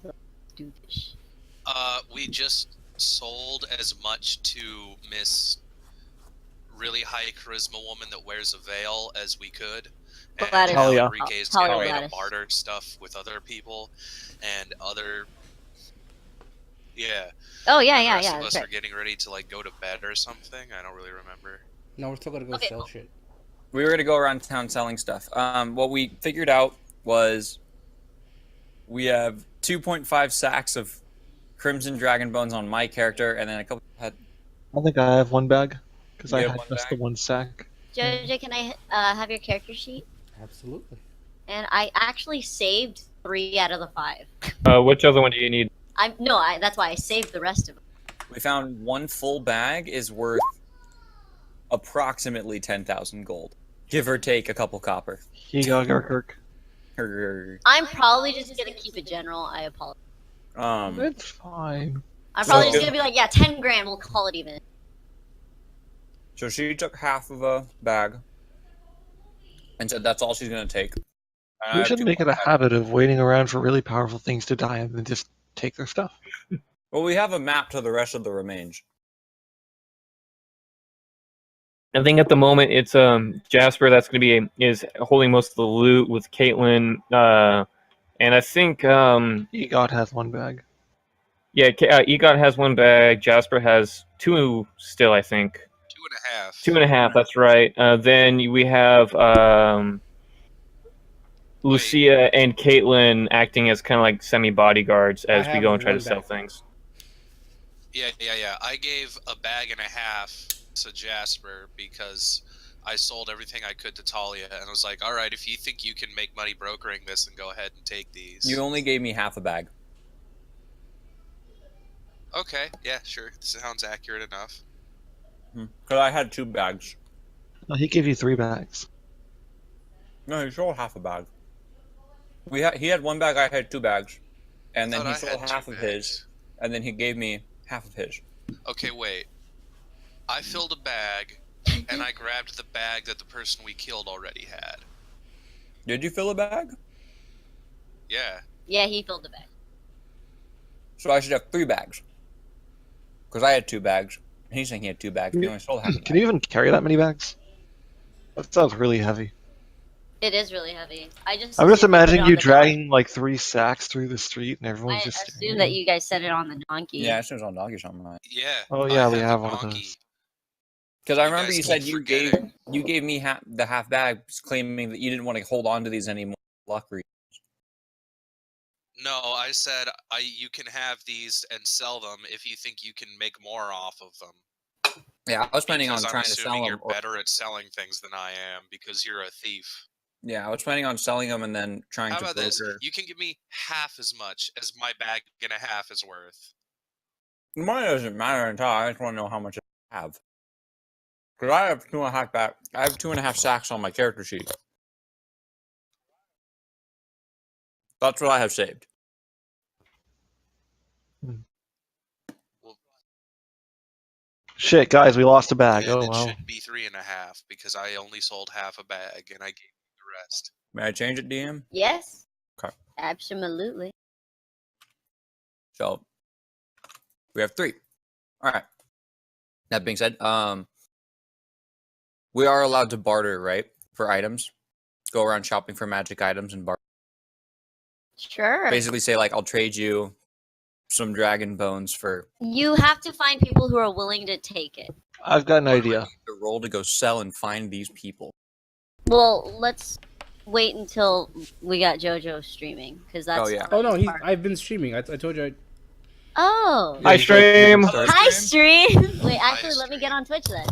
time to do this. We just sold as much to Miss really high charisma woman that wears a veil as we could. And Gladys. now Talia. Enrique's Talia getting ready Gladys. to barter stuff with other people and other. Yeah. Oh yeah, The yeah, rest yeah. of us That's are getting ready to like go to bed or something. I don't really remember. No, we're still gonna go Okay. sell shit. We were gonna go around town selling stuff. What we figured out was we have 2.5 sacks of Crimson Dragon Bones on my character, and then a couple had. I think I have one bag because You I have had one just bag? the one sack. JJ, can I have your character sheet? Absolutely. And I actually saved 3 out of the 5. Which other one do you need? That's why I saved the rest of them. We found one full bag is worth approximately 10,000 gold, give or take a couple copper. Kirk. I'm probably just gonna keep it general. I apologize. It's fine. I'm probably So- just gonna be like, yeah, 10 grand. We'll call it even. So she took half of a bag and said that's all she's gonna take. And I We have should two make it more a bags. habit of waiting around for really powerful things to die and then just take their stuff. Well, we have a map to the rest of the remains. I think at the moment it's Jasper that's going to be is holding most of the loot with Caitlin, and I think Egot has one bag. yeah, Egot has one bag. Jasper has 2 still, I think. 2.5. 2.5. That's right. Then we have Lucia and Caitlin acting as kind of like semi bodyguards as we have go and try one to sell bag. things. Yeah. I gave a bag and a half to Jasper because I sold everything I could to Talia, and I was like, all right, if you think you can make money brokering this, then go ahead and take these. You only gave me half a bag. Okay, yeah, sure. Sounds accurate enough. Because I had 2 bags. No, he gave you 3 bags. No, he sold half a bag. He had 1 bag, I had 2 bags. And then Thought he I sold had 2 half of bags. his, and then he gave me half of his. Okay, wait. I filled a bag, and I grabbed the bag that the person we killed already had. Did you fill a bag? Yeah. Yeah, he filled the bag. So I should have 3 bags. Because I had 2 bags. And he's saying he had 2 bags, but he only sold half a bag. Can you even carry that many bags? That sounds really heavy. It is really heavy. I'm just assumed put it imagining on you the dragging like 3 sacks through the street and donkey. everyone's I just assume that you guys set it on the donkey. Yeah, as soon as on doggy something like. Yeah. Oh, yeah, we I have the one of donkey. those. Because I You remember guys you said keep you forgetting. gave me the half bag, claiming that you didn't want to hold on to these anymore. Luck reasons. No, I said you can have these and sell them if you think you can make more off of them. Yeah, I was planning on Because I'm trying to assuming sell you're them. better at selling things than I am because you're a thief. Yeah, I was planning on selling them and then trying How to about broker. this? You can give me half as much as my bag and a half is worth. The money doesn't matter until I just want to know how much I have. Because I have 2.5 back. I have 2.5 sacks on my character sheet. That's what I have saved. Well, Shit, guys, we lost a bag. then Oh, it well. should be 3.5 because I only sold half a bag and I gave you the rest. May I change it, DM? Yes. Okay. Absolutely. So we have 3. All right. That being said, we are allowed to barter, right, for items. Go around shopping for magic items and barter. Sure. Basically, say like, I'll trade you some dragon bones for. You have to find people who are willing to take it. I've got an idea. The roll to go sell and find these people. Well, let's wait until we got JoJo streaming because that's. Oh, yeah. Oh no, part. I've been streaming. I told you. Oh. Hi, stream. Hi, stream. Wait, Hi, actually, let me get stream. on Twitch then.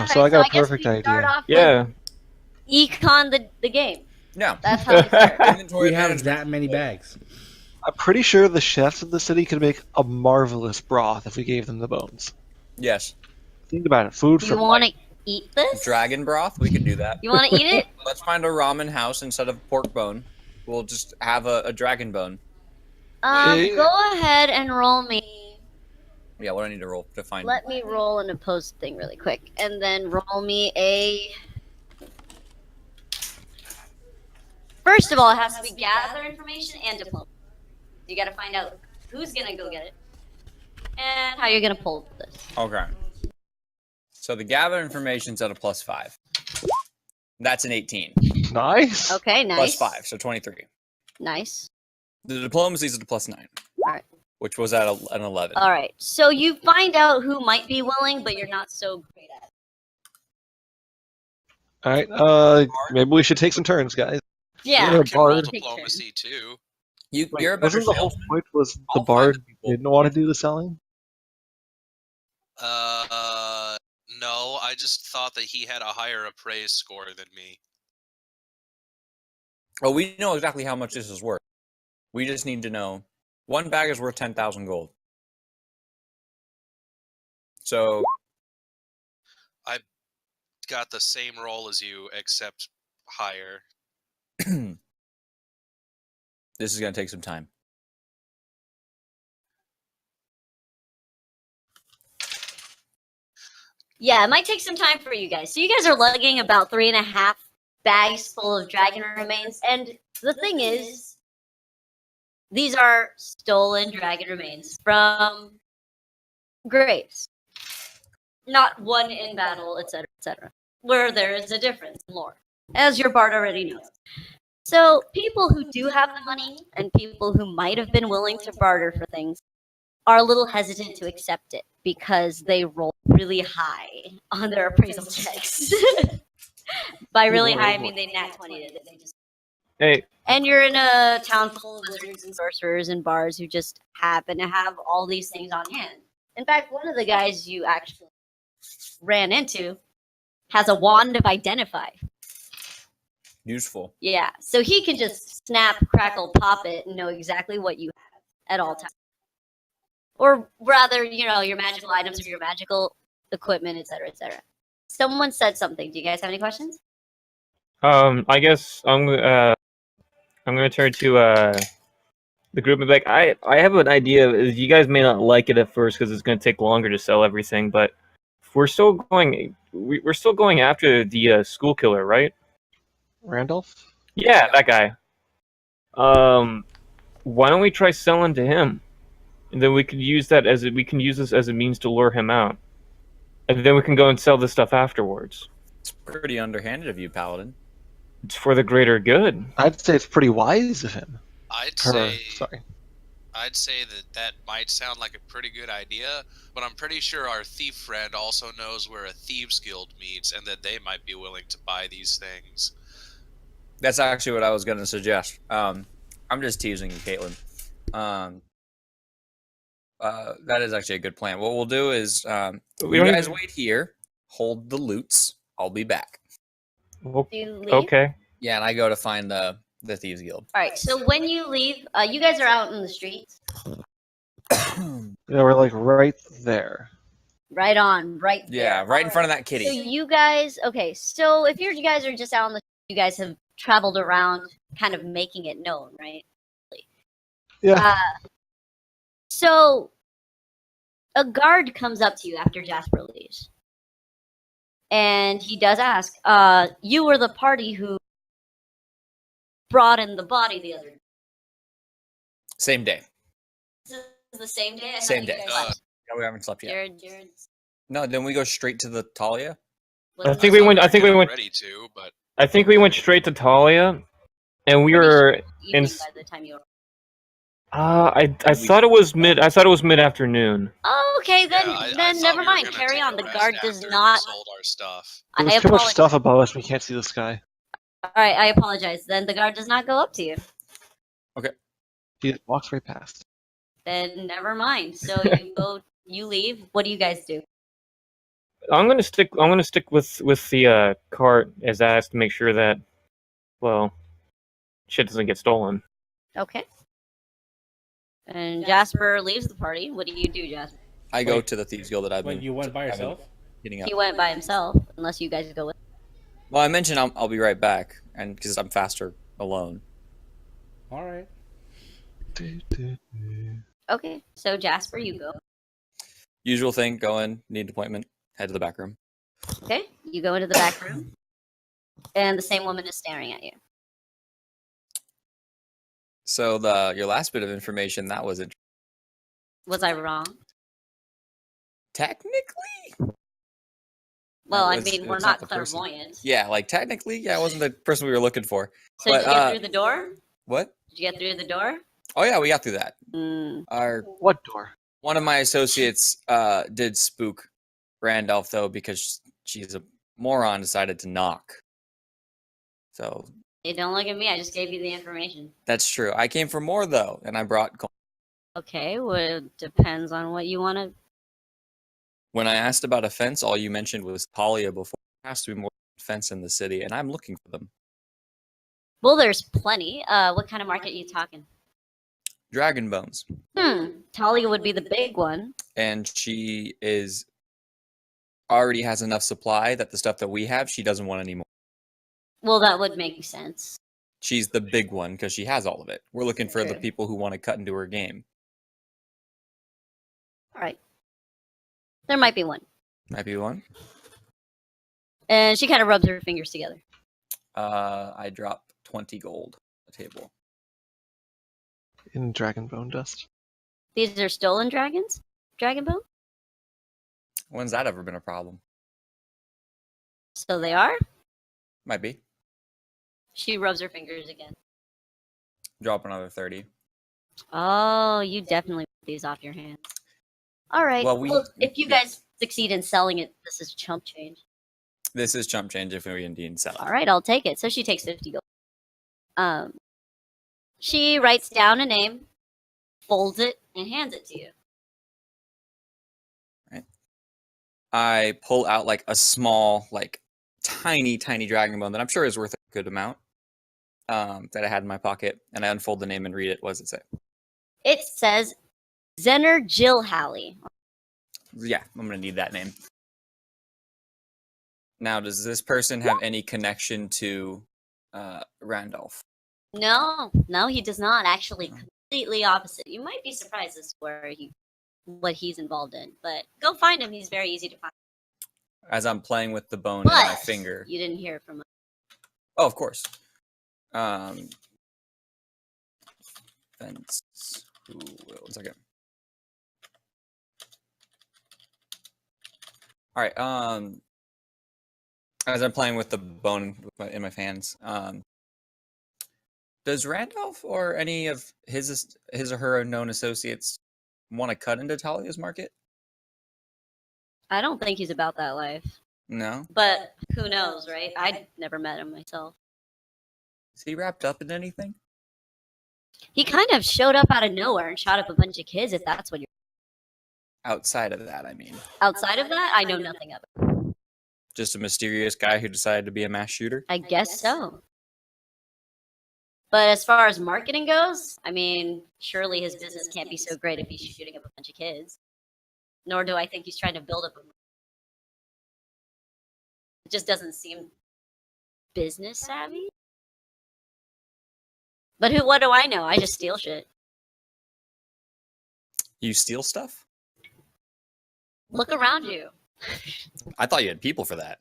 So I got a guess perfect we start idea. off Yeah. with Econ the game. Yeah. That's how we start. Inventory We have management. that many bags. I'm pretty sure the chefs of the city could make a marvelous broth if we gave them the bones. Yes. Think about it. Food You for want to eat this? Dragon broth. We could do that. You want to eat it? Let's find a ramen house instead of pork bone. We'll just have a dragon bone. Go ahead and roll me. Yeah, what do I need to roll to find? Let me roll an opposed thing really quick, and then roll me a. First of all, it has to be gather information and diploma. You got to find out who's gonna go get it and how you're gonna pull this. Okay. So the gather information's at a +5. That's an 18. Nice. Okay, nice. +5, so 23. Nice. The diplomacy's at a +9. Alright. Which was at an 11. All right. So you find out who might be willing, but you're not so great at it. All right. Maybe we should take some turns, guys. Yeah. You're a You can roll bard. diplomacy too. You're a better Wasn't the whole salesman. point was the I'll find bard the people. didn't want to do the selling? No, I just thought that he had a higher appraise score than me. Oh, we know exactly how much this is worth. We just need to know. One bag is worth 10,000 gold. So I got the same roll as you, except higher. this is going to take some time. Yeah, it might take some time for you guys. So you guys are lugging about 3.5 bags full of dragon remains, and the thing is, these are stolen dragon remains from graves. Not one in battle, etc., etc. Where there is a difference in lore, as your bard already knows. So people who do have the money and people who might have been willing to barter for things are a little hesitant to accept it because they roll really high on their appraisal checks. By really high, I mean they nat 20 it. They just. Hey, And you're in a town full of wizards and sorcerers and bars who just happen to have all these things on hand. In fact, one of the guys you actually ran into has a wand of identify. Useful. Yeah, so he can just snap, crackle, pop it and know exactly what you have at all times. Or rather, your magical items or your magical equipment, etc., etc. Someone said something. Do you guys have any questions? I guess I'm gonna turn to the group and be like, I have an idea. You guys may not like it at first because it's gonna take longer to sell everything, but we're still going after the school killer, right? Randolph? Yeah, that guy. Why don't we try selling to him? And then we could use this as a means to lure him out. And then we can go and sell this stuff afterwards. It's pretty underhanded of you, Paladin. It's for the greater good. I'd say it's pretty wise of him. I'd Her, say sorry. I'd say that might sound like a pretty good idea, but I'm pretty sure our thief friend also knows where a thieves guild meets and that they might be willing to buy these things. That's actually what I was going to suggest. I'm just teasing you, Caitlin. That is actually a good plan. What we'll do is you guys wait here, hold the loots. I'll be back. Do you leave? Okay. Yeah, and I go to find the Thieves Guild. All right, so when you leave, you guys are out in the streets. Yeah, we're like right there. Right on, right there. Yeah, right in front of that So kitty. you guys, okay, so if you guys are just out on the you guys have traveled around kind of making it known, right? Yeah. So a guard comes up to you after Jasper leaves. And he does ask, you were the party who brought in the body the other day. Same day. This is the same day? I thought Same you day. guys left. No, we haven't slept yet. Jared, No, then we go straight to the Talia. I think we went. I think we went. Ready to, but I think we went straight to Talia, and we were in. by the time you were. I thought it was mid. I thought it was mid afternoon. Oh, okay, then yeah, I then thought never we were mind. gonna Carry take on. a The rest guard does after we not. sold our stuff. I There's too much apologize. stuff above us. We can't see the sky. All right, I apologize. Then the guard does not go up to you. He just walks right past. Then never mind. So you go, you leave. What do you guys do? I'm gonna stick with the cart as asked to make sure that, well, shit doesn't get stolen. Okay. And Jasper leaves the party. What do you do, Jasper? I go Wait. to the Thieves Guild that I've Wait, been you went by I've been yourself? getting up. He went by himself, unless you guys go with. Well, I mentioned I'll be right back, and because I'm faster alone. All right. Okay, so Jasper, you go. Usual thing: go in, need an appointment, head to the back room. Okay, you go into the back room, and the same woman is staring at you. So your last bit of information that was Was I wrong? technically. Well, I was- mean, it we're was not not the person. clairvoyant. Yeah, like technically, yeah, it wasn't the person we were looking for. So But, did you get through the door? What? Did you get through the door? Oh yeah, we got through that. Mm. What door? One of my associates did spook Randolph though because she's a moron, decided to knock. So Hey, don't look at me. I just gave you the information. that's true. I came for more though, and I brought. Okay, well, it depends on what you want to. When I asked about a fence, all you mentioned was Talia before. There has to be more fence in the city, and I'm looking for them. Well, there's plenty. What kind of market are you talking? Dragon bones, Talia would be the big one. and she is already has enough supply that the stuff that we have, she doesn't want anymore. Well, that would make sense. She's the big one because she has all of it. We're looking for the Okay. people who want to cut into her game. All right. There might be one. Might be one. And she kind of rubs her fingers together. I dropped 20 gold on the table. In dragon bone dust. These are stolen dragons? Dragon bone? When's that ever been a problem? So they are? Might be. She rubs her fingers again. Drop another 30. Oh, you definitely want these off your hands. All right. Well, Well, we- if you guys succeed in selling it, this is chump change. This is chump change if we indeed sell it. All right, I'll take it. So she takes 50 gold. She writes down a name, folds it, and hands it to you. I pull out like a small, like tiny dragon bone that I'm sure is worth a good amount. That I had in my pocket, and I unfold the name and read it. What does it say? It says Zenner Jill Halley. Yeah, I'm gonna need that name. Now, does this person have any connection to Randolph? No, he does not. Actually, completely opposite. You might be surprised as to what he's involved in, but go find him. He's very easy to find. As I'm playing with the bone in my But finger. you didn't hear from him. Oh, of course. Fence. Ooh, wait 1 second. All right. As I'm playing with the bone in my hands, does Randolph or any of his or her known associates want to cut into Talia's market? I don't think he's about that life. No. But who knows, right? I never met him myself. Is he wrapped up in anything? He kind of showed up out of nowhere and shot up a bunch of kids, if that's what you're... Outside of that, I mean. Outside of that, I know nothing of it. Just a mysterious guy who decided to be a mass shooter? I guess so. But as far as marketing goes, I mean, surely his business can't be so great if he's shooting up a bunch of kids. Nor do I think he's trying to build up a... It just doesn't seem business savvy. But what do I know? I just steal shit. You steal stuff? Look around you. I thought you had people for that.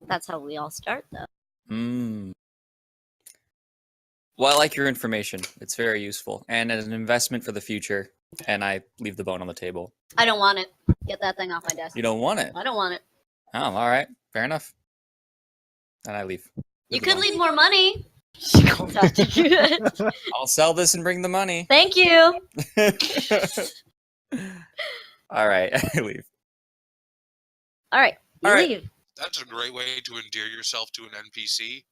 That's how we all start, though. Hmm. Well, I like your information. It's very useful. And as an investment for the future, and I leave the bone on the table. I don't want it. Get that thing off my desk. You don't want it? I don't want it. Oh, all right. Fair enough. And I leave. You Leave the could bone. leave more money. She calls out to you. I'll sell this and bring the money. Thank you. All right, I leave. All right. You All right. leave. That's a great way to endear yourself to an NPC.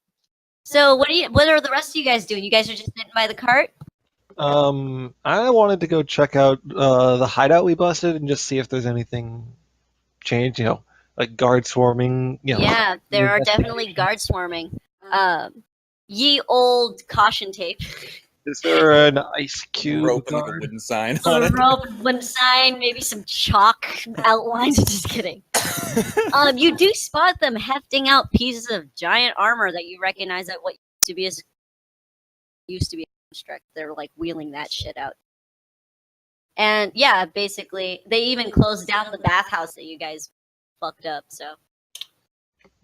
So what are the rest of you guys doing? You guys are just sitting by the cart? I wanted to go check out the hideout we busted and just see if there's anything changed. You know, like guard swarming. You know, Yeah, there are investigation. definitely guards swarming. Ye old caution tape. Is there an ice cube Rope and like a guard? wooden sign on it. Rope, one sign, maybe some chalk outlines. Just kidding. You do spot them hefting out pieces of giant armor that you recognize at what used to be a construct. They're like wheeling that shit out. And yeah, basically, they even closed down the bathhouse that you guys fucked up. So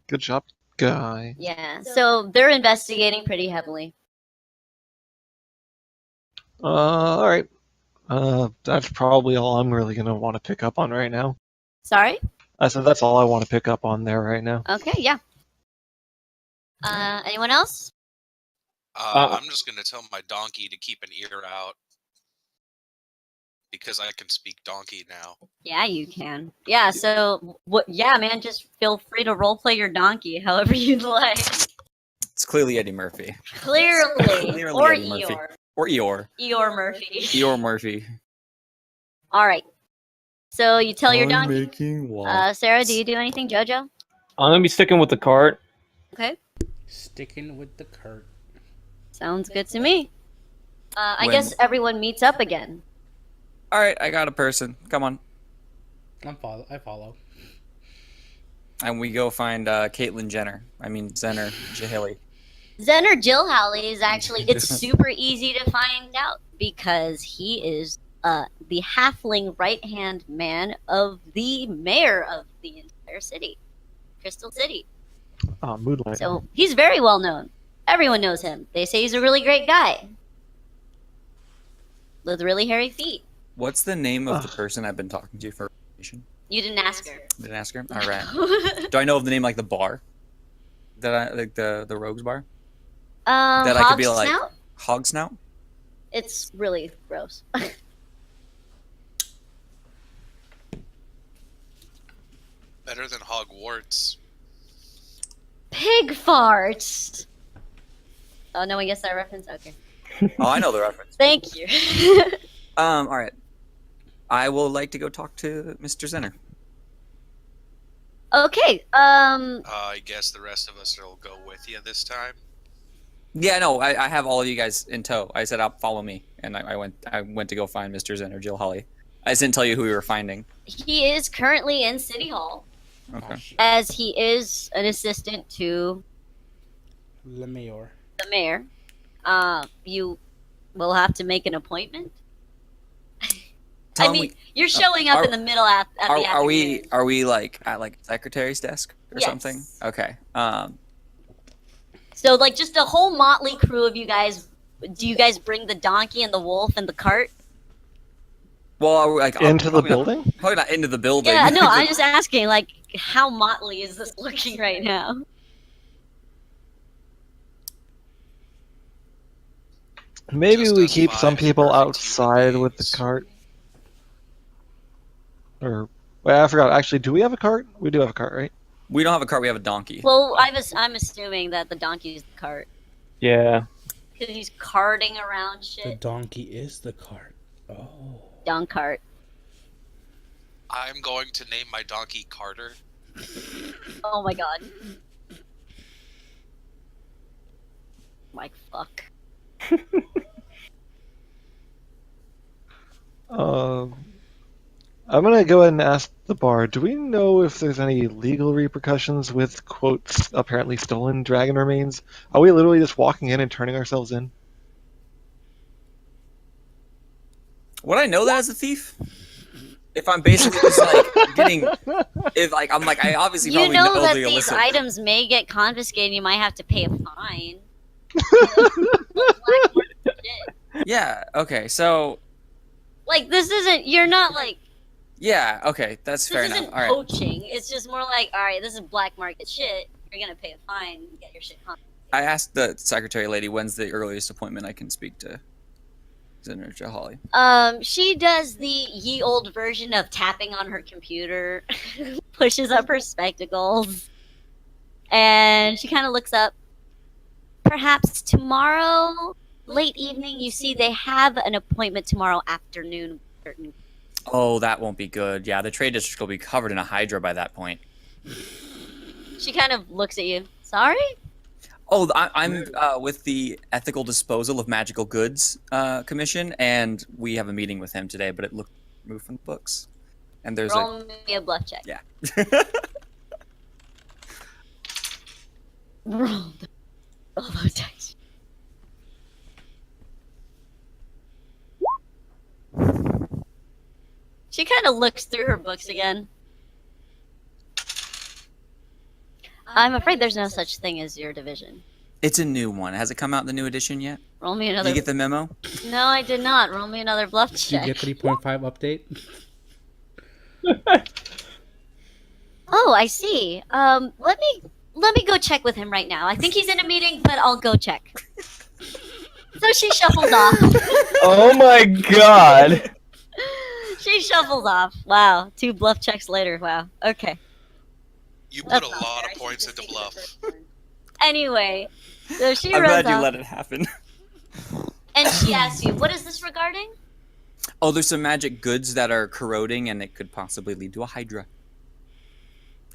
Good job, guy. yeah, so they're investigating pretty heavily. All right. That's probably all I'm really gonna want to pick up on right now. Sorry? I said that's all I want to pick up on there right now. Okay, yeah. Anyone else? I'm just gonna tell my donkey to keep an ear out because I can speak donkey now. Yeah, you can. Yeah, so what? Yeah, man, just feel free to roleplay your donkey however you'd like. It's clearly Eddie Murphy. Clearly, Clearly or Eddie Murphy. Eeyore. Or Eeyore. Eeyore Murphy. Eeyore Murphy. All right. So you tell your donkey. making Sarah, do you do anything, JoJo? I'm gonna be sticking with the cart. Okay, Sticking with the cart. sounds good to me. I When- guess everyone meets up again. All right, I got a person. Come on. I follow. And we go find Caitlyn Jenner. I mean, Zenner Jahili. Zen or Jill Halley is actually, it's super easy to find out because he is the halfling right-hand man of the mayor of the entire city, Crystal City. Moonlight. So he's very well known. Everyone knows him. They say he's a really great guy with really hairy feet. What's the name of the person I've been talking to for information? You didn't ask her. Didn't ask her? All right. Do I know of the name like the bar? That I like the Rogues bar? That I could be like Hogsnout? Hog Snout? It's really gross. Better than Hogwarts. Pig farts. Oh, no one gets that reference? Okay. Oh, I know the reference. Thank you. All right. I will like to go talk to Mr. Zenner. Okay. I guess the rest of us will go with you this time. Yeah, no, I have all of you guys in tow. I said, follow me, and I went to go find Mr. Zenner, Jill Holly. I just didn't tell you who we were finding. He is currently in City Hall, Okay. as he is an assistant to Le Mayor. the mayor. You will have to make an appointment. Tell I mean, me, you're showing up are- in the middle at the are we afternoon. like at like secretary's desk or Yes. something? Okay. So, like, just a whole motley crew of you guys. Do you guys bring the donkey and the wolf and the cart? Well, are we, like Into the probably not- building? Probably not into the building. Yeah, no, I'm just asking, like, how motley is this looking right now? Maybe Just we us keep some five people perfect outside human with the beings. cart. Or wait, I forgot. Actually, do we have a cart? We do have a cart, right? We don't have a cart. We have a donkey. Well, I'm assuming that the donkey is the cart. Yeah. Because he's carting around The shit. donkey is the cart. Oh. Don cart. I'm going to name my donkey Carter. Oh my god. Like, fuck. I'm gonna go ahead and ask the bar. Do we know if there's any legal repercussions with quotes apparently stolen dragon remains? Are we literally just walking in and turning ourselves in? Would I know that as a thief? If I'm basically just like getting, if like I'm like I obviously You probably know that the these illicit. items may get confiscated. You might have to pay a fine. Yeah. Okay. So Like, this isn't. You're not like. yeah. Okay. That's This fair isn't enough. All right. poaching. It's just more like, all right, this is black market shit. You're gonna pay a fine and get your shit confiscated. I asked the secretary lady when's the earliest appointment I can speak to Senator Holly. She does the ye old version of tapping on her computer, pushes up her spectacles, and she kind of looks up. Perhaps tomorrow, late evening, you see they have an appointment tomorrow afternoon. Oh, that won't be good. Yeah, the trade district will be covered in a hydra by that point. She kind of looks at you. Sorry? Oh, I'm with the Ethical Disposal of Magical Goods Commission, and we have a meeting with him today. But it looked removed from the books, and there's Roll me a bluff check. yeah. Roll those dice. She kind of looks through her books again. I'm afraid there's no such thing as your division. It's a new one. Has it come out in the new edition yet? Roll me Did another. you get the memo? No, I did not. Roll me another bluff Did you check. get 3.5 update? Oh, I see. Let me go check with him right now. I think he's in a meeting, but I'll go check. So she shuffles off. Oh my god! She shuffles off. Wow. 2 bluff checks later. Wow. Okay. You put That's a not lot fair. of points into bluff. Anyway, so she I'm runs glad you off, let it happen. and she asks you, "What is this regarding?" Oh, there's some magic goods that are corroding, and it could possibly lead to a Hydra.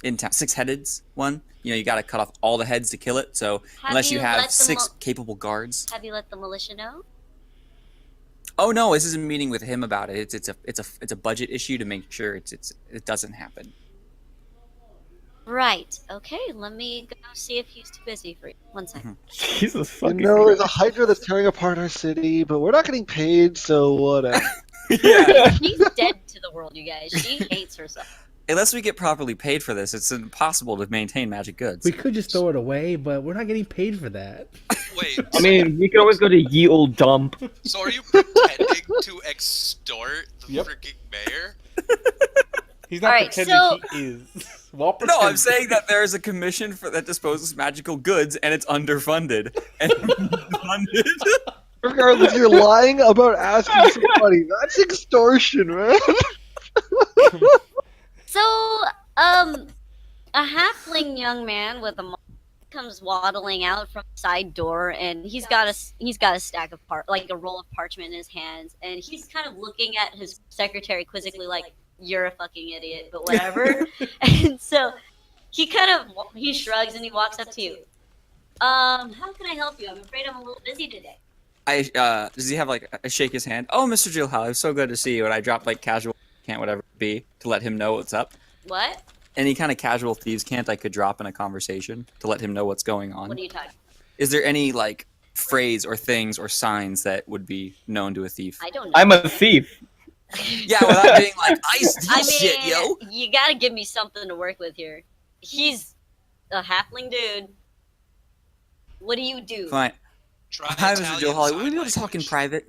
In town, 6-headed one. You know, you got to cut off all the heads to kill it. So Have unless you you have let the 6 capable guards. Have you let the militia know? Oh no, this is a meeting with him about it. It's a budget issue to make sure it doesn't happen. Right. Okay. Let me go see if he's too busy for you. One second. Jesus You fucking know, there's a Christ. Hydra that's tearing apart our city, but we're not getting paid, so whatever. Yeah. She's dead to the world, you guys. She hates herself. Unless we get properly paid for this, it's impossible to maintain magic goods. We could just throw it away, but we're not getting paid for that. Wait, I mean, we could always go to ye old dump. so are you pretending to extort the Yep. freaking mayor? He's not Alright, pretending so- he is. Well, No, I'm saying that there is a commission for that disposes magical goods, and it's underfunded. And funded. Regardless, you're lying about asking somebody. That's extortion, man. So, a halfling young man with a mask comes waddling out from the side door, and he's got a stack of like a roll of parchment in his hands, and he's kind of looking at his secretary quizzically, like, "You're a fucking idiot," but whatever. And so he shrugs and he walks up to you. How can I help you? I'm afraid I'm a little busy today. Does he have like I shake his hand? Oh, Mr. Jillhall, it's so good to see you. And I drop like casual can't whatever it be to let him know what's up. What? Any kind of casual thieves can't I could drop in a conversation to let him know what's going on. What are you talking? Is there any like phrase or things or signs that would be known to a thief? I don't know. I'm a thief. Yeah, without being like I steal I mean, shit, yo. you gotta give me something to work with here. He's a halfling dude. What do you do? Fine. Try Hi, Mr. Italian Jillhall. sign Would we be able to talk in language. private?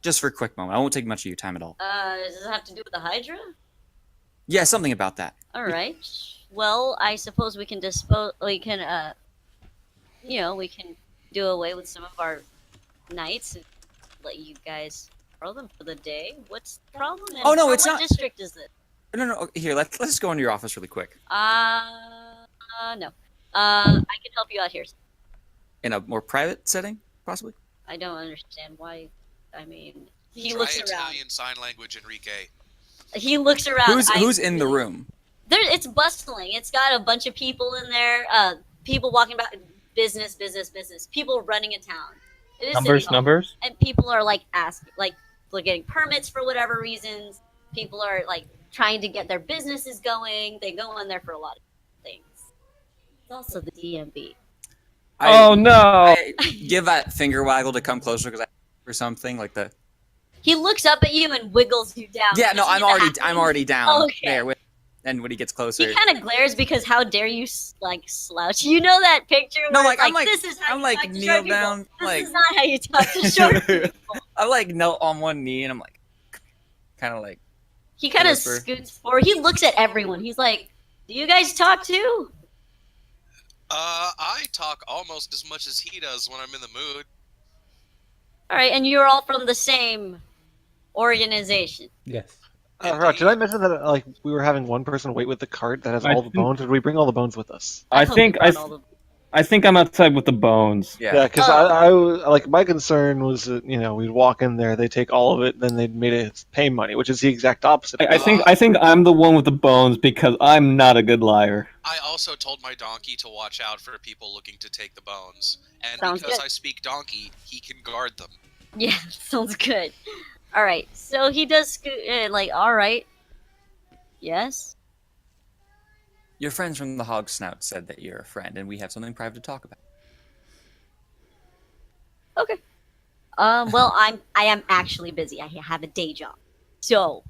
Just for a quick moment. I won't take much of your time at all. Does this have to do with the Hydra? Yeah, something about that. All right. Well, I suppose we can we can do away with some of our nights and let you guys borrow them for the day. What's the problem? And Oh, no, it's what not- district is it? No. Here, let's just go into your office really quick. No. I can help you out here. In a more private setting, possibly. I don't understand why. I mean, he Try looks around. Italian sign language, Enrique. He looks around. Who's in the room? It's bustling. It's got a bunch of people in there. People walking about business. People running a town. It is City Hall. Numbers. And people are like they're getting permits for whatever reasons. People are like trying to get their businesses going. They go in there for a lot of things. It's also the DMV. Oh no! I give that finger waggle to come closer because I or something like the. He looks up at you and wiggles you down. Yeah, no, Does he I'm have to? already down Okay. there with. And when he gets closer, He kind of glares because how dare you slouch? You know that picture? No, where like, it's I'm like- this is how I'm you like talk to kneel short people. down, This like- is not how you talk to short people. I like knelt on one knee and I'm like, kind of like. He kind of Whisper. scoots forward. He looks at everyone. He's like, "Do you guys talk too?" I talk almost as much as he does when I'm in the mood. All right, and you're all from the same organization. Yes. Rock, did I mention that like we were having one person wait with the cart that has I all the think- bones? Or did we bring all the bones with us? I hope think you brought all the- I think I'm outside with the bones. Yeah, because Oh. I like my concern was that, we'd walk in there, they take all of it, then they'd made it pay money, which is the exact opposite. I think I'm the one with the bones because I'm not a good liar. I also told my donkey to watch out for people looking to take the bones. And Sounds because good. I speak donkey, he can guard them. Yeah, sounds good. All right, so he does scoot all right. Yes. Your friends from the Hog Snout said that you're a friend, and we have something private to talk about. Okay. Well, I am actually busy. I have a day job, so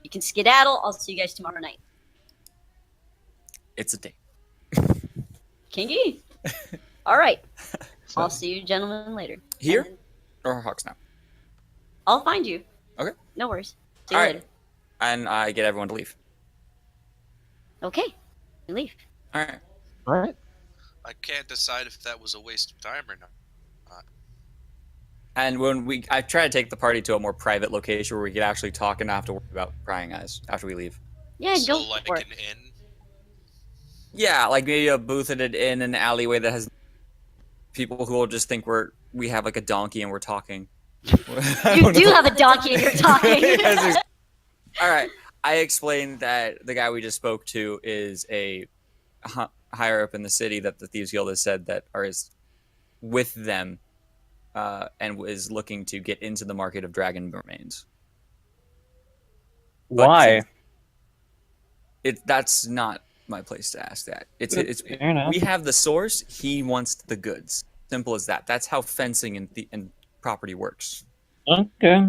you can skedaddle. I'll see you guys tomorrow night. It's a date. Kingy. All right. I'll see you gentlemen later. Here? And then- Or Hawksnap. I'll find you. Okay. No worries. See you All later. right. And I get everyone to leave. Okay. You leave. All right. All right. I can't decide if that was a waste of time or not. And when I try to take the party to a more private location where we could actually talk and not have to worry about prying eyes after we leave. Yeah, So go like for it. an inn. Yeah, like maybe a booth in an alleyway that has people who will just think we have like a donkey and we're talking. You do have a donkey and you're talking. All right. I explained that the guy we just spoke to is a higher up in the city that the Thieves Guild has said that is with them and is looking to get into the market of dragon remains. Why? That's not my place to ask that. It's Fair enough. we have the source. He wants the goods. Simple as that. That's how fencing and property works. Okay.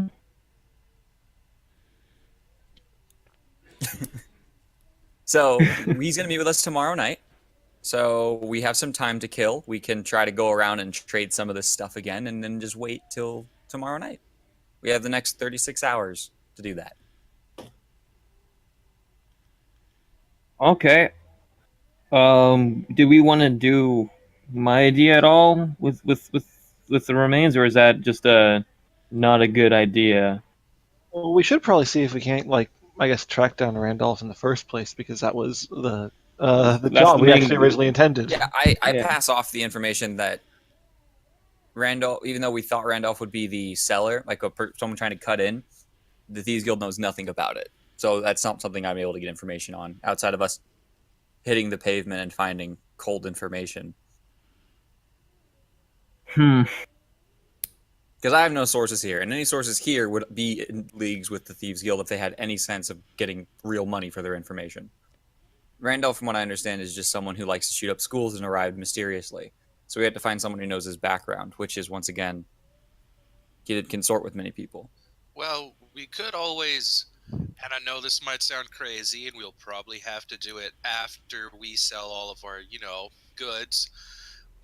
So he's gonna meet with us tomorrow night. So we have some time to kill. We can try to go around and trade some of this stuff again, and then just wait till tomorrow night. We have the next 36 hours to do that. Okay. Do we want to do my idea at all with the remains, or is that just not a good idea? Well, we should probably see if we can't, like, I guess, track down Randolph in the first place, because that was the job the we main- actually originally intended. Yeah, I Yeah. pass off the information that Randolph, even though we thought Randolph would be the seller, like someone trying to cut in, the Thieves Guild knows nothing about it. So that's not something I'm able to get information on outside of us hitting the pavement and finding cold information. Because I have no sources here, and any sources here would be in leagues with the Thieves Guild if they had any sense of getting real money for their information. Randolph, from what I understand, is just someone who likes to shoot up schools and arrived mysteriously. So we had to find someone who knows his background, which is, once again, he did consort with many people. Well, we could always, and I know this might sound crazy, and we'll probably have to do it after we sell all of our, goods.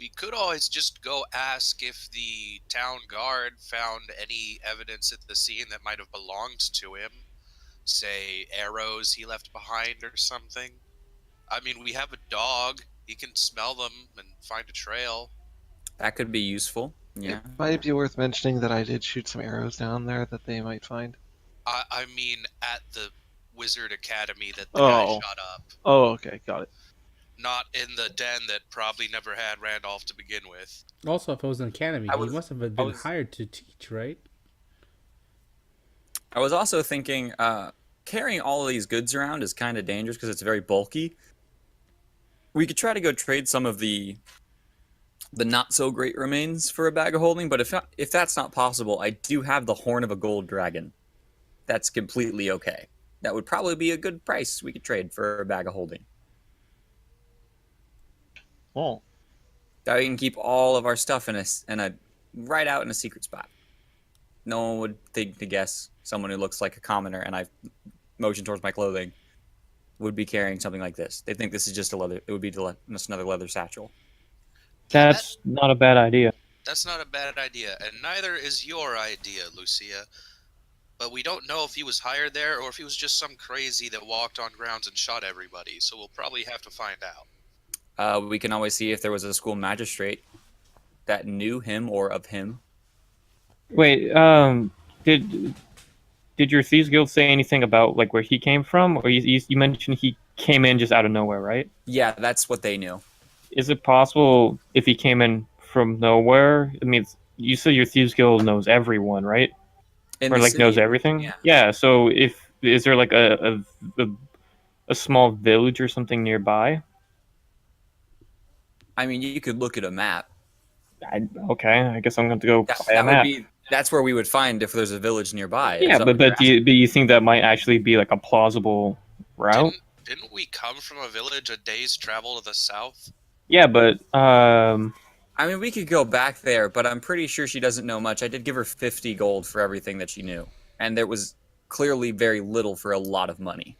We could always just go ask if the town guard found any evidence at the scene that might have belonged to him. Say, arrows he left behind or something. I mean, we have a dog. He can smell them and find a trail. That could be useful. Yeah. It might be worth mentioning that I did shoot some arrows down there that they might find. I mean, at the Wizard Academy that the guy shot up. Oh, okay, got it. Not in the den that probably never had Randolph to begin with. Also, if it was an academy, he must have been was- hired to teach, right? I was also thinking, carrying all of these goods around is kind of dangerous because it's very bulky. We could try to go trade some of the not so great remains for a bag of holding, but if that's not possible, I do have the horn of a gold dragon. That's completely okay. That would probably be a good price we could trade for a bag of holding. Oh, That we can keep all of our stuff in a right out in a secret spot. No one would think to guess someone who looks like a commoner, and I motion towards my clothing, would be carrying something like this. They think this is just a leather. It would be just another leather satchel. That's not a bad idea. That's not a bad idea, and neither is your idea, Lucia. But we don't know if he was hired there or if he was just some crazy that walked on grounds and shot everybody, so we'll probably have to find out. We can always see if there was a school magistrate that knew him or of him. Wait, did your Thieves Guild say anything about like where he came from, or you mentioned he came in just out of nowhere, right? Yeah, that's what they knew. Is it possible if he came in from nowhere? I mean, you said your Thieves Guild knows everyone, right? In Or the like city, knows everything? yeah. Yeah. So is there like a small village or something nearby? I mean, you could look at a map. Okay, I guess I'm going to go buy a That would map. be. That's where we would find if there's a village nearby. Yeah, Is that what but you're do you think that might actually be like a plausible route? Didn't we come from a village a day's travel to the south? Yeah, but I mean, we could go back there, but I'm pretty sure she doesn't know much. I did give her 50 gold for everything that she knew, and there was clearly very little for a lot of money.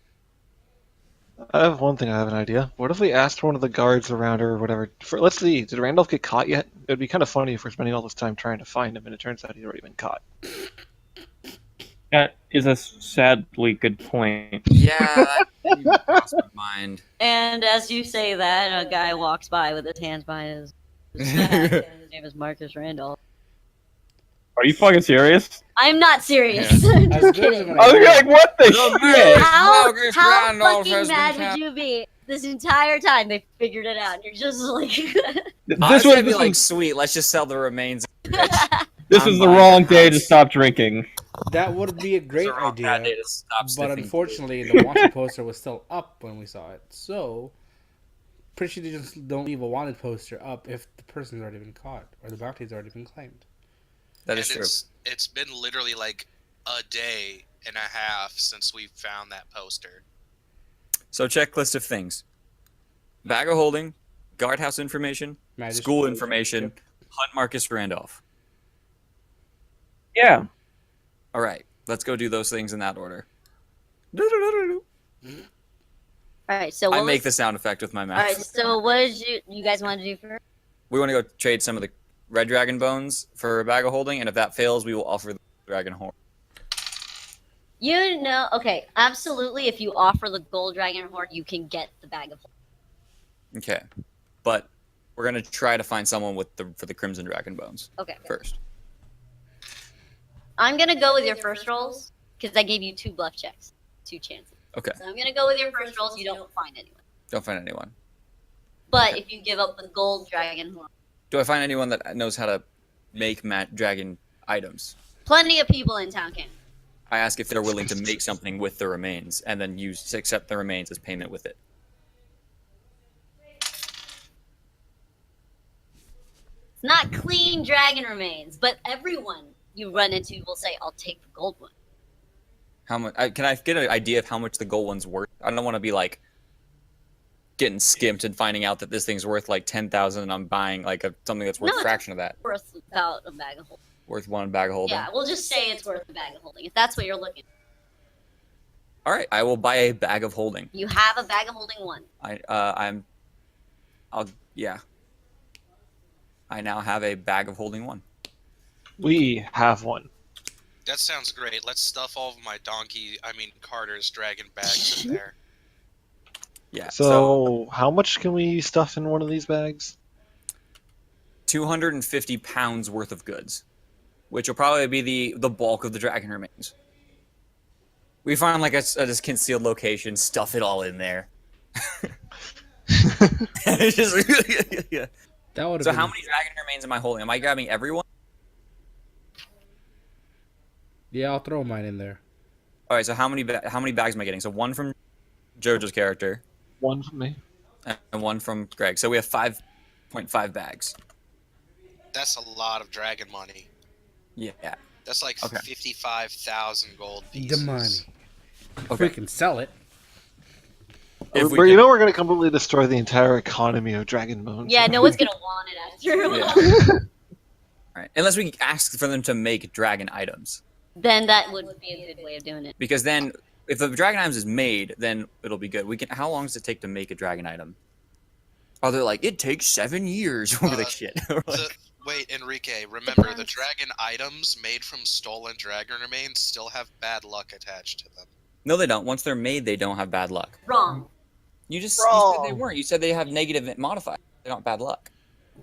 I have one thing. I have an idea. What if we asked one of the guards around or whatever? Let's see. Did Randolph get caught yet? It would be kind of funny if we're spending all this time trying to find him, and it turns out he's already been caught. That is a sadly good point. Yeah, that didn't even cross my mind. And as you say that, a guy walks by with his hands behind his back, and his name is Marcus Randolph. Are you fucking serious? I'm not serious. I'm As just good as kidding. an I was idea. like, what the shit? How Marcus how Randolph fucking has been mad found. would you be this entire time they figured it out? You're just like, Honestly, I'd be this like, was, sweet, let's just sell the remains. this I'm was the buying wrong the day to house. stop drinking. That would be a great It's a wrong bad idea. day to stop But sniffing. unfortunately, the wanted poster was still up when we saw it. So, pretty sure they just don't leave a wanted poster up if the person's already been caught or the bounty's already been claimed. That is And true. It's been literally like a day and a half since we found that poster. So checklist of things: bag of holding, guardhouse information, Magistrate. school information, Yep. hunt Marcus Randolph. Yeah. All right, let's go do those things in that order. all right. So I what make was- the sound effect with my All mouth. right. So what did you guys want to do first? We want to go trade some of the red dragon bones for a bag of holding, and if that fails, we will offer the dragon horn. You know, okay, absolutely. If you offer the gold dragon horn, you can get the bag of. Okay, but we're gonna try to find someone for the crimson dragon bones Okay. first. I'm gonna go with your first rolls because I gave you 2 bluff checks, 2 chances. Okay, So I'm gonna go with your first rolls. You don't find anyone. don't find anyone. But if you give up the gold dragon horn, Do I find anyone that knows how to make dragon items? plenty of people in town can. I ask if they're willing to make something with the remains, and then accept the remains as payment with it. It's not clean dragon remains, but everyone you run into will say, "I'll take the gold one." How much? Can I get an idea of how much the gold one's worth? I don't want to be like getting skimped and finding out that this thing's worth like 10,000, and I'm buying like something that's worth No, a fraction of that, Worth about a bag of holding. worth one bag of holding. Yeah, we'll just say it's worth a bag of holding if that's what you're looking. All right, I will buy a bag of holding. You have a bag of holding 1. Yeah. I now have a bag of holding 1. We have one. That sounds great. Let's stuff all of my Carter's dragon bags in there. Yeah. So, how much can we stuff in one of these bags? 250 pounds worth of goods, which will probably be the bulk of the dragon remains. We find like a concealed location, stuff it all in there. It's just- yeah. That would have So been... how many dragon remains am I holding? Am I grabbing everyone? Yeah, I'll throw mine in there. All right. So how many bags am I getting? So 1 from JoJo's character One from me. and 1 from Greg. So we have 5.5 bags. That's a lot of dragon money. Yeah. That's like Okay. 55,000 gold The pieces. money. Okay. We can sell it. If we But you can- know we're going to completely destroy the entire economy of dragon bones. Yeah, no one's gonna want it after a while. Yeah. All right. Unless we ask for them to make dragon items. Then that would be a good way of doing it. Because then, if the dragon items is made, then it'll be good. We can. How long does it take to make a dragon item? Oh, they're like, it takes 7 years. We're like, shit. We're like, Wait, Enrique, remember the Depends. dragon items made from stolen dragon remains still have bad luck attached to them. no, they don't. Once they're made, they don't have bad luck. Wrong. You just you said they Wrong. weren't. You said they have negative modifier. They don't have bad luck.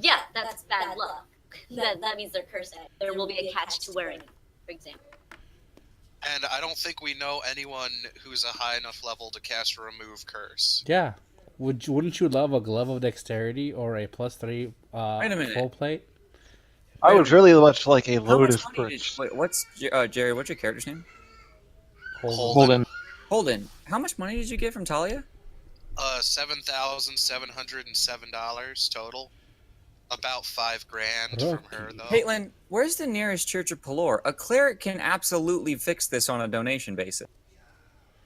Yeah, that's bad luck. That means they're cursed. There will be a catch to wearing them, for example. And I don't think we know anyone who's a high enough level to cast Remove Curse. Yeah. Wouldn't you love a glove of dexterity or a +3 Wait a minute. full plate? I would really much like a How much lotus money perch. wait, what's Jerry? What's your character's name? Holden. Holden. How much money did you get from Talia? $7,707 total. About $5,000 from her though. Caitlin, where's the nearest Church of Pelor? A cleric can absolutely fix this on a donation basis.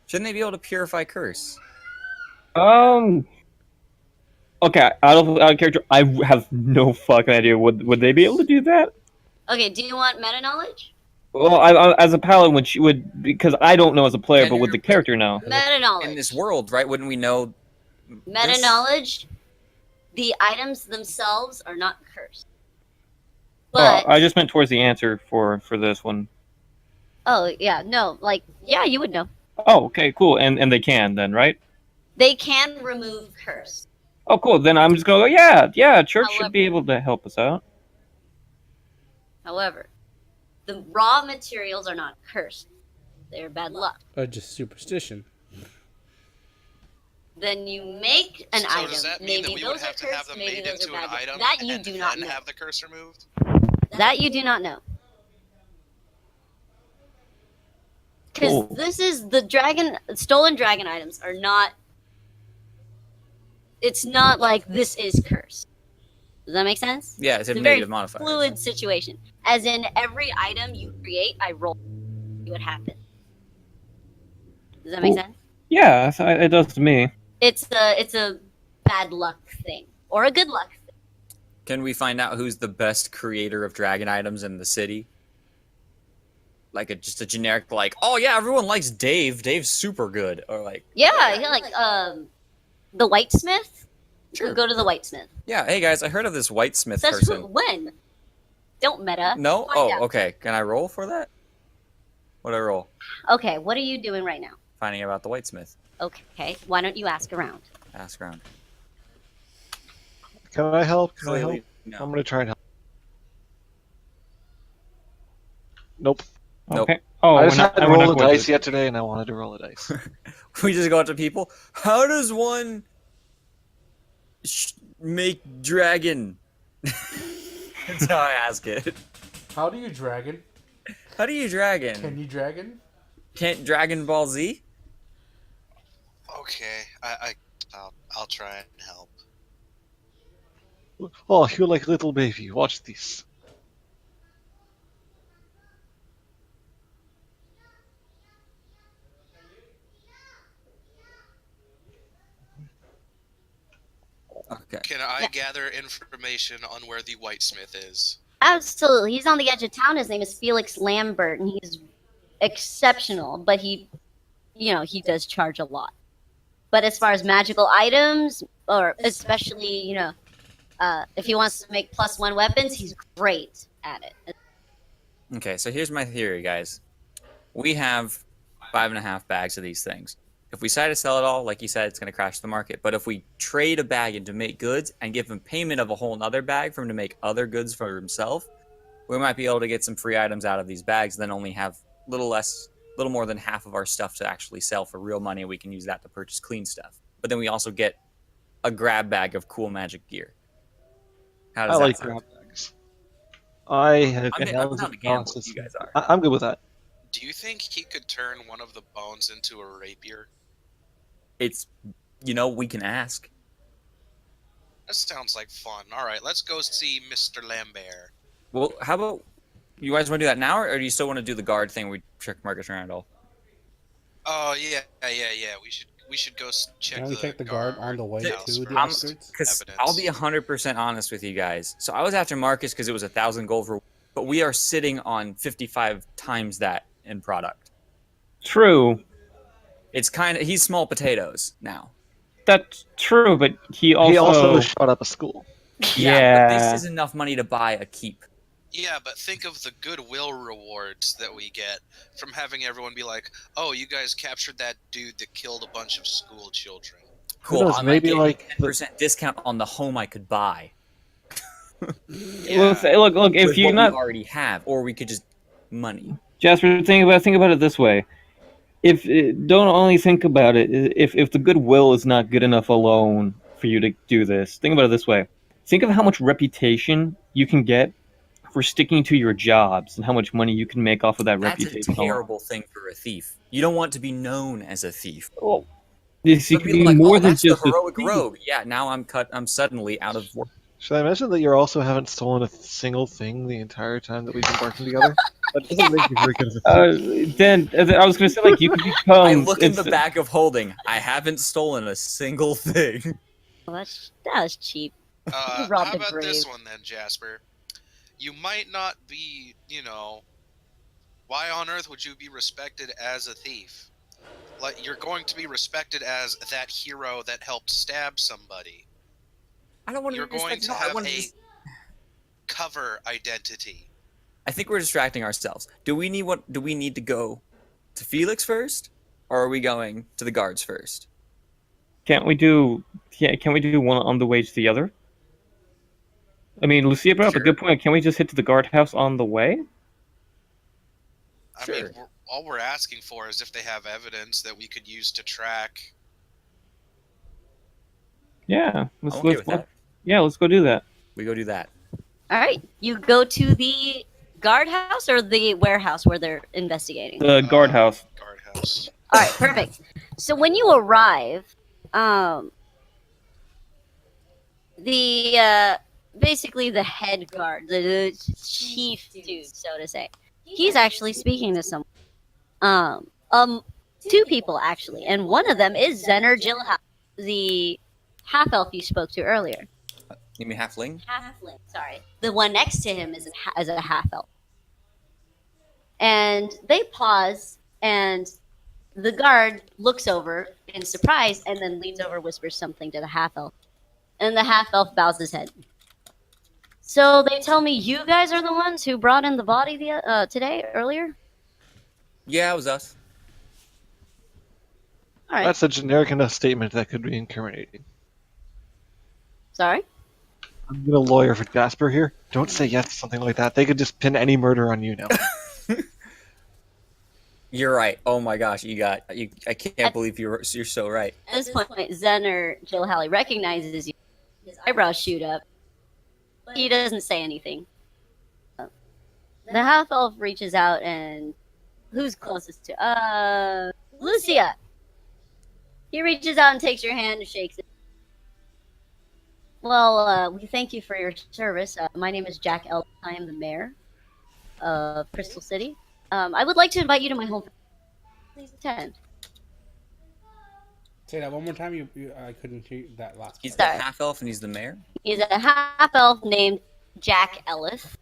Shouldn't they be able to purify curse? Okay, out of character, I have no fucking idea. Would they be able to do that? Okay, do you want meta knowledge? Well, as a paladin, would because I don't know as a player, Can but you- would the character know? Meta knowledge. In this world, right? Wouldn't we know? Meta this? knowledge. The items themselves are not cursed. Oh, But I just meant towards the answer for this one. oh yeah, no, like yeah, you would know. Oh, okay, cool. And they can then, right? They can remove curse. Oh, cool. Then I'm just gonna go. Yeah. Church should be able to help us out. However, the raw materials are not cursed. They're bad luck. Or just superstition. Then you make an So item. does that mean that Maybe we would those are have to have cursed, them maybe made those are into an bad luck. item That you and do not then know. have the curse removed? That you do not know. Because Cool. this is the stolen dragon items are not. It's not like this is cursed. Does that make sense? Yeah, it's a It's a very negative modifier. fluid situation. As in, every item you create, I roll. See what happens. Does that make Cool. sense? Yeah, it does to me. It's a bad luck thing or a good luck thing. Can we find out who's the best creator of dragon items in the city? Like just a generic, like, oh yeah, everyone likes Dave. Dave's super good, or like, Yeah, like the whitesmith. Sure. Go to the whitesmith. yeah, hey guys, I heard of this whitesmith Such person. when. Don't meta. No? Find Oh, out. okay. Can I roll for that? What do I roll? Okay, what are you doing right now? Finding about the whitesmith. Okay, why don't you ask around? Ask around. Can I help? Can I help? Clearly, no. I'm gonna try and help. Nope. Nope. Okay. Oh, I just we're not- had to we're not roll a going to dice this. yet today, and I wanted to roll a dice. We just go up to people. How does one make dragon? That's how I ask it. How do you dragon? How do you dragon? Can you dragon? Can't Dragon Ball Z? Okay, I'll try and help. Oh, you're like little baby. Watch this. Okay. Can I Yeah. gather information on where the whitesmith is? Absolutely. He's on the edge of town. His name is Felix Lambert, and he's exceptional, but he does charge a lot. But as far as magical items, or especially, if he wants to make +1 weapons, he's great at it. Okay, so here's my theory, guys. We have 5.5 bags of these things. If we decide to sell it all, like you said, it's going to crash the market. But if we trade a bag into make goods and give him payment of a whole other bag for him to make other goods for himself, we might be able to get some free items out of these bags, then only have little more than half of our stuff to actually sell for real money. We can use that to purchase clean stuff. But then we also get a grab bag of cool magic gear. How I does like that sound? grab bags. I have I'm down to gamble if you guys are. I'm good with that. Do you think he could turn one of the bones into a rapier? It's, we can ask. That sounds like fun. All right, let's go see Mr. Lambert. Well, how about you guys want to do that now, or do you still want to do the guard thing? We check Marcus Randall. Oh yeah. We should go check Can we check the guard on the way Yeah, to the I'm- outskirts? Because Evidence. I'll be 100% honest with you guys. So I was after Marcus because it was 1,000 gold for, but we are sitting on 55 times that in product. True. It's he's small potatoes now. That's true, but he also. He also shot up a school. But Yeah. this is enough money to buy a keep. Yeah, but think of the goodwill rewards that we get from having everyone be like, "Oh, you guys captured that dude that killed a bunch of school children." Who Cool. knows, I might maybe get like the, 10% discount on the home I could buy. Yeah. Look. If with you're what not we already have, or we could just money. Jasper, think about it this way. Don't only think about it. If the goodwill is not good enough alone for you to do this, think about it this way. Think of how much reputation you can get for sticking to your jobs, and how much money you can make off of that That's a reputation. terrible thing for a thief. You don't want to be known as a thief. Well, this you Some can people be are like, more oh, than that's just the a heroic thief. rogue. Yeah, now I'm suddenly out of work. should I mention that you also haven't stolen a single thing the entire time that we've been working together? That doesn't make you very good as a thief. Then I was going to say, like, you can become. I look in the it's- bag of holding. I haven't stolen a single thing. Well, that was cheap. How robbed a about this grave. one then, Jasper? You might not be, Why on earth would you be respected as a thief? Like, you're going to be respected as that hero that helped stab somebody. I don't want You're to be going to respected. I have want a to. cover identity. I think we're distracting ourselves. Do we need to go to Felix first, or are we going to the guards first? Can't we do? Yeah, can we do one on the way to the other? I mean, Lucia brought up a good point. Can we just hit to the guardhouse on the way? I Sure. mean, all we're asking for is if they have evidence that we could use to track. Yeah, I'm okay with that. Yeah, let's go do that. We go do that. All right, you go to the guardhouse or the warehouse where they're investigating. The guardhouse. Guardhouse. All right, perfect. So when you arrive, the basically the head guard, the chief dude, so to say, he's actually speaking to someone. Two people actually, and one of them is Zener Gilhouse, the half elf you spoke to earlier. You mean halfling? Halfling, sorry. The one next to him is a half elf. And they pause, and the guard looks over in surprise, and then leans over, whispers something to the half elf, and the half elf bows his head. So they tell me you guys are the ones who brought in the body today earlier. Yeah, it was us. All right. That's a generic enough statement that could be incriminating. Sorry. I'm gonna lawyer for Jasper here. Don't say yes to something like that. They could just pin any murder on you now. You're right. Oh my gosh, I can't believe you're so right. At this point, Zener Jill Halley recognizes you. His eyebrows shoot up. But he doesn't say anything. The half elf reaches out and who's closest to? Lucia. He reaches out and takes your hand and shakes it. Well, we thank you for your service. My name is Jack Elton. I am the mayor of Crystal City. I would like to invite you to my home. Please attend. Say that one more time. I couldn't hear that last He's part. the half elf and he's the mayor, He's a half elf named Jack Ellis.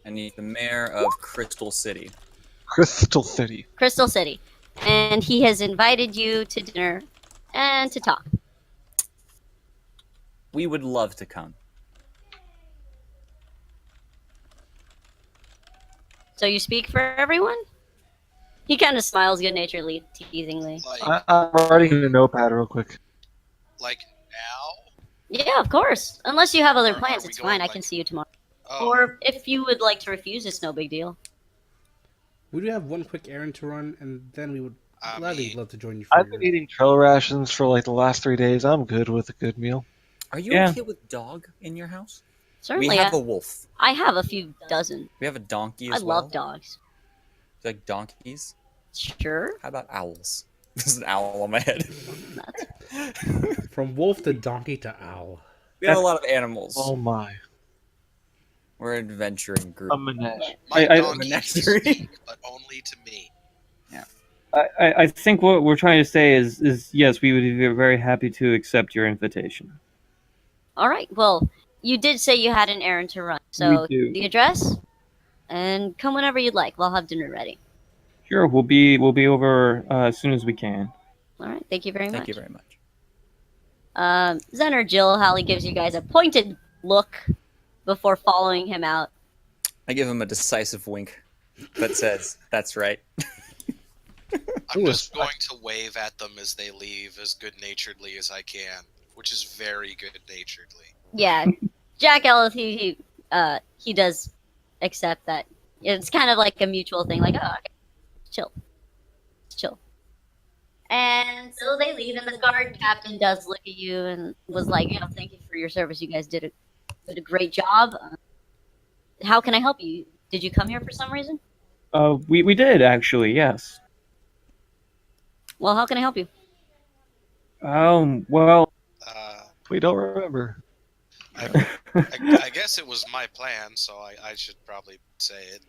and he's the mayor of Crystal City. Crystal City. Crystal City. And he has invited you to dinner and to talk. We would love to come. So you speak for everyone? He kind of smiles good-naturedly, teasingly. Like, I'm writing in a notepad real quick. like now? Yeah, of course. Unless you have other Are plans, we it's going, fine. I like- can see you tomorrow. Oh, Or if you would like to refuse, it's no big deal. We do have one quick errand to run, and then we would I gladly mean, love to join you for I've been eating trail rations for like the last 3 days. I'm good with a good meal. Are you Yeah. okay with dog in your house? Certainly, We have a wolf. I have a few dozen. We have a donkey I as well. love dogs. You like donkeys? Sure. How about owls? There's an owl on my head. From wolf to donkey to owl. We have a lot of animals. Oh my. We're an adventuring group. A menage. my I- donkey can Menagerie. speak, but only to me. I think what we're trying to say is yes, we would be very happy to accept your invitation. All right. Well, you did say you had an errand to run. So We do. the address, and come whenever you'd like. We'll have dinner ready. Sure, we'll be over as soon as we can. All right. Thank you very much. Thank you very much. Zen or Jill, Hallie gives you guys a pointed look before following him out. I give him a decisive wink that says, "That's right." I'm Ooh, just going to wave at them as they leave as good-naturedly as I can, which is very good-naturedly. Yeah, Jack Ellis, he does accept that. It's kind of like a mutual thing, like, oh, okay, chill. And so they leave, and the guard captain does look at you and was like, thank you for your service. You guys did a great job. How can I help you? Did you come here for some reason? We did actually, yes. Well, how can I help you? Well, We don't remember. I guess it was my plan, so I should probably say it.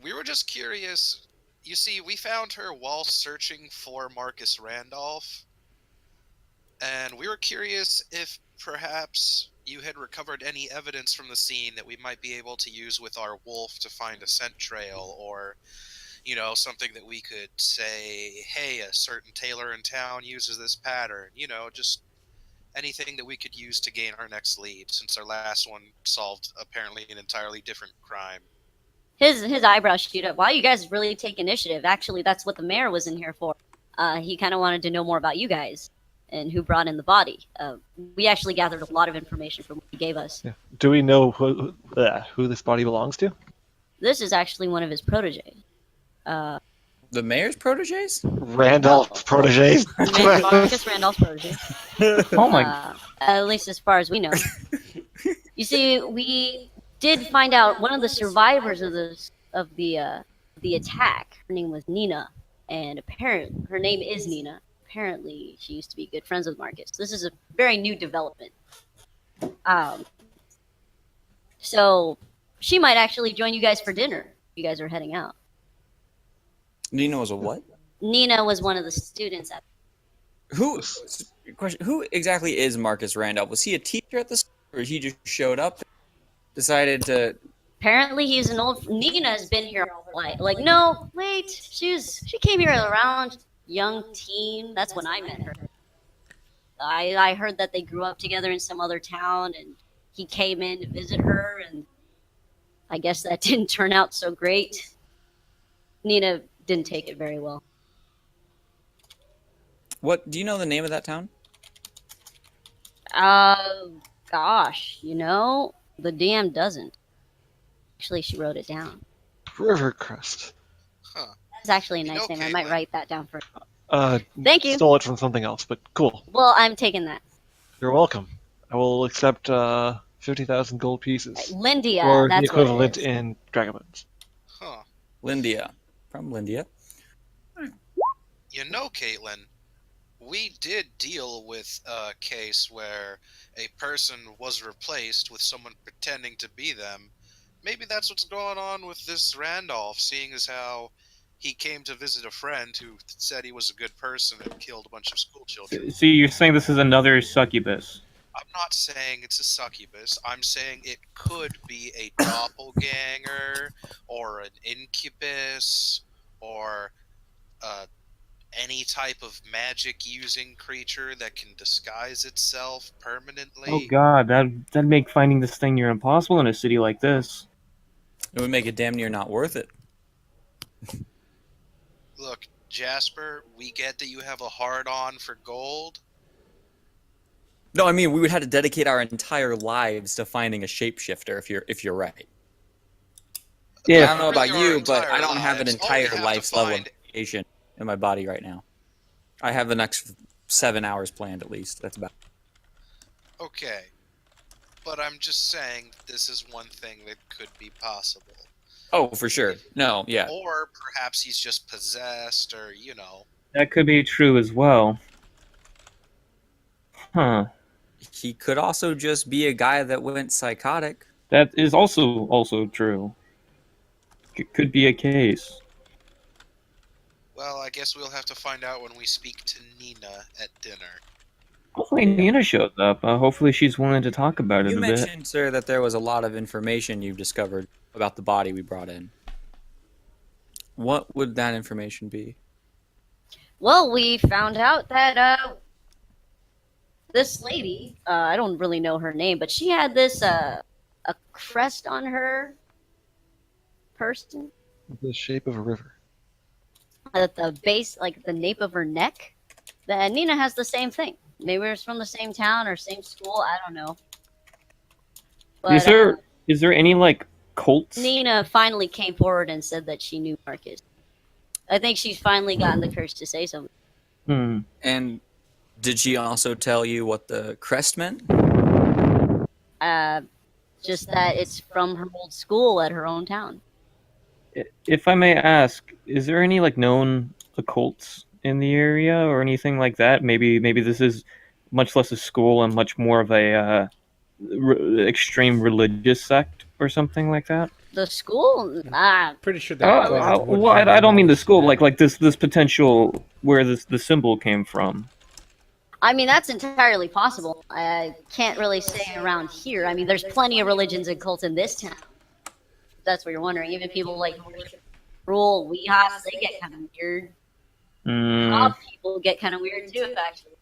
We were just curious. You see, we found her while searching for Marcus Randolph, and we were curious if perhaps you had recovered any evidence from the scene that we might be able to use with our wolf to find a scent trail, or, you know, something that we could say, hey, a certain tailor in town uses this pattern, you know, just anything that we could use to gain our next lead, since our last one solved apparently an entirely different crime. His eyebrows shoot up. Wow, you guys really take initiative. Actually, that's what the mayor was in here for. He kind of wanted to know more about you guys and who brought in the body. We actually gathered a lot of information from what he gave us. Yeah. Do we know who this body belongs to? This is actually one of his proteges. The mayor's proteges? Randolph's proteges. Marcus Randolph's protege. Oh my! At least as far as we know. You see, we did find out one of the survivors of the attack. Her name was Nina, and apparently her name is Nina. Apparently, she used to be good friends with Marcus. This is a very new development. So she might actually join you guys for dinner. You guys are heading out. Nina was a what? Nina was one of the students at. Who? Question: who exactly is Marcus Randolph? Was he a teacher at the school, or he just showed up, decided to? Apparently, he's an old. Nina has been here all life. Like, no, wait, she came here around young teen. That's when I met her. I heard that they grew up together in some other town, and he came in to visit her, and I guess that didn't turn out so great. Nina didn't take it very well. What? Do you know the name of that town? Gosh, you know, the DM doesn't. Actually, she wrote it down. Rivercrest. Huh. That's actually a nice Okay, name. I might Lynn. write that down for. Thank you. Stole it from something else, but cool. Well, I'm taking that. You're welcome. I will accept 50,000 gold pieces. Lindia, or the that's equivalent what it is. in Dragonbones. Huh. Lindia. From Lindia. You know, Caitlin, we did deal with a case where a person was replaced with someone pretending to be them. Maybe that's what's going on with this Randolph, seeing as how he came to visit a friend who said he was a good person and killed a bunch of school children. So you're saying this is another succubus? I'm not saying it's a succubus. I'm saying it could be a doppelganger or an incubus or any type of magic-using creature that can disguise itself permanently. Oh god, that'd make finding this thing near impossible in a city like this. It would make it damn near not worth it. Look, Jasper, we get that you have a hard-on for gold. No, I mean we would have to dedicate our entire lives to finding a shapeshifter if you're right. Yeah. I don't know about Really, our you, but entire I don't have an lives. All we entire have to life's level of find- dedication in my body right now. I have the next 7 hours planned at least. That's about. Okay. But I'm just saying this is one thing that could be possible. Oh, for sure. No, yeah. Or perhaps he's just possessed, or, you know. That could be true as well. Huh. He could also just be a guy that went psychotic. That is also true. Could be a case. Well, I guess we'll have to find out when we speak to Nina at dinner. Hopefully Nina shows up. Hopefully she's willing to talk about it You a bit. mentioned, sir, that there was a lot of information you've discovered about the body we brought in. What would that information be? Well, we found out that this lady, I don't really know her name, but she had this a crest on her person The shape of a river. at the base, like the nape of her neck. That Nina has the same thing. Maybe it's from the same town or same school. I don't know. But, is there any like cults? Nina finally came forward and said that she knew Marcus. I think she's finally gotten the courage to say something. Hmm. And did she also tell you what the crest meant? Just that it's from her old school at her own town. If I may ask, is there any like known occults in the area or anything like that? Maybe this is much less a school and much more of a extreme religious sect or something like that. The school? Pretty sure that. Well, I don't mean the school. Like this potential where the symbol came from. I mean, that's entirely possible. I can't really say around here. I mean, there's plenty of religions and cults in this town. If that's what you're wondering. Even people like who worship rule Weehas, they get kind of weird. Mob people get kind of weird too, actually.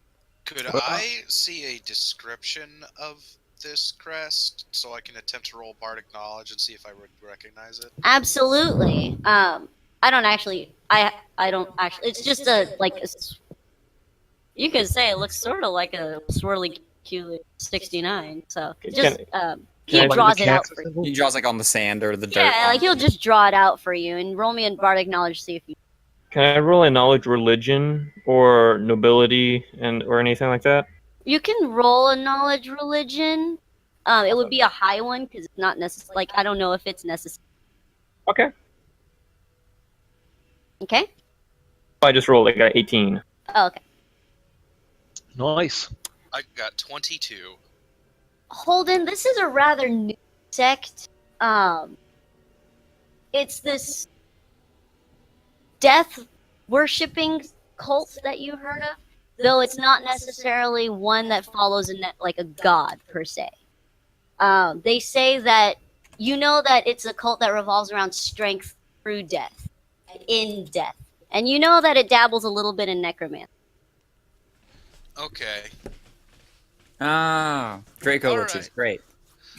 Could I see a description of this crest so I can attempt to roll bardic knowledge and see if I would recognize it? Absolutely. I don't actually. I don't actually. It's just a like. You could say it looks sort of like a swirly Q69. So just he I- draws it out for you. He draws like on the sand or the dirt. Yeah, like he'll just draw it out for you and roll me in bardic knowledge. See if you. Can I roll a knowledge religion or nobility or anything like that? You can roll a knowledge religion. It would be a high one because it's not necessary. Like I don't know if it's necessary. Okay. Okay. I just rolled like 18. Oh, okay. Nice. I got 22. Holden, this is a rather new sect. It's this death worshipping cult that you heard of, though it's not necessarily one that follows like a god per se. They say that you know that it's a cult that revolves around strength through death, in death, and you know that it dabbles a little bit in necromancy. Okay. Ah, Draco All Witches, right. great.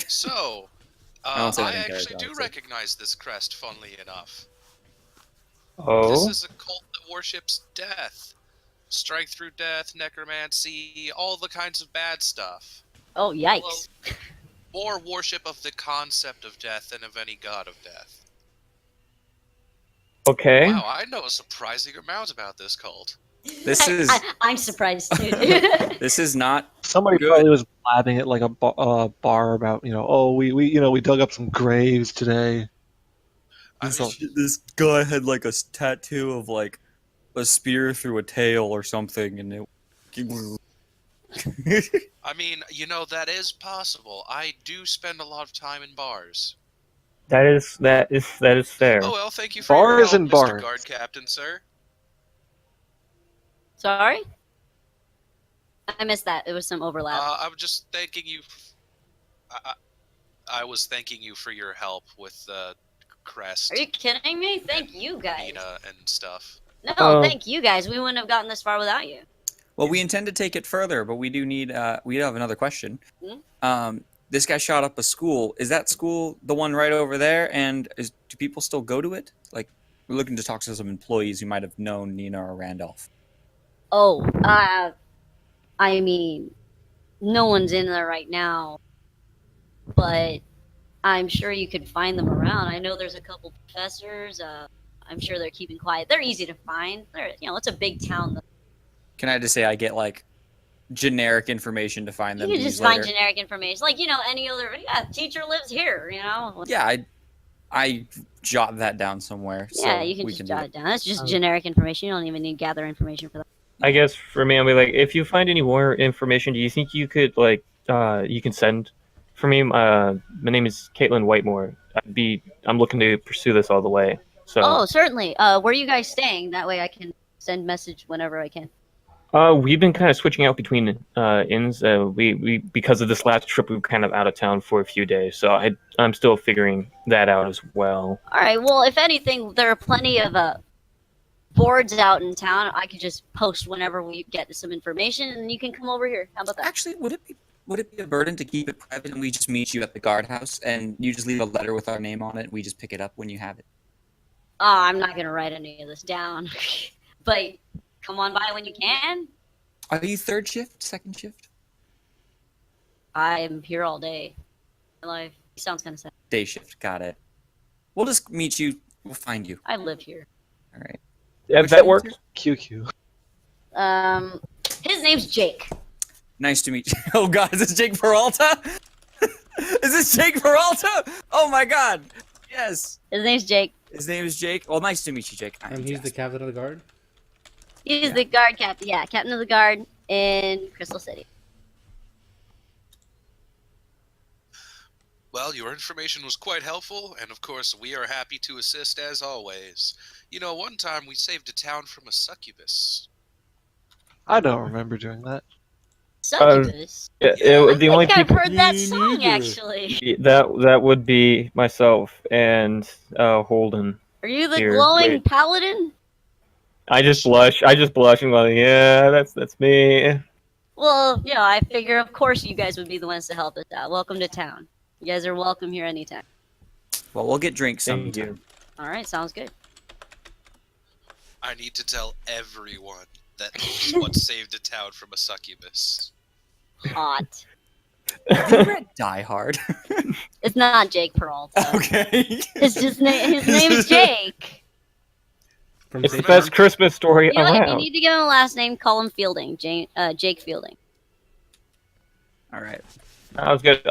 So, don't say I that in actually character, do honestly. recognize this crest, funnily enough. This Oh. is a cult that worships death. Strength through death, necromancy, all the kinds of bad stuff. Oh, yikes. More worship of the concept of death than of any god of death. Okay. Wow, I know a surprising amount about this cult. This is I'm surprised too. this is not Somebody Good. probably was blabbing at like a bar about, oh, we dug up some graves today. I mean, this guy had like a tattoo of like a spear through a tail or something, and that is possible. I do spend a lot of time in bars. That is fair. Oh well, thank you for your Bars help, and Mr. bars. Guard Captain, sir. Sorry? I missed that. It was some overlap. I'm just thanking you. I was thanking you for your help with the crest, Are you kidding me? Thank you guys. Mina, and stuff. No, thank you guys. We wouldn't have gotten this far without you. Well, we intend to take it further, but we do need. We have another question. Hmm? This guy shot up a school. Is that school the one right over there? And do people still go to it? Like, we're looking to talk to some employees who might have known Nina or Randolph. Oh, I mean, no one's in there right now, but I'm sure you could find them around. I know there's a couple professors. I'm sure they're keeping quiet. They're easy to find. It's a big town. Though. Can I just say I get like generic information to find You them? can to just use find later? generic information, like any other. Yeah, teacher lives here. Yeah, I jot that down somewhere. Yeah, so you can we just do jot it. it down. That's just generic information. You don't even need to gather information for that. I guess for me, I'll be like, if you find any more information, do you think you could you can send for me? My name is Caitlin Whitemore. I'm looking to pursue this all the way. So. Oh, certainly. Where are you guys staying? That way I can send message whenever I can. We've been kind of switching out between inns. We because of this last trip, we were kind of out of town for a few days, so I'm still figuring that out as well. All right. Well, if anything, there are plenty of boards out in town. I could just post whenever we get some information, and you can come over here. How about that? Actually, would it be a burden to keep it private and we just meet you at the guardhouse and you just leave a letter with our name on it and we just pick it up when you have it? Oh, I'm not gonna write any of this down, but come on by when you can. Are you third shift, second shift? I'm here all day. My life sounds kind of sad. Day shift, got it. We'll just meet you. We'll find you. I live here. All right. Yeah, Which that one is works. QQ. His name's Jake. Nice to meet you. Oh God, is this Jake Peralta? Is this Jake Peralta? Oh my God. Yes. His name's Jake. His name is Jake. Well, nice to meet you, Jake. I'm And he's the Jasper. captain of the guard. He's the guard captain. Yeah, captain of the guard in Crystal City. Well, your information was quite helpful, and of course, we are happy to assist as always. One time we saved a town from a succubus. I don't remember doing that. Succubus. Yeah, Yeah. I the only think I've people heard that Me song neither. actually. that would be myself and Holden. Are you the Here, glowing wait. paladin? I just blush. I'm like, yeah, that's me. Well, yeah, I figure of course you guys would be the ones to help us out. Welcome to town. You guys are welcome here anytime. Well, we'll get drinks Thank sometime. you. All right, sounds good. I need to tell everyone that this is what saved the town from a succubus. Hot. Have you read Die Hard? It's not Jake Peralta. Okay. His name's Jake. From It's the Satan. best Christmas story You know, if you around. need to give him a last name, call him Fielding. Jake Fielding. All right. That was good.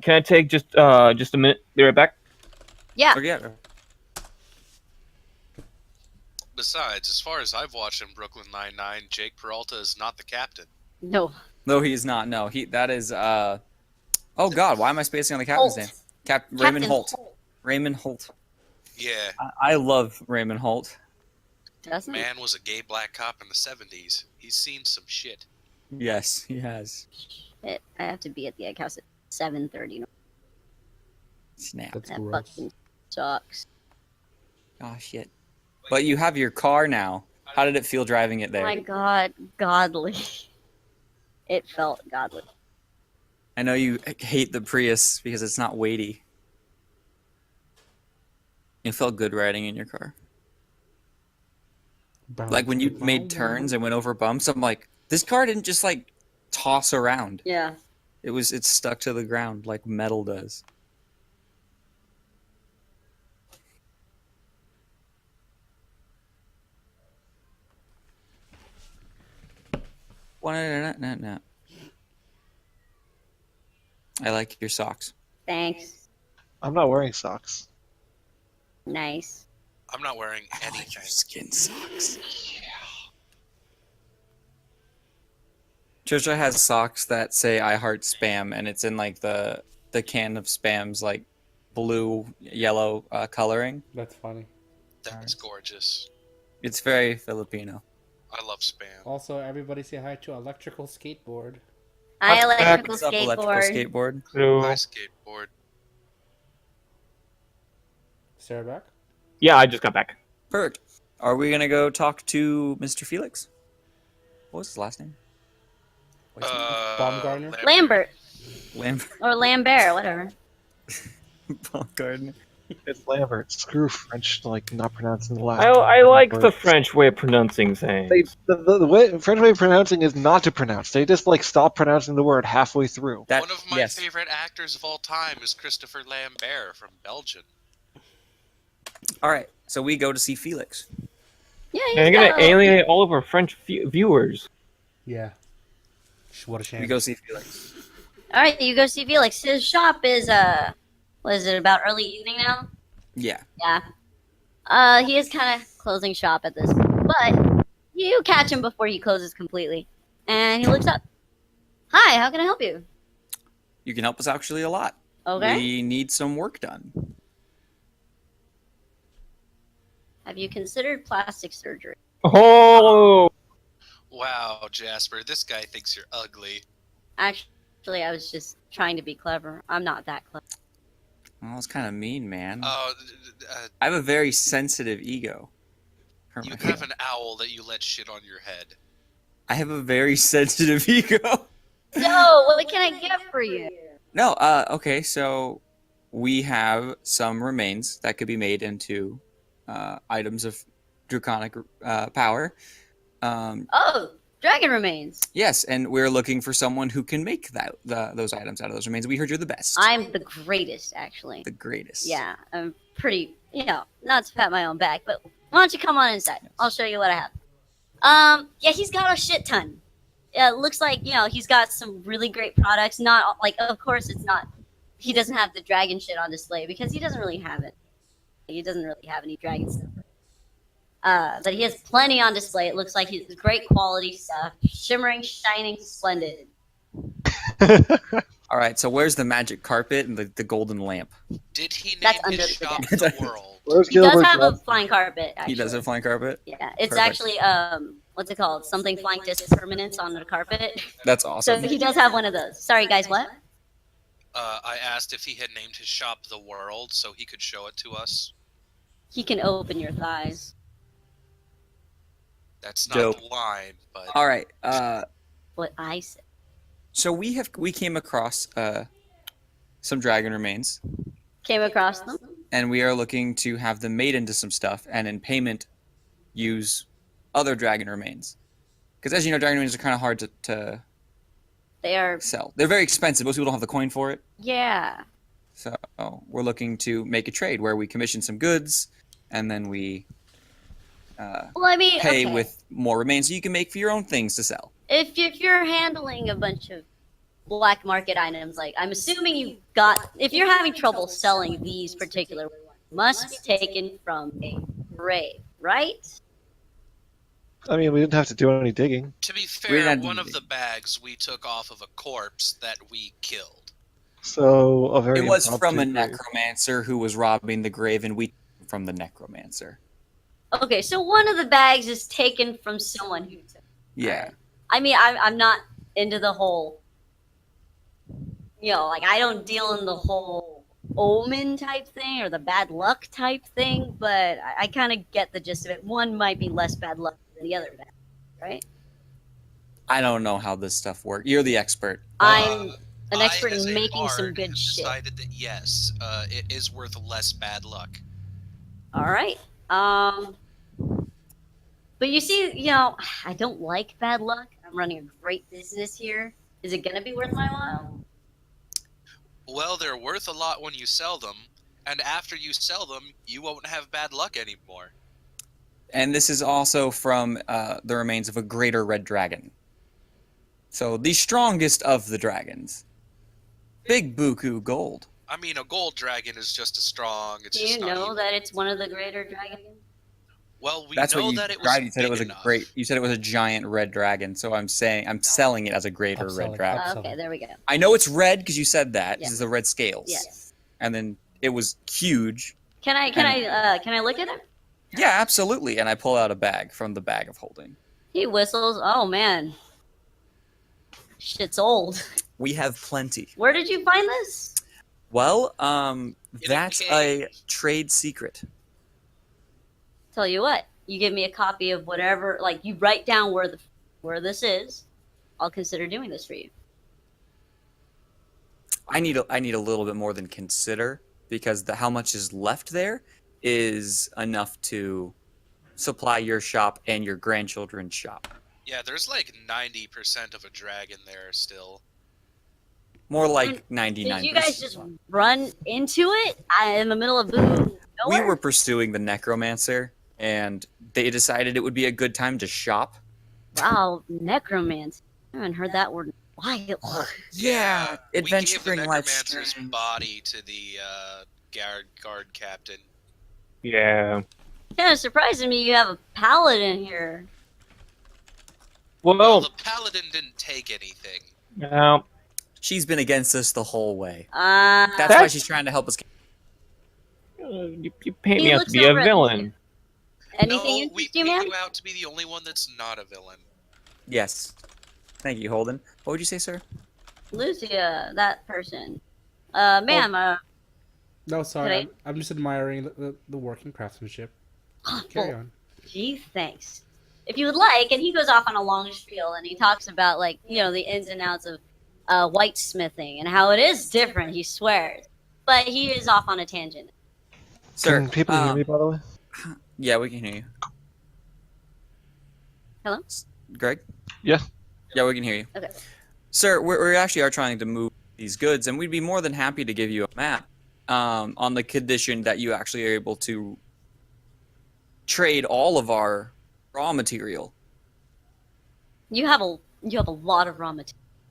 Can I take just a minute? Be right back. Yeah. Oh, yeah. Besides, as far as I've watched in Brooklyn Nine-Nine, Jake Peralta is not the captain. No. No, he's not. No, that is. Oh God, why am I spacing on the captain's Holt. name? Raymond Captain Holt. Raymond Holt. Yeah, I love Raymond Holt. Doesn't. man was a gay black cop in the 70s. He's seen some shit. Yes, he has. I have to be at the egg house at 7:30. Snap. That's That gross. fucking sucks. Oh shit. But you have your car now. How did it feel driving it Oh there? my god, godly. It felt godly. I know you hate the Prius because it's not weighty. It felt good riding in your car. Like when you made turns and went over bumps, I'm like, this car didn't just like toss around. Yeah. It's stuck to the ground like metal does. No. I like your socks. Thanks. I'm not wearing socks. Nice. I'm not wearing I like anything. your skin socks. Trisha has socks that say "I heart spam," and it's in like the can of spam's like blue yellow coloring. That's funny. That's gorgeous. It's very Filipino. I love spam. Also, everybody say hi to Electrical Skateboard. I electrical What's up, skateboard. electrical skateboard? So, Hi, skateboard. Sarah back? yeah, I just got back. Perfect. Are we gonna go talk to Mr. Felix? What was his last name? What's his Baumgartner? Lambert name? Lambert. or Lambert, whatever. Baumgartner. It's Lambert. Screw French, like not pronouncing the last. I like the words. French way of pronouncing things. The way French way of pronouncing is not to pronounce. They just like stop pronouncing the word halfway through. That, One of my yes. favorite actors of all time is Christopher Lambert from Belgium. All right, so we go to see Felix. Yeah, And you're he's gonna got- alienate all of our French viewers. Yeah. What a shame. We go see Felix. All right, you go see Felix. His shop is what is it, about early evening now? Yeah. Yeah. He is kind of closing shop at this, but you catch him before he closes completely, and he looks up. Hi, how can I help you? You can help us actually a lot. Okay. We need some work done. Have you considered plastic surgery? Oh, Wow, Jasper, this guy thinks you're ugly. Actually, I was just trying to be clever. I'm not that clever. Well, it's kind of mean, man. Oh, I have a very sensitive ego. Hurt you my have feelings. an owl that you let shit on your head. I have a very sensitive ego. So, what can I get for you? No, okay, so we have some remains that could be made into items of draconic power. Oh, dragon remains. Yes, and we're looking for someone who can make those items out of those remains. We heard you're the best. I'm the greatest, actually. the greatest. Yeah, I'm pretty, not to pat my own back, but why don't you come on inside? I'll show you what I have. Yeah, he's got a shit ton. Yeah, it looks like, he's got some really great products. Not, like, of course it's not, he doesn't have the dragon shit on display because he doesn't really have it. He doesn't really have any dragon stuff. But he has plenty on display. It looks like he's great quality stuff. Shimmering, shining, splendid. All right, so where's the magic carpet and the golden lamp? Did he name That's under his the shop desk. the world? Where's He does Gilbert's have a left? flying carpet, actually. He does have a flying carpet? Yeah, it's Perfect. actually what's it called? Something flying disc permanence on the carpet. That's So awesome. he does have one of those. Sorry, guys. What? I asked if he had named his shop The World so he could show it to us. He can open your thighs. That's not Dope. the line, but All right. What I said. So we came across some dragon remains, Came across them. and we are looking to have them made into some stuff, and in payment, use other dragon remains. Because as you know, dragon remains are kind of hard to They are. sell. They're very expensive. Most people don't have the coin for it. Yeah. So we're looking to make a trade where we commission some goods, and then we Well, I mean, pay okay. with more remains so you can make for your own things to sell. If you're handling a bunch of black market items, like I'm assuming you got, if you're having trouble selling these particular ones, must be taken from a grave, right? I mean, we didn't have to do any digging. to be We fair, had- one of the bags we took off of a corpse that we killed. So a very It was from a impromptu grave. necromancer who was robbing the grave, and we took it from the necromancer. Okay, so one of the bags is taken from someone who took. Yeah. I mean, I'm not into the whole, like I don't deal in the whole omen type thing or the bad luck type thing, but I kind of get the gist of it. One might be less bad luck than the other bad, right? I don't know how this stuff works. You're the expert. I'm an I, expert as in a making some bard, good have shit. decided that yes, it is worth less bad luck. All right. But you see, I don't like bad luck. I'm running a great business here. Is it gonna be worth my while? Well, they're worth a lot when you sell them, and after you sell them, you won't have bad luck anymore. And this is also from the remains of a greater red dragon. So the strongest of the dragons. Big buku gold. I mean, a gold dragon is just as strong. It's Do just you not know evil. that it's one of the greater dragons? Well, we That's know what you that it was described. You said it big was enough. You said it was a giant red dragon. So I'm selling it as a greater red Upselling, dragon. upselling. Okay, there we go. I know it's red because you said that. Yeah. This is the red scales. Yes. And then it was huge. Can I look at him? Yeah, absolutely. And I pull out a bag from the bag of holding. He whistles. Oh man, shit's old. We have plenty. Where did you find this? Well, a that's a cave. trade secret. Tell you what, you give me a copy of whatever. Like you write down where this is. I'll consider doing this for you. I need a little bit more than consider because how much is left there is enough to supply your shop and your grandchildren's shop. Yeah, there's like 90% of a dragon there still. More like And 99%. Did you guys just run into it in the middle of boom? We were pursuing the necromancer, and they decided it would be a good time to shop. Wow, necromancy. I haven't heard that word in a while. Yeah, we gave the adventuring necromancer's lifestyle. body to the guard captain. Yeah. Kind of surprising me you have a paladin here. Well, Well, the paladin didn't take anything. no. She's been against us the whole way. That's That's why she's trying to help us. You paint He me out to looks be a over at villain. anything No, we interest you, paint man? you out to be the only one that's not a villain. Yes. Thank you, Holden. What would you say, sir? Lucia, that person. Ma'am, No, sorry. Today? I'm just admiring the working craftsmanship. Carry on. Gee, thanks. If you would like, and he goes off on a long spiel and he talks about the ins and outs of white smithing and how it is different. He swears, but he is off on a tangent. Sir, Can people hear me, by the way? Yeah, we can hear you. Hello? Greg? Yeah. Yeah, we can hear you. Okay. Sir, we actually are trying to move these goods, and we'd be more than happy to give you a map on the condition that you actually are able to trade all of our raw material. You have a lot of raw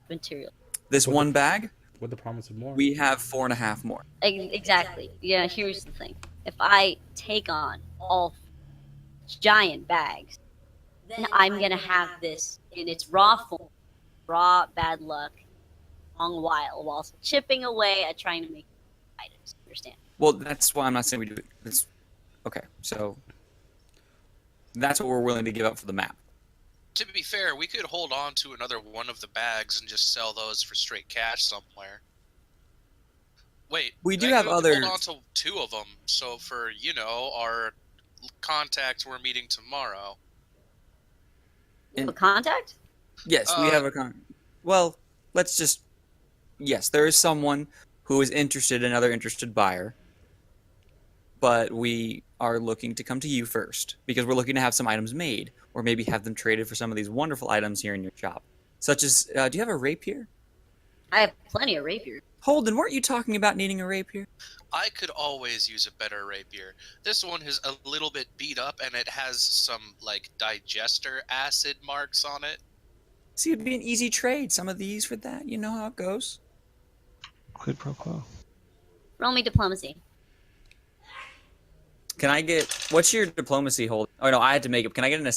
material. This Well, one bag, With the promise of more. we have 4.5 more. Exactly. Yeah. Here's the thing: if I take on all giant bags, then I'm gonna have this in its raw form, raw bad luck, long while chipping away at trying to make items. Understand? Well, that's why I'm not saying we do it. Okay, so that's what we're willing to give up for the map. To be fair, we could hold on to another one of the bags and just sell those for straight cash somewhere. Wait, We do I have could other. hold on to 2 of them. So for our contact we're meeting tomorrow. You have a contact? Yes, we have a Well, let's just. Yes, there is someone who is interested in another interested buyer, but we are looking to come to you first because we're looking to have some items made, or maybe have them traded for some of these wonderful items here in your shop, such as. Do you have a rapier? I have plenty of rapiers. Holden, weren't you talking about needing a rapier? I could always use a better rapier. This one is a little bit beat up and it has some like digester acid marks on it. See, it'd be an easy trade. Some of these for that. You know how it goes. Quid pro quo. Roll me diplomacy. Can I get... What's your diplomacy hold? Oh, no, I had to make it. Can I get an...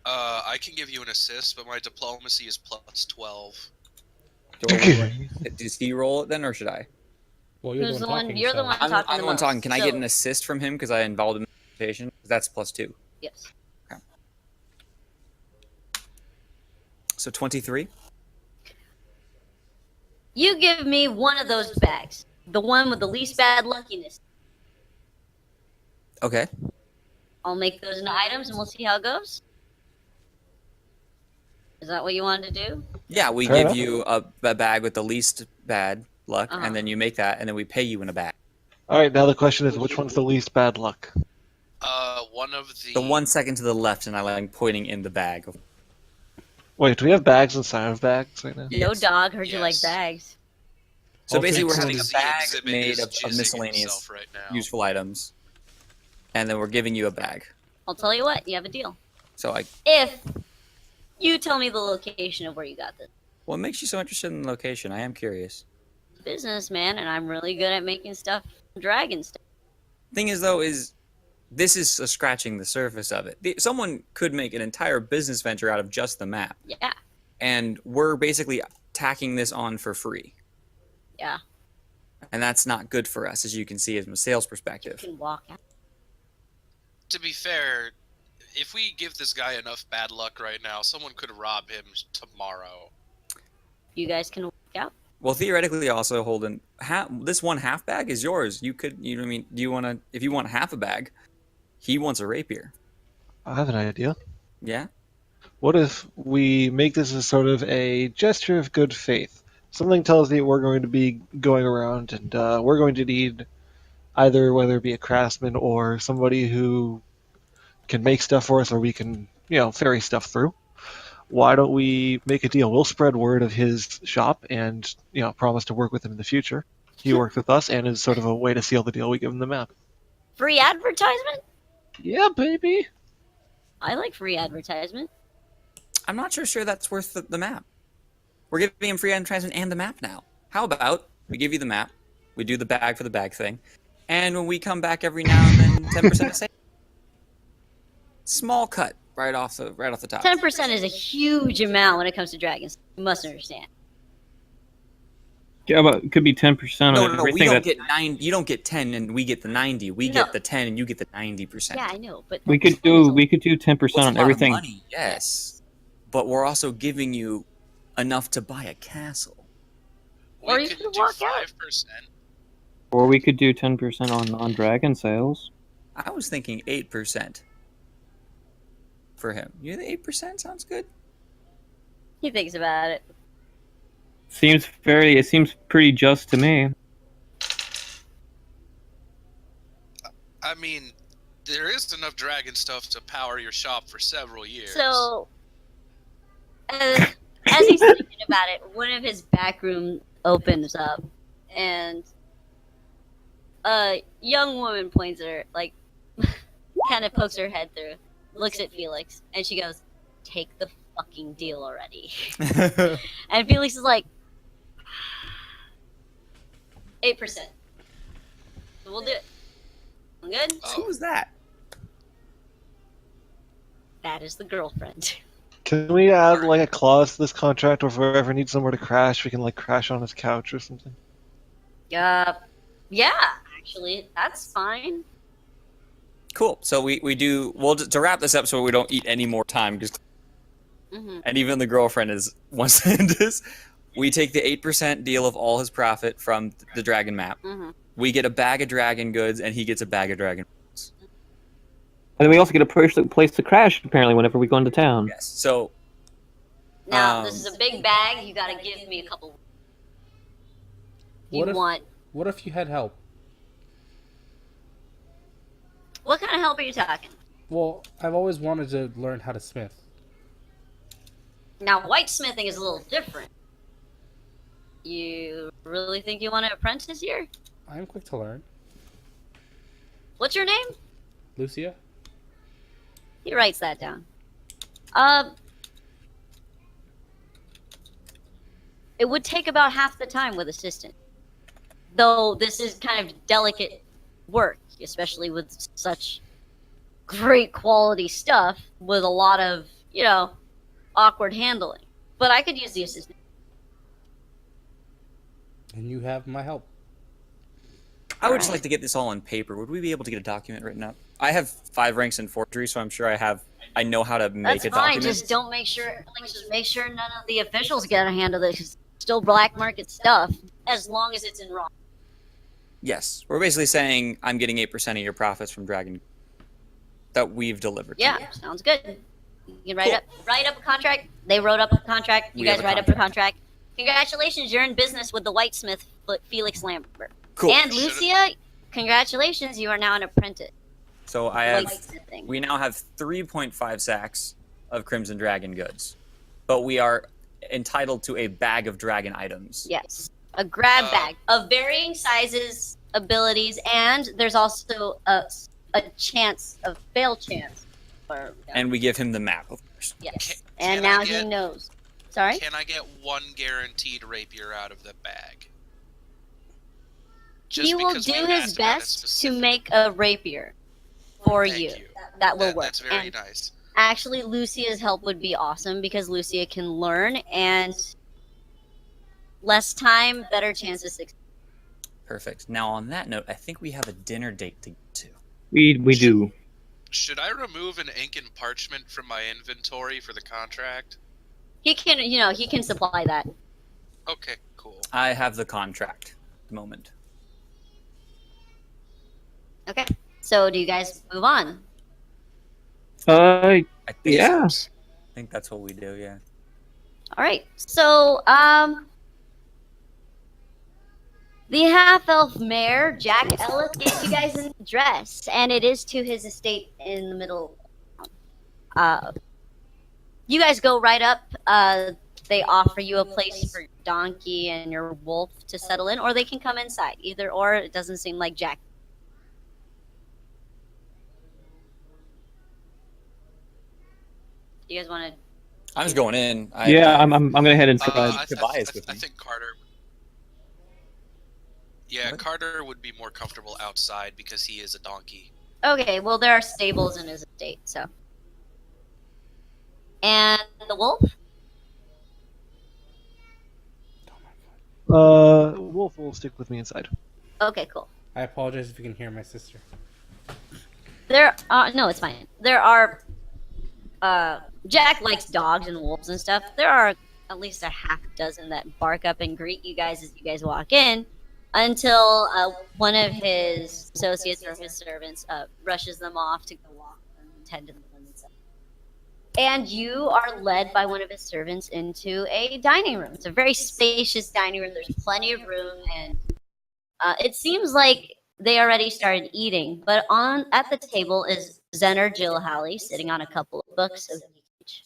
I can give you an assist, but my diplomacy is plus 12. Does he roll it then, or should I? Well, you're Who's the the one one? talking. You're the so- one I'm talking the the one most. talking. Can I get So- an assist from him because I involved him in the conversation? That's plus 2. Yes. So 23? You give me one of those bags. The one with the least bad luckiness. Okay. I'll make those into items and we'll see how it goes. Is that what you wanted to do? Yeah, we Fair give enough. you a bag with the least bad luck, Uh-huh. and then you make that, and then we pay you in a bag. All right, now the question is, which one's the least bad luck? One of the... The 1 second to the left, and I like pointing in the bag. Wait, do we have bags inside of bags right now? No Yes. dog heard you like Yes. bags. So I'll basically, take we're some having a The bag exhibit made is of jizzing miscellaneous himself right now. useful items, and then we're giving you a bag. I'll tell you what, you have a deal. So, like, If you tell me the location of where you got this. what makes you so interested in the location? I am curious. Businessman, and I'm really good at making stuff, dragon stuff. Thing is, though, is this is scratching the surface of it. Someone could make an entire business venture out of just the map, Yeah, and we're basically tacking this on for free. yeah. And that's not good for us, as you can see from a sales You perspective. can walk out. To be fair, if we give this guy enough bad luck right now, someone could rob him tomorrow. You guys can walk out. Well, theoretically, also, Holden, this one half bag is yours. You could, you know what I mean? Do you want to, if you want half a bag, he wants a rapier. I have an idea. Yeah? What if we make this as sort of a gesture of good faith? Something tells me we're going to be going around and we're going to need either, whether it be a craftsman or somebody who can make stuff for us, or we can, ferry stuff through. Why don't we make a deal? We'll spread word of his shop and, promise to work with him in the future. He works with us, and is sort of a way to seal the deal. We give him the map. Free advertisement? Yeah, baby. I like free advertisement. I'm not sure that's worth the map. We're giving him free advertisement and the map now. How about we give you the map, we do the bag for the bag thing, and when we come back every now and then, 10% of sales. Small cut right off the top. 10% is a huge amount when it comes to dragons. You must understand. Yeah, but it could be 10% on No, we everything. don't That get 9. You don't get 10, and we get the 90. We No. get the 10, and you get the 90%. Yeah, I know, but we could 10 is a- do 10% Well, it's a on lot of everything, money, yes, but we're also giving you enough to buy a castle. Or We you could could do walk out. 5%. or we could do 10% on non-dragon sales. I was thinking 8% for him. You the 8% sounds good. He thinks about it. It seems pretty just to me. I mean, there is enough dragon stuff to power your shop for several years. So, as he's thinking about it, one of his back room opens up, and a young woman points at her, like, kind of pokes her head through, looks at Felix, and she goes, "Take the fucking deal already." And Felix is like, 8%. So we'll do it. I'm good? Who was that? That is the girlfriend. Can we add like a clause to this contract, or if we ever need somewhere to crash, we can like crash on his couch or something? Yeah, actually, that's fine. Cool. So we'll to wrap this up so we don't eat any more time, because Mhm. and even the girlfriend wants to end this. We take the 8% deal of all his profit from the dragon map. Mhm. We get a bag of dragon goods, and he gets a bag of dragon. And then we also get a place to crash, apparently, whenever we go into town. Yes. So Now, this is a big bag. You gotta give me a couple. What if Want what if you had help? what kind of help are you talking? Well, I've always wanted to learn how to smith. Now, whitesmithing is a little different. You really think you want to apprentice here? I'm quick to learn. What's your name? Lucia? He writes that down. It would take about half the time with assistant. Though this is kind of delicate work, especially with such great quality stuff with a lot of, awkward handling. But I could use the assistant. And you have my help. I would just like to get this all on paper. Would we be able to get a document written up? I have 5 ranks in forgery, so I'm sure I know how to make That's a fine. document. Just make sure none of the officials get a hand of this. It's still black market stuff, as long as it's in raw. Yes, we're basically saying I'm getting 8% of your profits from dragon that we've delivered. Yeah, to you. sounds good. You can write up a contract. They wrote up a contract. You We guys have a write up a contract. Congratulations, you're in business with the whitesmith Felix Lambert. Cool. And Lucia, congratulations, you are now an apprentice. So I have. Whitesmithing. We now have 3.5 sacks of Crimson Dragon goods, but we are entitled to a bag of dragon items. Yes, a grab bag of varying sizes, abilities, and there's also a chance, a fail chance. And we give him the map, of course. Yes, Can and I now get- he knows. Sorry? Can I get one guaranteed rapier out of the bag? He will because do we his asked about it best to specifically. make a rapier for Thank you. you. That will work. That's very And nice. actually, Lucia's help would be awesome because Lucia can learn, and less time, better chance of success. Perfect. Now, on that note, I think we have a dinner date to get to. We do. Should I remove an ink and parchment from my inventory for the contract? He can, he can supply that. Okay, cool. I have the contract at the moment. Okay. So, do you guys move on? I think Yeah. so. I think that's what we do, yeah. All right. So, the half-elf mayor, Jack Ellis, gave you guys an address, and it is to his estate in the middle. You guys go right up. They offer you a place for your donkey and your wolf to settle in, or they can come inside. Either or, it doesn't seem like Jack. You guys want to? I'm just going in. I'm gonna head inside. Tobias with I me. think Carter. Yeah, What? Carter would be more comfortable outside because he is a donkey. Okay, well, there are stables in his estate, so. And the wolf? Wolf will stick with me inside. Okay, cool. I apologize if you can hear my sister. No, it's fine. There are, Jack likes dogs and wolves and stuff. There are at least a half dozen that bark up and greet you guys as you guys walk in until one of his associates or his servants rushes them off to go walk and tend to them and stuff. And you are led by one of his servants into a dining room. It's a very spacious dining room. There's plenty of room, and it seems like they already started eating. But at the table is Zenner Jill Halley sitting on a couple of books of each.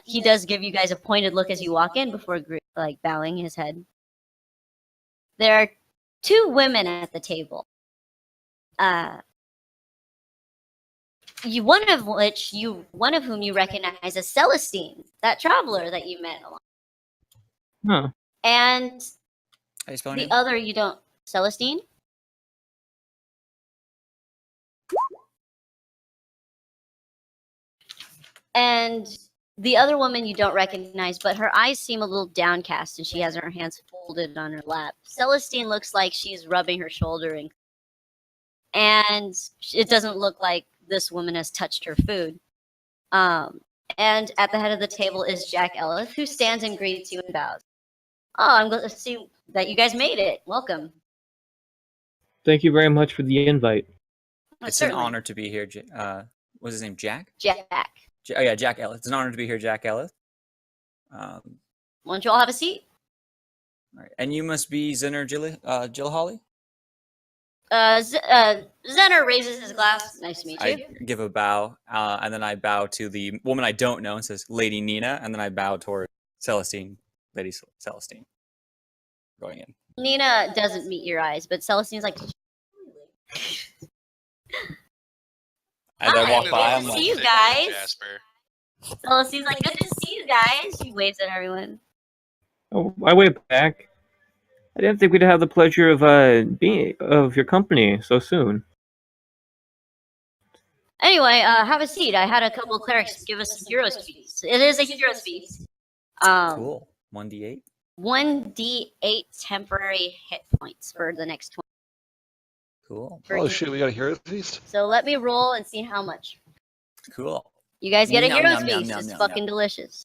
He does give you guys a pointed look as you walk in before bowing his head. There are 2 women at the table. One of whom you recognize as Celestine, that traveler that you met along. Huh. And How you spelling the it? other you don't. Celestine? And the other woman you don't recognize, but her eyes seem a little downcast and she has her hands folded on her lap. Celestine looks like she's rubbing her shoulder, and it doesn't look like this woman has touched her food. And at the head of the table is Jack Ellis, who stands and greets you and bows. Oh, I'm glad to see that you guys made it. Welcome. Thank you very much for the invite. It's Certainly. an honor to be here. What's his name? Jack? Jack. Oh yeah, Jack Ellis. It's an honor to be here, Jack Ellis. Why don't you all have a seat? All right. And you must be Zinner Jill Holly? Zenner raises his glass. Nice to meet you. I give a bow, and then I bow to the woman I don't know and says, Lady Nina, and then I bow toward Celestine, Lady Celestine. Going in. Nina doesn't meet your eyes, but Celestine's like, As I walk Hi, by, good I'm to like, see you guys. Jasper. Celestine's like, good to see you guys. She waves at everyone. Oh, I wave back. I didn't think we'd have the pleasure of being of your company so soon. Anyway, have a seat. I had a couple of clerics give us some heroes feast. It is a heroes feast. cool. 1d8? 1d8 temporary hit points for the next 20. Cool. Oh shit, we got a hero feast? So let me roll and see how much. Cool. You guys get a Nom, heroes nom, nom, feast. nom, It's nom, fucking delicious.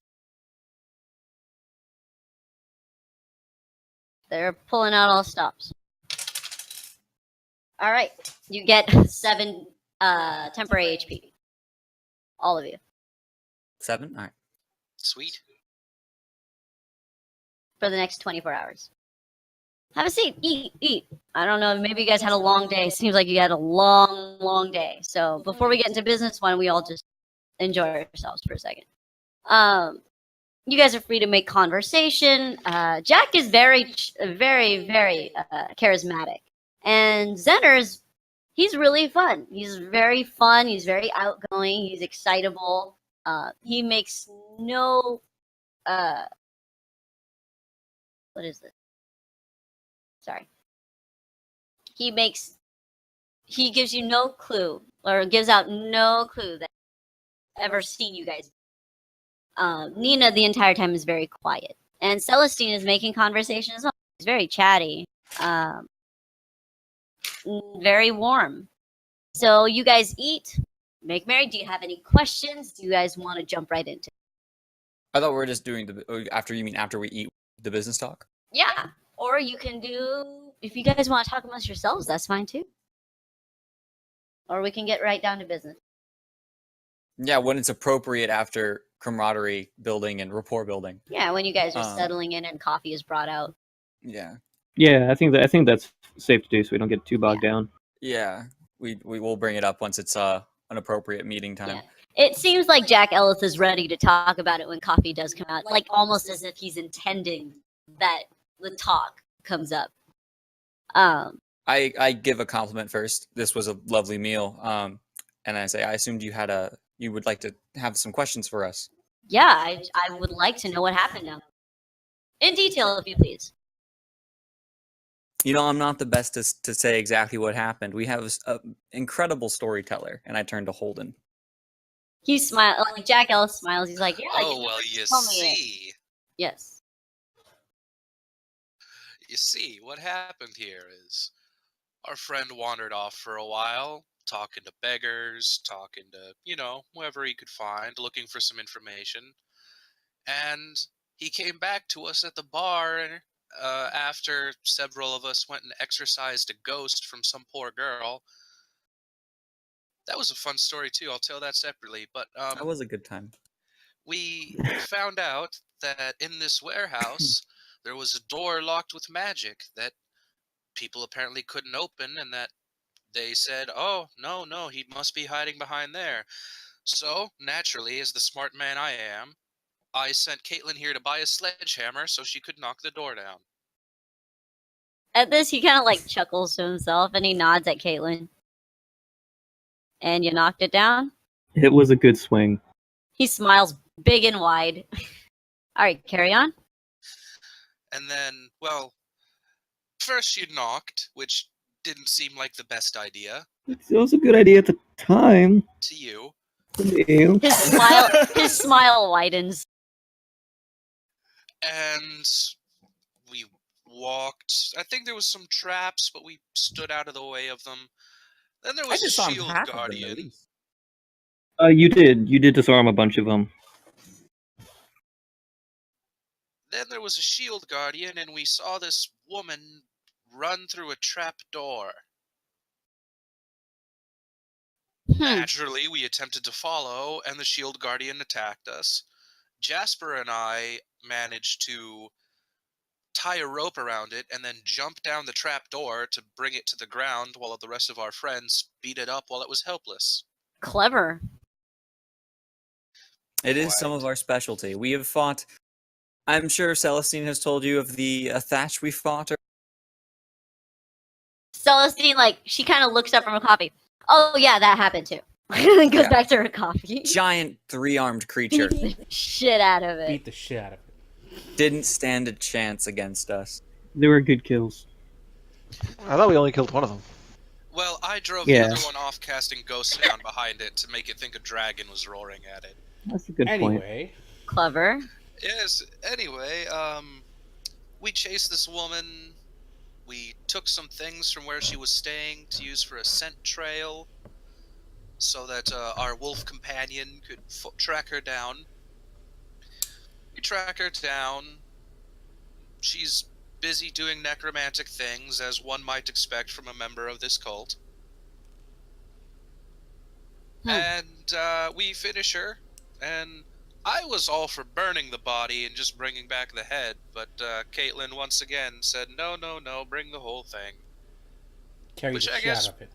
They're pulling out all stops. All right, you get 7 temporary HP. All of you. 7? All right. Sweet. For the next 24 hours. Have a seat. Eat. I don't know. Maybe you guys had a long day. Seems like you had a long day. So before we get into business, why don't we all just enjoy ourselves for a second? You guys are free to make conversation. Jack is very charismatic, and Zenner's he's really fun. He's very fun. He's very outgoing. He's excitable. He makes no what is this? Sorry. He gives you no clue or gives out no clue that he's ever seen you guys. Nina the entire time is very quiet, and Celestine is making conversation as well. He's very chatty, very warm. So you guys eat, make merry. Do you have any questions? Do you guys want to jump right into it? I thought we were just doing after we eat the business talk? Yeah, or you can do, if you guys want to talk amongst yourselves, that's fine too. Or we can get right down to business. Yeah, when it's appropriate after camaraderie building and rapport building. Yeah, when you guys are settling in and coffee is brought out. Yeah. Yeah, I think that's safe to do, so we don't get too bogged down. Yeah. We will bring it up once it's an appropriate meeting time. Yeah. It seems like Jack Ellis is ready to talk about it when coffee does come out, like almost as if he's intending that the talk comes up. I give a compliment first. This was a lovely meal. And I say, I assumed you would like to have some questions for us. Yeah, I would like to know what happened now. In detail, if you please. You know, I'm not the best to say exactly what happened. We have an incredible storyteller, and I turn to Holden. He smiles, like Jack Ellis smiles. He's like, yeah. Oh, well, you tell me it. see. Yes. You see, what happened here is our friend wandered off for a while, talking to beggars, talking to, whoever he could find, looking for some information. And he came back to us at the bar after several of us went and exorcised a ghost from some poor girl. That was a fun story, too. I'll tell that separately. But That was a good time. we found out that in this warehouse, there was a door locked with magic that people apparently couldn't open, and that they said, oh, no, he must be hiding behind there. So, naturally, as the smart man I am, I sent Caitlin here to buy a sledgehammer so she could knock the door down. At this, he kind of like chuckles to himself and he nods at Caitlin. And you knocked it down? It was a good swing. He smiles big and wide. All right, carry on. And then, well, first you knocked, which didn't seem like the best idea. It was a good idea at the time. To you. You. His smile widens. And we walked. I think there was some traps, but we stood out of the way of them. Then there was a shield guardian. You did disarm a bunch of them. Then there was a shield guardian, and we saw this woman run through a trap door. Naturally, we attempted to follow, and the shield guardian attacked us. Jasper and I managed to tie a rope around it and then jump down the trap door to bring it to the ground while the rest of our friends beat it up while it was helpless. Clever. It is some of our specialty. We have fought. I'm sure Celestine has told you of the Thatch we fought. Celestine, like, she kind of looks up from her coffee. Oh, yeah, that happened too. And goes back to her coffee. Giant 3-armed creature. Beat the shit out of it. Beat the shit out of it. Didn't stand a chance against us. They were good kills. I thought we only killed one of them. Well, I drove Yeah. the other one off casting Ghost Sound behind it to make it think a dragon was roaring at it. That's a good point. Anyway, Clever. Yes, anyway, we chased this woman. We took some things from where she was staying to use for a scent trail so that our wolf companion could track her down. We track her down. She's busy doing necromantic things, as one might expect from a member of this cult. And we finish her, and I was all for burning the body and just bringing back the head, but Caitlin once again said, no, bring the whole thing. carry the Which I shit guess- out of it.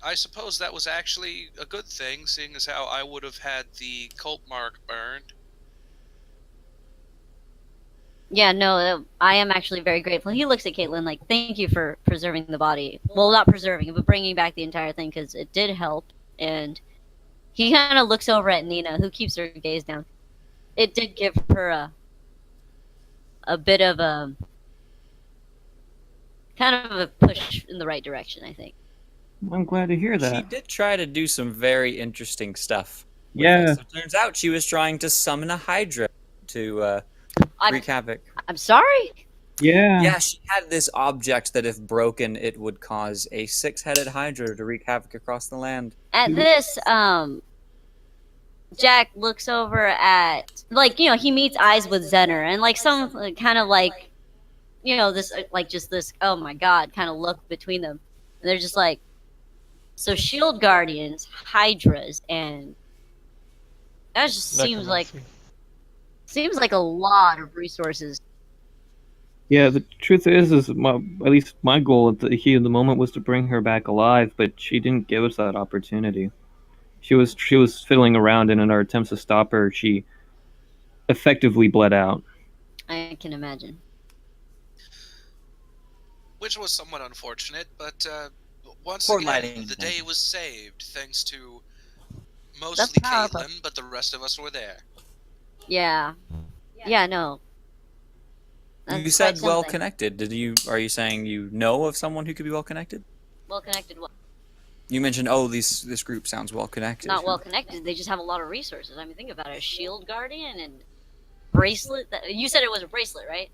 I suppose that was actually a good thing, seeing as how I would have had the cult mark burned. Yeah, no, I am actually very grateful. He looks at Caitlin like, thank you for preserving the body. Well, not preserving it, but bringing back the entire thing, because it did help. And he kind of looks over at Nina, who keeps her gaze down. It did give her a bit of a kind of a push in the right direction, I think. I'm glad to hear She that. did try to do some very interesting stuff. with Yeah. us. It turns out she was trying to summon a Hydra to wreak havoc. I'm sorry. Yeah. Yeah, she had this object that if broken, it would cause a 6-headed Hydra to wreak havoc across the land. At this, Jack looks over at, like, you know, he meets eyes with Zener, and like some kind of like, you know, this like just this oh my god kind of look between them, and they're just like, so shield guardians, hydras, and that just seems like a lot of resources. Yeah, the truth is at least my goal at the heat of the moment was to bring her back alive, but she didn't give us that opportunity. She was fiddling around, and in our attempts to stop her, she effectively bled out. I can imagine. Which was somewhat unfortunate, but once Poor again, lighting. the day was saved thanks to That's mostly powerful. Caitlin, but the rest of us were there. Yeah, no. You That's said quite well something. connected. Are you saying you know of someone who could be well connected? Well connected. What? You mentioned, this group sounds well connected. Not well connected. They just have a lot of resources. I mean, think about it: a shield guardian and bracelet. You said it was a bracelet, right?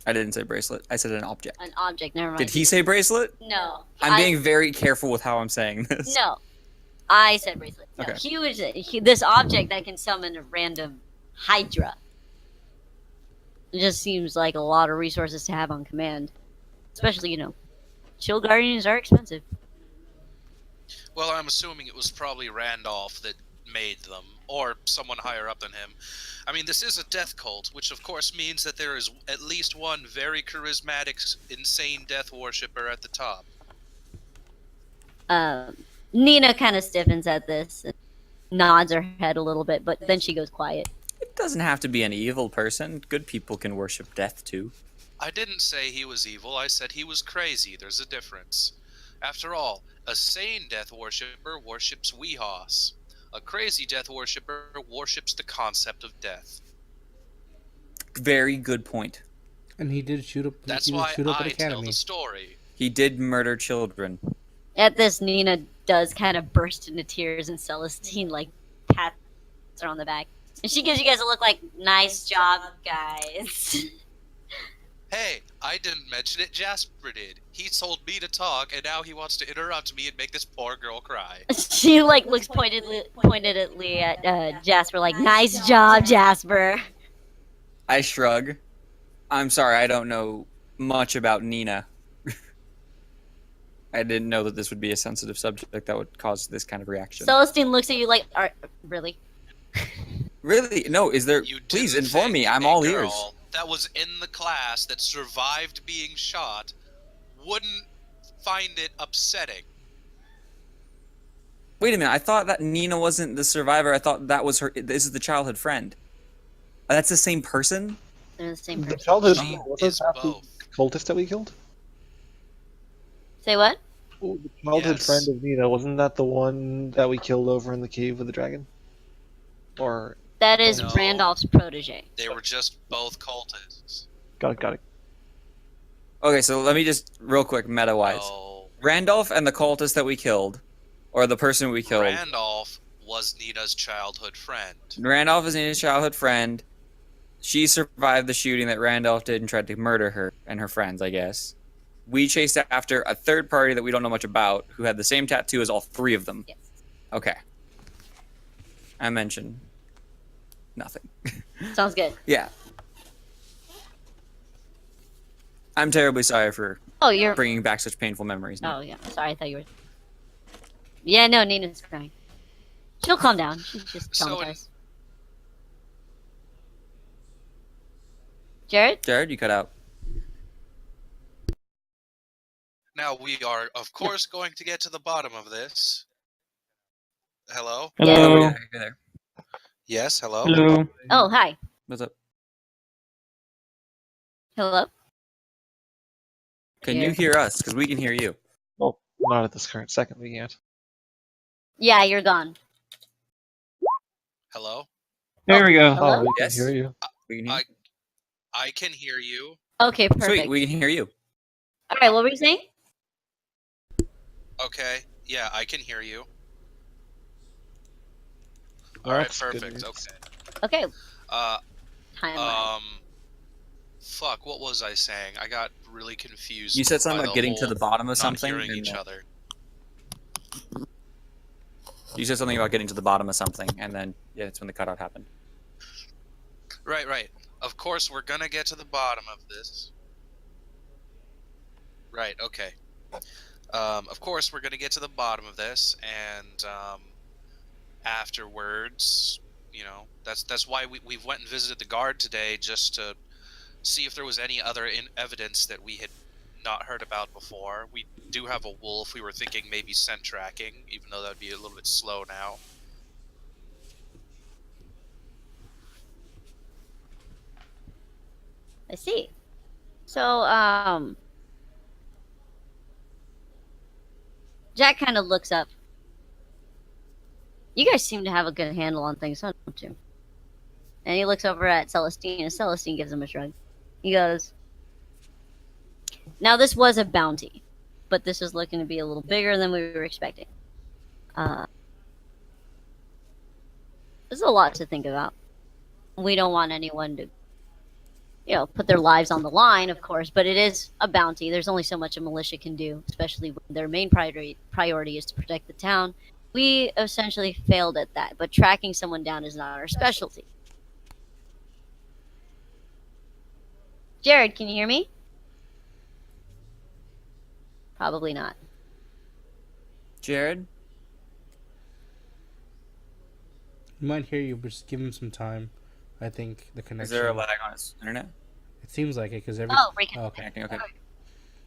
I didn't say bracelet. I said an object. An object. Never mind. Did he say bracelet? No. I'm being very careful with how I'm saying this. No. I said bracelet. No, Okay. he was this object that can summon a random Hydra. It just seems like a lot of resources to have on command, especially shield guardians are expensive. Well, I'm assuming it was probably Randolph that made them, or someone higher up than him. I mean, this is a death cult, which of course means that there is at least one very charismatic, insane death worshipper at the top. Nina kind of stiffens at this, and nods her head a little bit, but then she goes quiet. It doesn't have to be an evil person. Good people can worship death too. I didn't say he was evil, I said he was crazy. There's a difference. After all, a sane death worshipper worships Weehawse. A crazy death worshipper worships the concept of death. Very good point. And he did shoot up. That's he did why shoot up an I tell academy. the story. He did murder children. At this, Nina does kind of burst into tears, and Celestine pats her on the back, and she gives you guys a look like, "Nice job, guys." Hey, I didn't mention it. Jasper did. He told me to talk, and now he wants to interrupt me and make this poor girl cry. She like looks pointedly at Jasper, like, "Nice job, Jasper." I shrug. I'm sorry, I don't know much about Nina. I didn't know that this would be a sensitive subject that would cause this kind of reaction. Celestine looks at you like, "Really?" Really? No, is there... You Please didn't inform me, think I'm a all girl ears. that was in the class that survived being shot wouldn't find it upsetting. Wait a minute, I thought that Nina wasn't the survivor. I thought that was her... This is the childhood friend. That's the same person? They're the same The person. childhood She wasn't is that the both. cultist that we killed? Say what? Oh, the childhood Yes. friend of Nina, wasn't that the one that we killed over in the cave with the dragon? Or That is No. Randolph's protege. They were just both cultists. got it. Okay, so let me just, real quick, meta-wise. No. Randolph and the cultist that we killed, or the person we killed. Randolph was Nina's childhood friend. Randolph is Nina's childhood friend. She survived the shooting that Randolph did and tried to murder her and her friends, I guess. We chased after a third party that we don't know much about, who had the same tattoo as all three of them. Yes. Okay. I mentioned nothing. Sounds good. Yeah. I'm terribly sorry for Oh, you're. bringing back such painful memories. Oh yeah. Sorry, I thought you were. Yeah, no, Nina's crying. She'll calm down. She's just So traumatized. Jared? Jared, you cut out. Now we are, of course, going to get to the bottom of this. Hello? Hello. Yeah, you're there. Yes, hello? Hello. Oh, hi. What's up? Hello. Can Yeah. you hear us? Because we can hear you. Well, not at this current second, we can't. Yeah, you're gone. Hello? There we go. Hello? Oh, we Yes. can hear you. We can hear I can hear you. Okay, perfect. Sweet, we can hear you. All right, what were you saying? Okay. Yeah, I can hear you. Well, Alright, that's good perfect. news. Okay. Okay, Uh, timeline. fuck, what was I saying? I got really confused. You said something by about getting to whole the bottom of not something. hearing and each then- other. You said something about getting to the bottom of something, and then yeah, that's when the cutout happened. Right. Of course, we're gonna get to the bottom of this. Right, okay. Of course, we're gonna get to the bottom of this, and afterwards, you know, that's why we went and visited the guard today, just to see if there was any other evidence that we had not heard about before. We do have a wolf. We were thinking maybe scent tracking, even though that would be a little bit slow now. I see. So, Jack kind of looks up. You guys seem to have a good handle on things, don't you? And he looks over at Celestine, and Celestine gives him a shrug. He goes, "Now this was a bounty, but this is looking to be a little bigger than we were expecting. There's a lot to think about. We don't want anyone to, put their lives on the line, of course, but it is a bounty. There's only so much a militia can do, especially when their main priority is to protect the town. We essentially failed at that, but tracking someone down is not our specialty." Jared, can you hear me? Probably not. Jared, He might hear you, but just give him some time. I think the is connection. there a lag on his internet? It seems like it because every. Oh, reconnect. Okay. Connecting, okay.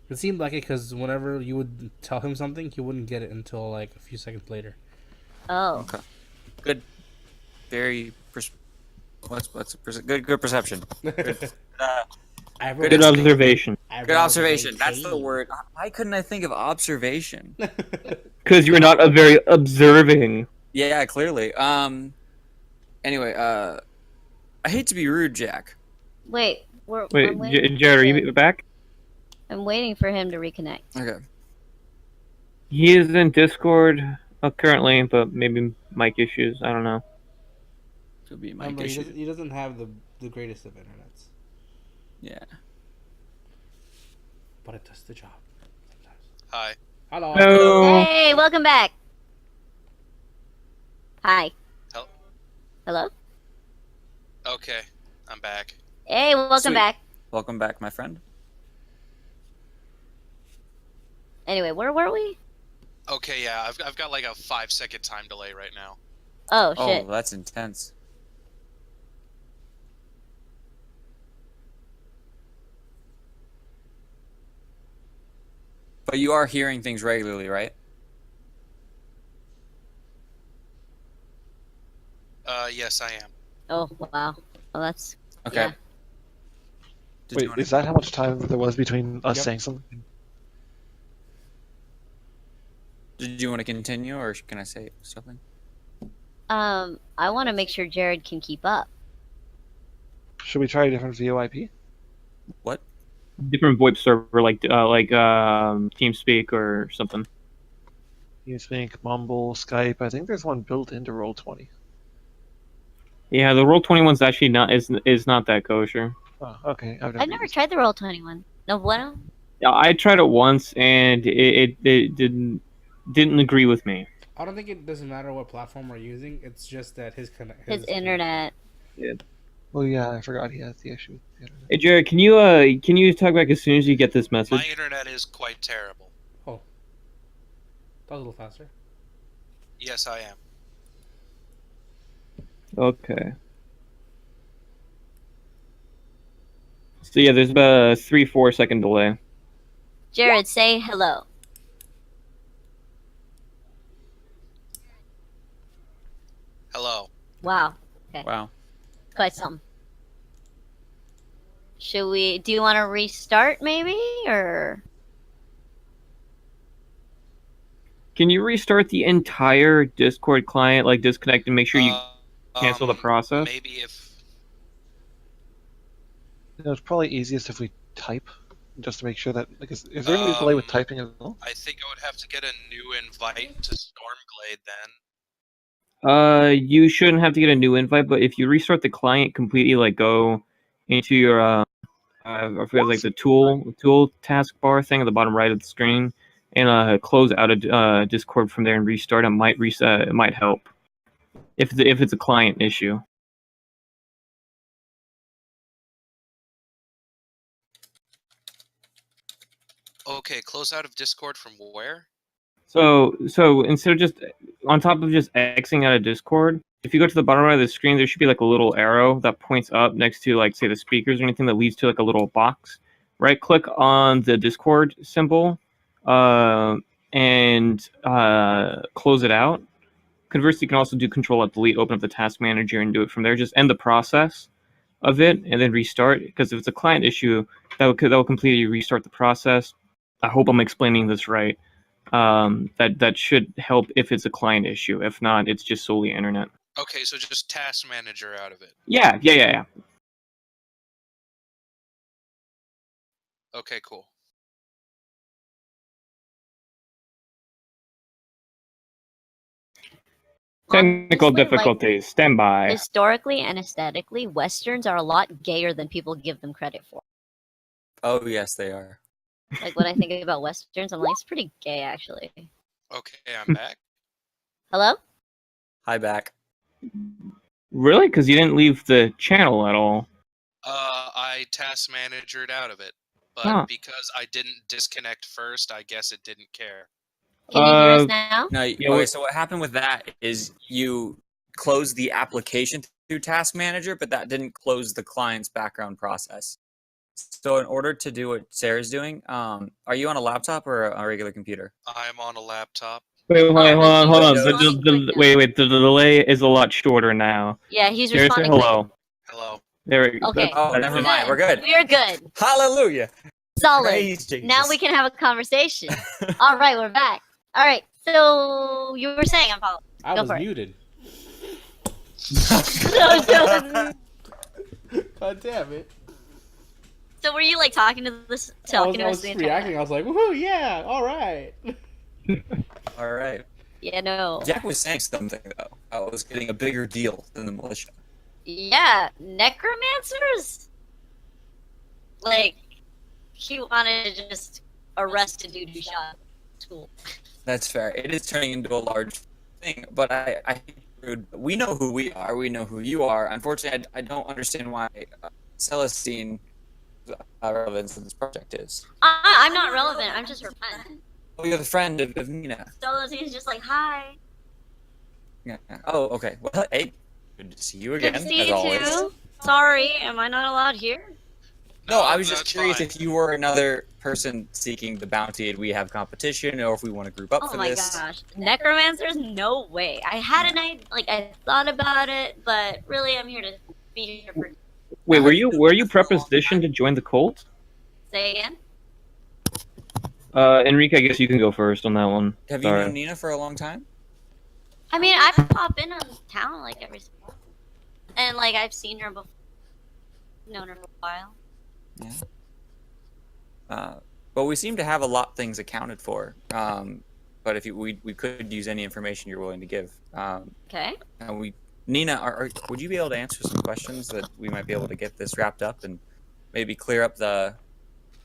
It seemed like it because whenever you would tell him something, he wouldn't get it until like a few seconds later. Oh, Okay. Good. Very. Good perception. Good, Good observation. good observation. That's the word. Why couldn't I think of observation? Because you're not a very observing. Yeah, clearly. Anyway, I hate to be rude, Jack. wait. Wait, I'm waiting Jared, are for- you back? I'm waiting for him to reconnect. Okay. He is in Discord currently, but maybe mic issues. I don't know. Could be my Remember, issue. he doesn't have the greatest of internets. Yeah. but it does the job. Sometimes. Hi. Hello. Hello. Hey, welcome back. Hi. Hel- Hello? Okay, I'm back. Hey, welcome Sweet. back. Welcome back, my friend. Anyway, where were we? Okay, yeah, I've got like a 5-second time delay right now. Oh, Oh, shit. that's intense. But you are hearing things regularly, right? Yes, I am. Oh, wow. Well, that's... Okay. Yeah. Did Wait, you wanna- is that how much time there was between us Yep. saying something? Did you want to continue, or can I say something? I want to make sure Jared can keep up. Should we try a different VoIP? What? Different VoIP server, like TeamSpeak or something. TeamSpeak, Mumble, Skype. I think there's one built into Roll20. Yeah, the Roll20 one's actually not is not that kosher. Oh, okay. I've I've never used tried the Roll21. No bueno? Yeah, I tried it once and it didn't agree with me. I don't think it doesn't matter what platform we're using. It's just that his His internet. it. Oh yeah, I forgot he has the issue with the internet. Hey Jared, can you talk back as soon as you get this My message? internet is quite terrible. Oh, that was a little faster. Yes, I am. Okay. So yeah, there's about a 3-4 second delay. Jared, say hello. Hello. Wow. Wow. Quite something. Should we... Do you want to restart, maybe? Or... Can you restart the entire Discord client, like disconnect and make sure you cancel the process? Maybe if... You know, it's probably easiest if we type, just to make sure that, because is there any delay with typing as well? I think I would have to get a new invite to Stormglade then. You shouldn't have to get a new invite, but if you restart the client completely, like go into your I forget, like the tool taskbar thing at the bottom right of the screen, and close out of Discord from there and restart. It might reset. It might help if it's a client issue. Okay, close out of Discord from where? So instead of just on top of just Xing out of Discord, if you go to the bottom right of the screen, there should be like a little arrow that points up next to, like, say, the speakers or anything that leads to like a little box. Right click on the Discord symbol, and close it out. Conversely, you can also do Control-Alt-Delete, open up the task manager, and do it from there. Just end the process of it and then restart. Because if it's a client issue, that will completely restart the process. I hope I'm explaining this right. That should help if it's a client issue. If not, it's just solely internet. Okay, so just task manager out of it. Yeah. Okay, cool. Technical Honestly, like, difficulties. Stand by. historically and aesthetically, Westerns are a lot gayer than people give them credit for. Oh, yes, they are. Like, when I think about Westerns, I'm like, it's pretty gay, actually. Okay, I'm back. Hello? Hi, back. Really? Because you didn't leave the channel at all. I task managered out of it, but Huh. because I didn't disconnect first, I guess it didn't care. Can you hear us now? No, Yeah, okay, what- so what happened with that is you closed the application through Task Manager, but that didn't close the client's background process. So in order to do what Sarah's doing, are you on a laptop or a regular computer? I'm on a laptop. Wait, hold on. He's responding right now. Wait. The delay is a lot shorter now. Yeah, he's Seriously, responding. hello. Hello. There we go. Okay. Oh, That's- never mind. We're good. We're good. Hallelujah. Solid. Praise Jesus. Now we can have a conversation. All right, we're back. All right, so you were saying, I'm following. I Go was for it. muted. God damn it. So were you like talking to us I was the entire reacting. time? I was like, woohoo, yeah, all right. All right. Yeah, no. Jack was saying something, though. I was getting a bigger deal than the militia. Yeah, necromancers? Like, he wanted to just arrest a dude who shot school. That's fair. It is turning into a large thing, but I hate to be rude, but we know who we are. We know who you are. Unfortunately, I don't understand why Celestine relevance in this project is. I'm not relevant. I'm just her friend. Oh, you're the friend of Nina. Celestine's just like, hi. Yeah. Oh, okay. Well, hey, good to see you again, Good to see as you always. too. Sorry, am I not allowed here? No, I was just that's curious fine. if you were another person seeking the bounty and we have competition, or if we want to group up Oh for my this. gosh, necromancers? No way. I had an idea, like I thought about it, but really, I'm here to be here for. Wait, were you prepositioned to join the cult? Say again. Enrique, I guess you can go first on that one. Have you Sorry. known Nina for a long time? I mean, I pop in on town like every, and like I've seen her before, known her for a while. Yeah. But we seem to have a lot of things accounted for. But if we could use any information you're willing to give. Okay. And Nina, would you be able to answer some questions that we might be able to get this wrapped up and maybe clear up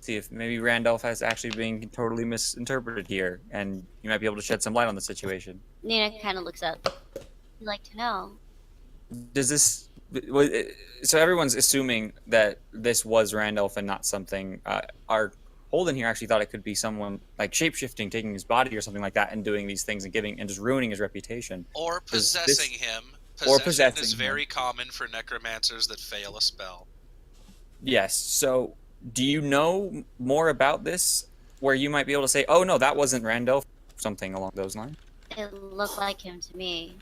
see if maybe Randolph has actually been totally misinterpreted here, and you might be able to shed some light on the situation. Nina kind of looks up. I'd like to know. Does this? So everyone's assuming that this was Randolph and not something. Our Holden here actually thought it could be someone like shapeshifting, taking his body or something like that, and doing these things and just ruining his reputation. Or Does possessing this- him. or Possession possessing is him. very common for necromancers that fail a spell. Yes. So, do you know more about this, where you might be able to say, "Oh no, that wasn't Randolph," something along those lines? It looked like him to me.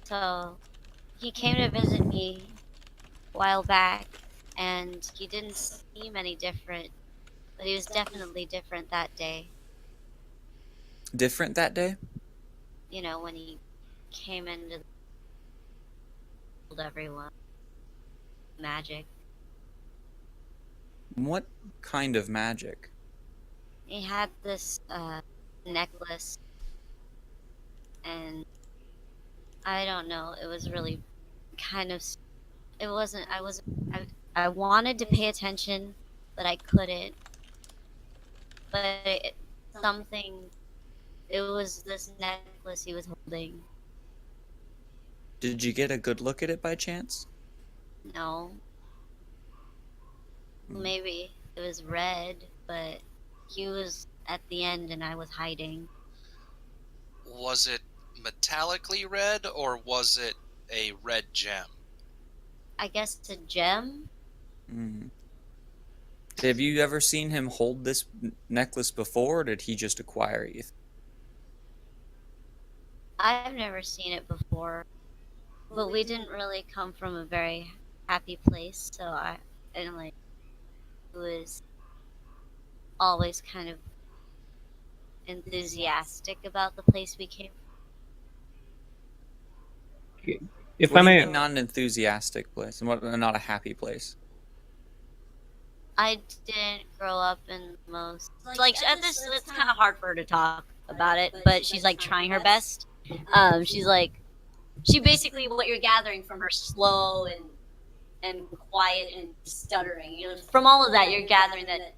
So he came to visit me a while back, and he didn't seem any different, but he was definitely different that day. Different that day? You know, when he came into told everyone magic. What kind of magic? He had this necklace, and I don't know. It was really kind of. It wasn't. I was. I wanted to pay attention, but I couldn't. But something. It was this necklace he was holding. Did you get a good look at it by chance? No. Maybe it was red, but he was at the end and I was hiding. Was it metallically red, or was it a red gem? I guess it's a gem. Mm. Have you ever seen him hold this necklace before, or did he just acquire it? I've never seen it before, but we didn't really come from a very happy place, so I like was always kind of enthusiastic about the place we came from. If What I do you may, mean not an enthusiastic place, and not a happy place? I didn't grow up in the most like at this. It's kind of hard for her to talk about it, but she's like trying her best. She's like, she basically what you're gathering from her slow and quiet and stuttering. You know, from all of that, you're gathering that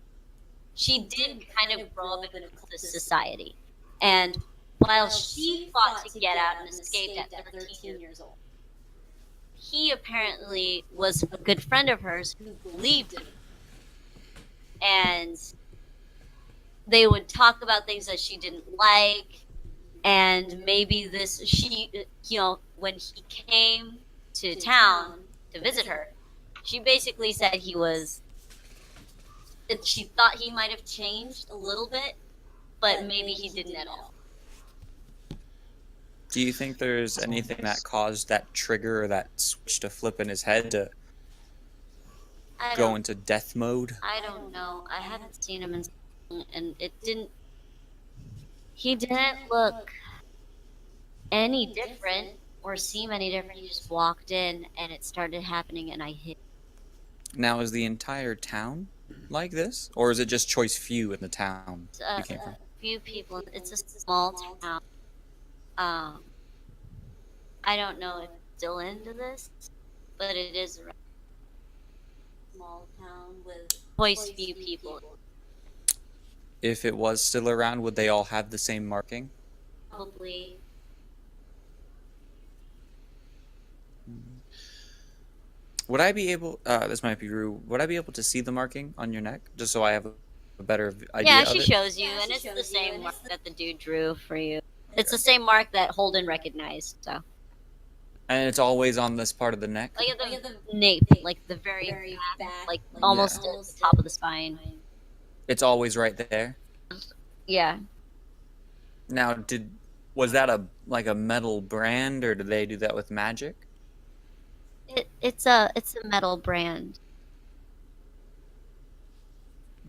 she did kind of grow up in a cultist society, and while she fought to get out and escaped at 13 years old, he apparently was a good friend of hers who believed in her. And they would talk about things that she didn't like, and maybe when he came to town to visit her, she basically said she thought he might have changed a little bit, but maybe he didn't at all. Do you think there's anything that caused that trigger or that switch to flip in his head to go into death mode? I don't know. I haven't seen him and he didn't look any different or seem any different. He just walked in and it started happening and I hid. Now, is the entire town like this, or is it just choice few in the town you came from? Few people. It's a small town. I don't know if it's still into this, but it is a small town with choice few people. if it was still around, would they all have the same marking? Probably. Would I be able? This might be rude. Would I be able to see the marking on your neck, just so I have a better idea Yeah, of she it? shows you, and it's the same mark that the dude drew for you. It's the same mark that Holden recognized. So, And it's always on this part of the neck. like at the nape, like the very back, like almost at the top of the spine. It's always right there. Yeah. Now, was that a metal brand, or did they do that with magic? It's a metal brand.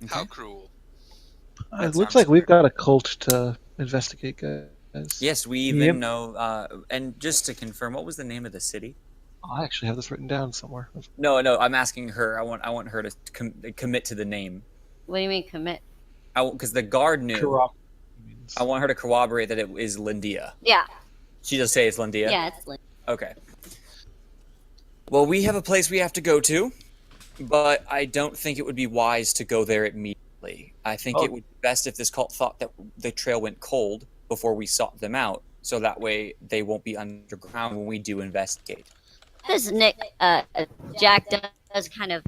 How Okay. cruel. That It looks sounds like we've fair. got a cult to investigate, guys. Yes, we even Yep. know. And just to confirm, what was the name of the city? Oh, I actually have this written down somewhere. No, I'm asking her. I want her to commit to the name. What do you mean commit? Because the guard knew. Corrupt. I want her to corroborate that it is Lindia. Yeah. She does say it's Lindia? Yeah, it's like Okay. Well, we have a place we have to go to, but I don't think it would be wise to go there immediately. I think it would be best if this cult thought that the trail went cold before we sought them out, so that way they won't be underground when we do investigate. As Nick, Jack does kind of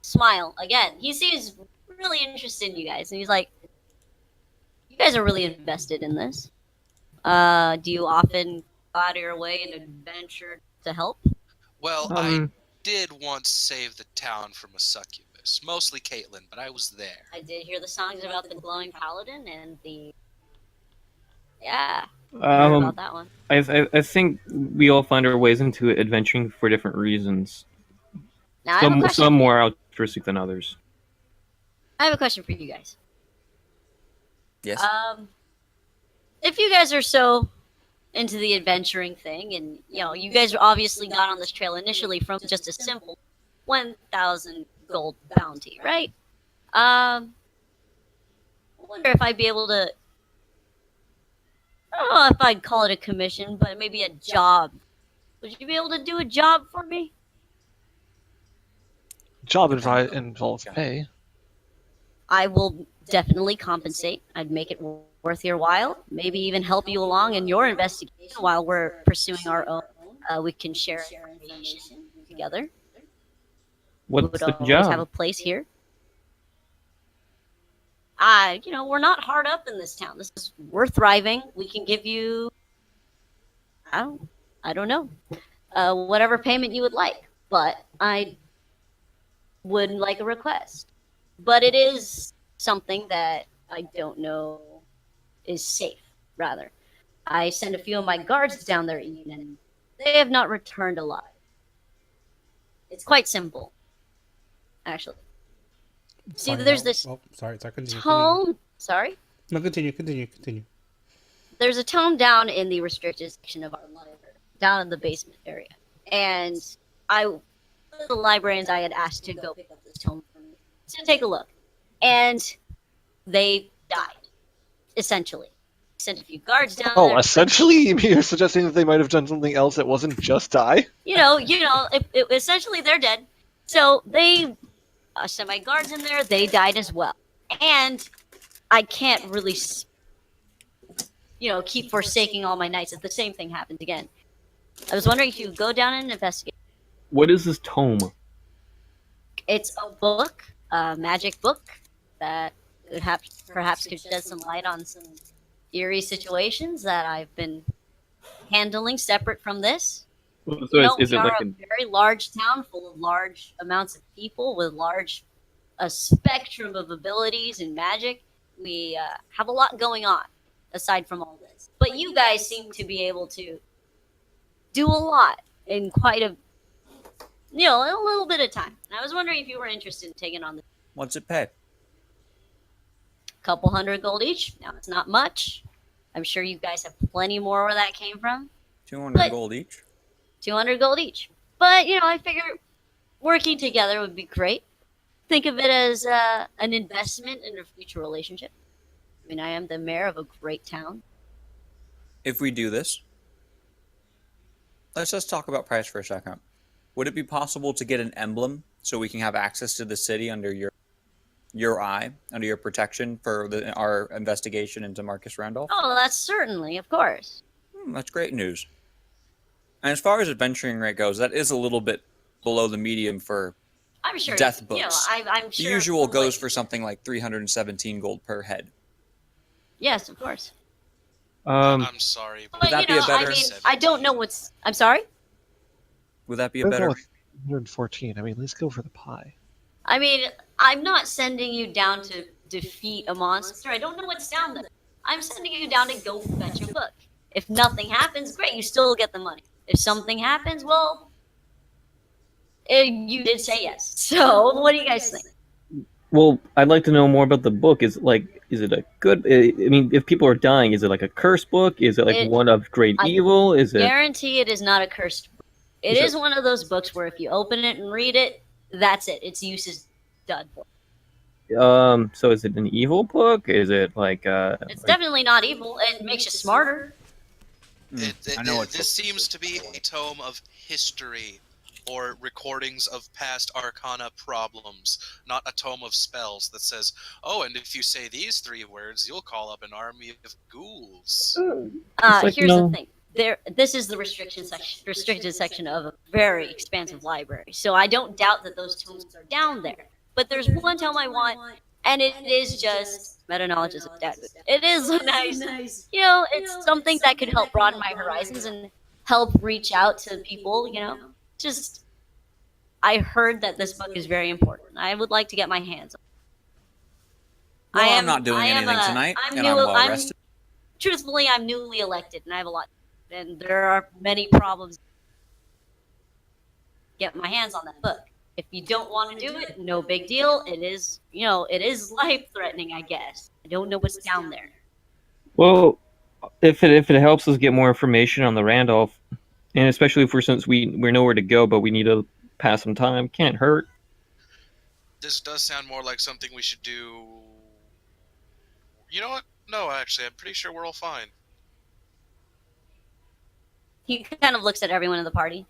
smile again. He seems really interested in you guys, and he's like, "You guys are really invested in this. Do you often go out of your way and adventure to help?" Well, I Um, did once save the town from a succubus. Mostly Caitlin, but I was there. I did hear the songs about the glowing paladin and the. Yeah, I heard um, about that one. I think we all find our ways into adventuring for different reasons. Now I have a question. Some more altruistic than others. I have a question for you guys. Yes? If you guys are so into the adventuring thing, and you guys obviously got on this trail initially from just a simple 1,000 gold bounty, right? I wonder if I'd be able to. I don't know if I'd call it a commission, but maybe a job. Would you be able to do a job for me? Job involves pay. I will definitely compensate. I'd make it worth your while. Maybe even help you along in your investigation while we're pursuing our own. We can share information together. We What's would the always have a job? place here. We're not hard up in this town. We're thriving. We can give you, I don't know, whatever payment you would like. But I would like a request. But it is something that I don't know is safe, rather. I sent a few of my guards down there even, and they have not returned alive. It's quite simple, actually. See, Find there's out- this Oh, sorry. Continue. tome. Sorry? No, continue. There's a tome down in the restricted section of our library, down in the basement area. And the librarians I had asked to go pick up this tome for me to take a look. And they died, essentially. Sent a few guards down Oh, there. essentially, you're suggesting that they might have done something else that wasn't just die? Essentially they're dead. So they sent my guards in there. They died as well. And I can't really, keep forsaking all my knights if the same thing happens again. I was wondering if you could go down and investigate. What is this tome? It's a book, a magic book that perhaps could shed some light on some eerie situations that I've been handling separate from this. So is We it are like a very large town full of large amounts of people with a spectrum of abilities and magic. We have a lot going on aside from all this. But you guys seem to be able to do a lot in quite a little bit of time. And I was wondering if you were interested in taking on this. What's it pay? Couple hundred gold each. Now, it's not much. I'm sure you guys have plenty more where that came from. 200 But- gold each? 200 gold each. But, I figure working together would be great. Think of it as an investment in a future relationship. I mean, I am the mayor of a great town. If we do this, let's just talk about price for a second. Would it be possible to get an emblem so we can have access to the city under your eye, under your protection for our investigation into Marcus Randolph? Oh, that's certainly, of course. That's great news. And as far as adventuring rate goes, that is a little bit below the medium for I'm sure. death You know, books. I'm The sure. usual goes for something like 317 gold per head. Yes, of course. I'm sorry. But that be a better- I mean, I don't know what's. I'm sorry. Would that be a Let's go better? with 114. I mean, let's go for the pie. I mean, I'm not sending you down to defeat a monster. I don't know what's down there. I'm sending you down to go fetch a book. If nothing happens, great, you still get the money. If something happens, well, you did say yes. So, what do you guys think? Well, I'd like to know more about the book. Is it a good? I mean, if people are dying, is it like a cursed book? Is it like one of great I evil? Is it? Guarantee it is not a cursed book. It is one of those books where if you open it and read it, that's it. Its use is done. So is it an evil book? Is it like It's definitely not evil. It makes you smarter. I know This seems to be a tome of history or recordings of past arcana problems, not a tome of spells that says, oh, and if you say these 3 words, you'll call up an army of ghouls. Here's the thing. This is the restricted section of a very expansive library. So I don't doubt that those tomes are down there. But there's one tome I want, and it is just meta knowledge is a dad book. It is nice. You know, it's something that could help broaden my horizons and help reach out to people. You know, just I heard that this book is very important. I would like to get my hands on it. Well, I'm not doing anything tonight, and I'm well rested. Truthfully, I'm newly elected, and I have a lot. And there are many problems. Get my hands on that book. If you don't want to do it, no big deal. It is, it is life-threatening, I guess. I don't know what's down there. Well, if it helps us get more information on the Randolph, and especially since we're nowhere to go, but we need to pass some time, can't hurt. This does sound more like something we should do. You know what? No, actually, I'm pretty sure we're all fine. He kind of looks at everyone in the party.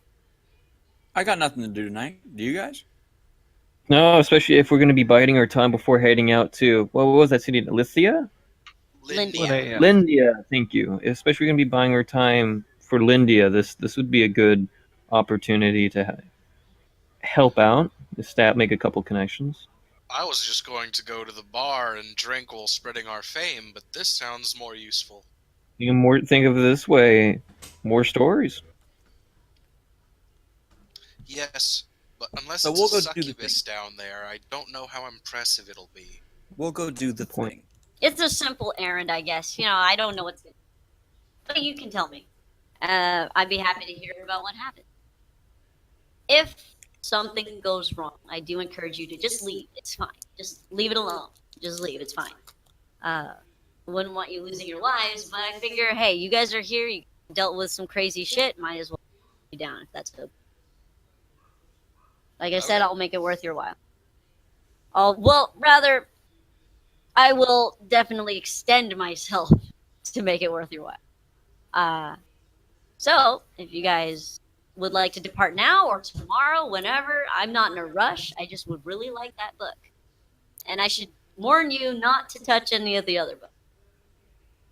I got nothing to do tonight. Do you guys? No, especially if we're going to be biding our time before heading out to what was that city? Lithia? Lindia. Lindia, thank you. Especially going to be buying our time for Lindia. This would be a good opportunity to help out, make a couple connections. I was just going to go to the bar and drink while spreading our fame, but this sounds more useful. You can think of it this way: more stories. Yes, but unless So it's we'll a go do the succubus down there, I don't know how impressive it'll be. We'll go do the thing. It's a simple errand, I guess. I don't know what's going to. But you can tell me. I'd be happy to hear about what happened. If something goes wrong, I do encourage you to just leave. It's fine. Just leave it alone. Just leave. It's fine. Wouldn't want you losing your lives, but I figure, hey, you guys are here. You dealt with some crazy shit. Might as well be down if that's good. Like I said, I'll make it worth your while. Rather, I will definitely extend myself to make it worth your while. So, if you guys would like to depart now or tomorrow, whenever, I'm not in a rush. I just would really like that book. And I should warn you not to touch any of the other books.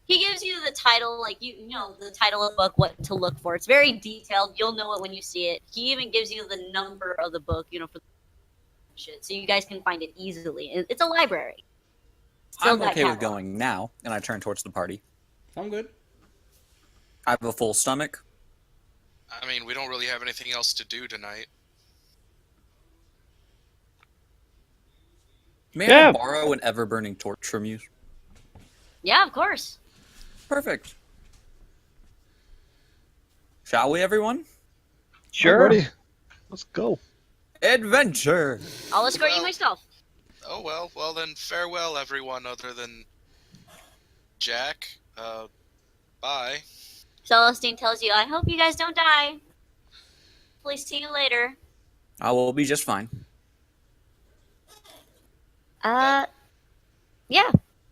He gives you the title, the title of the book, what to look for. It's very detailed. You'll know it when you see it. He even gives you the number of the book, for the shit, so you guys can find it easily. It's a library. I'm okay with going now, and I turn towards the party. I'm good. I have a full stomach. I mean, we don't really have anything else to do tonight. May I borrow an ever-burning torch from you? Yeah, of course. Perfect. Shall we, everyone? Sure. Alrighty. Let's go. Adventure! I'll escort you myself. Oh, well then, farewell, everyone other than Jack. Bye. Celestine tells you, I hope you guys don't die. Please see you later. I will be just fine. Yeah.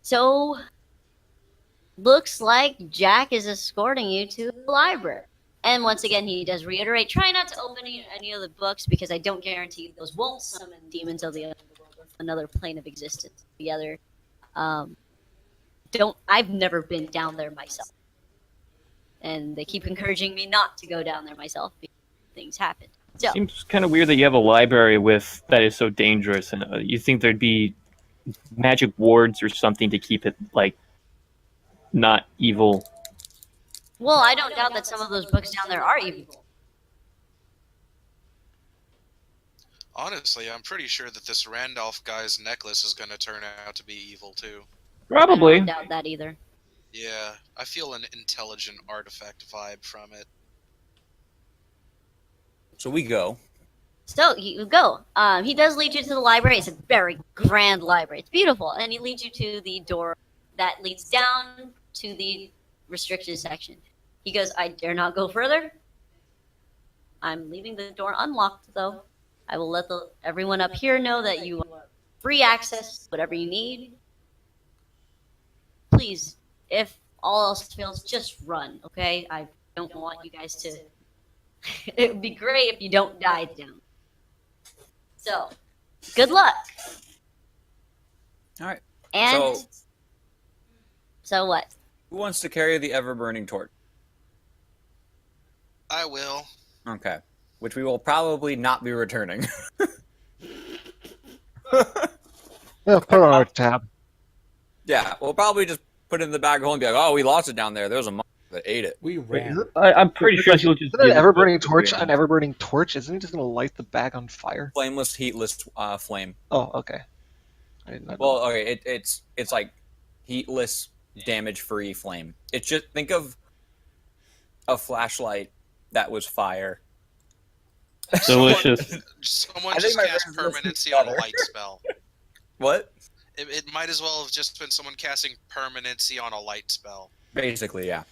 So, looks like Jack is escorting you to the library. And once again, he does reiterate, try not to open any of the books because I don't guarantee those won't summon demons of the underworld with another plane of existence together. I've never been down there myself, and they keep encouraging me not to go down there myself because things happen. So Seems kind of weird that you have a library with that is so dangerous, and you think there'd be magic wards or something to keep it like not evil. well, I don't doubt that some of those books down there are evil. Honestly, I'm pretty sure that this Randolph guy's necklace is going to turn out to be evil too. I Probably. don't doubt that either. Yeah, I feel an intelligent artifact vibe from it. So we go. So you go. He does lead you to the library. It's a very grand library. It's beautiful, and he leads you to the door that leads down to the restricted section. He goes, "I dare not go further. I'm leaving the door unlocked, though. I will let everyone up here know that you have free access, whatever you need. Please, if all else fails, just run, okay? I don't want you guys to. It would be great if you don't die down. So, good luck." All right. And So- so what? Who wants to carry the ever-burning torch? I will. Okay. Which we will probably not be returning. Yeah, put it on our tab. Yeah, we'll probably just put it in the bag of holding and be like, oh, we lost it down there. There was a monster that ate it. We Wait, ran. is it? I'm pretty sure he'll just. Isn't an give it ever-burning to torch everyone. an ever-burning torch? Isn't he just going to light the bag on fire? Flameless, heatless flame. Oh, okay. I didn't know. Well, okay, it's like heatless, damage-free flame. It's just, think of a flashlight that was fire. Delicious. Someone I think just my cast brain's listening permanency on a better. light spell. What? It might as well have just been someone casting permanency on a light spell. Basically, yeah.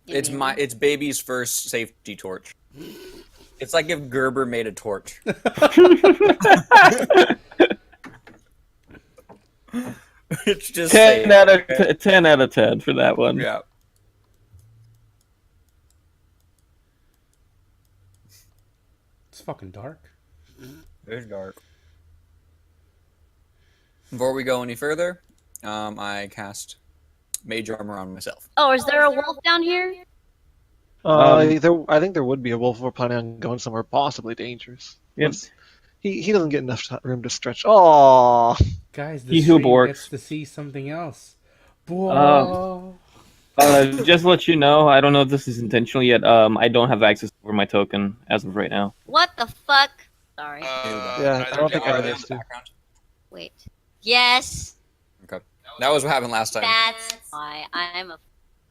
It's baby's first safety torch. It's like if Gerber made a torch. It's just 10 safe, out of okay? 10 out of 10 for that one. Yeah. It's fucking dark. It's dark. Before we go any further, I cast Mage Armor on myself. Oh, is there a wolf down here? I think there would be a wolf if we're planning on going somewhere possibly dangerous. Yep. He doesn't get enough room to stretch. Oh, Guys, He the who stream borks. gets to see something else. Boy. Just to let you know, I don't know if this is intentional yet. I don't have access over my token as of right now. What the fuck? Sorry. Yeah, I don't think I Are they did in the too. background? Wait. Yes, Okay. That was what happened last time. that's why I'm a.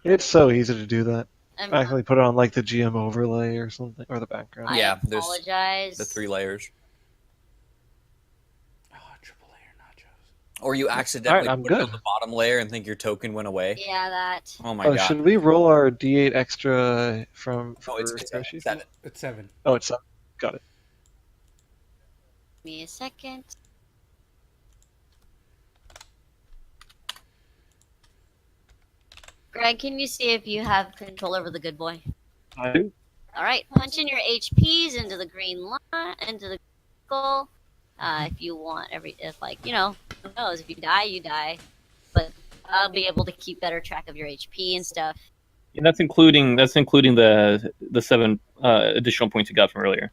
It's so easy to do that. I'm Actually, put it on like the GM overlay or something, or the background. Yeah, I there's apologize. The 3 layers. Oh, triple layer nachos. Or you accidentally I'm put it on good. the bottom layer and think your token went away. Yeah, that. Oh my Oh, god. should we roll our D8 extra from? No, it's for Hershey? 7. It's 7. Oh, it's 7. Got it. Give me a second. Greg, can you see if you have control over the good boy? I do. All right, punch in your HPs into the green line, into the circle. If you want if who knows, if you die, you die. But I'll be able to keep better track of your HP and stuff. And that's including the 7 additional points you got from earlier.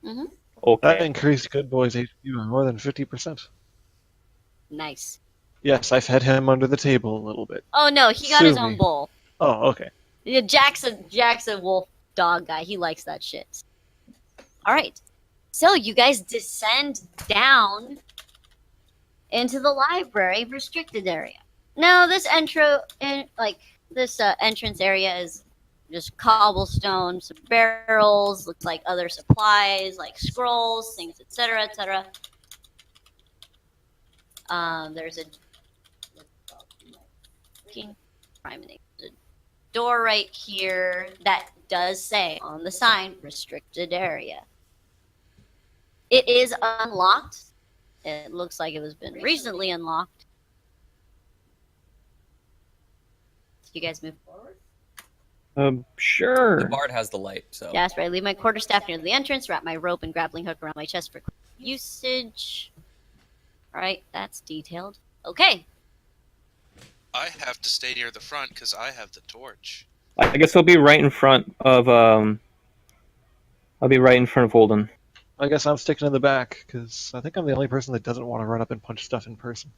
Mhm. Okay. That increased Good Boy's HP by more than 50%. Nice. Yes, I fed him under the table a little bit. Oh no, he got his Sue own me. bowl. Oh, okay. Yeah, Jack's a wolf dog guy. He likes that shit. All right. So you guys descend down into the library restricted area. Now this entrance area is just cobblestone, some barrels, looks like other supplies like scrolls, things, etc., etc. There's a door right here that does say on the sign restricted area. It is unlocked. It looks like it was been recently unlocked. You guys move forward. Sure. The bard has the light, so. Jasper, I leave my quarterstaff near the entrance, wrap my rope and grappling hook around my chest for usage. Alright, that's detailed. Okay. I have to stay near the front because I have the torch. I guess I'll be right in front of I'll be right in front of Holden. I guess I'm sticking in the back because I think I'm the only person that doesn't want to run up and punch stuff in person.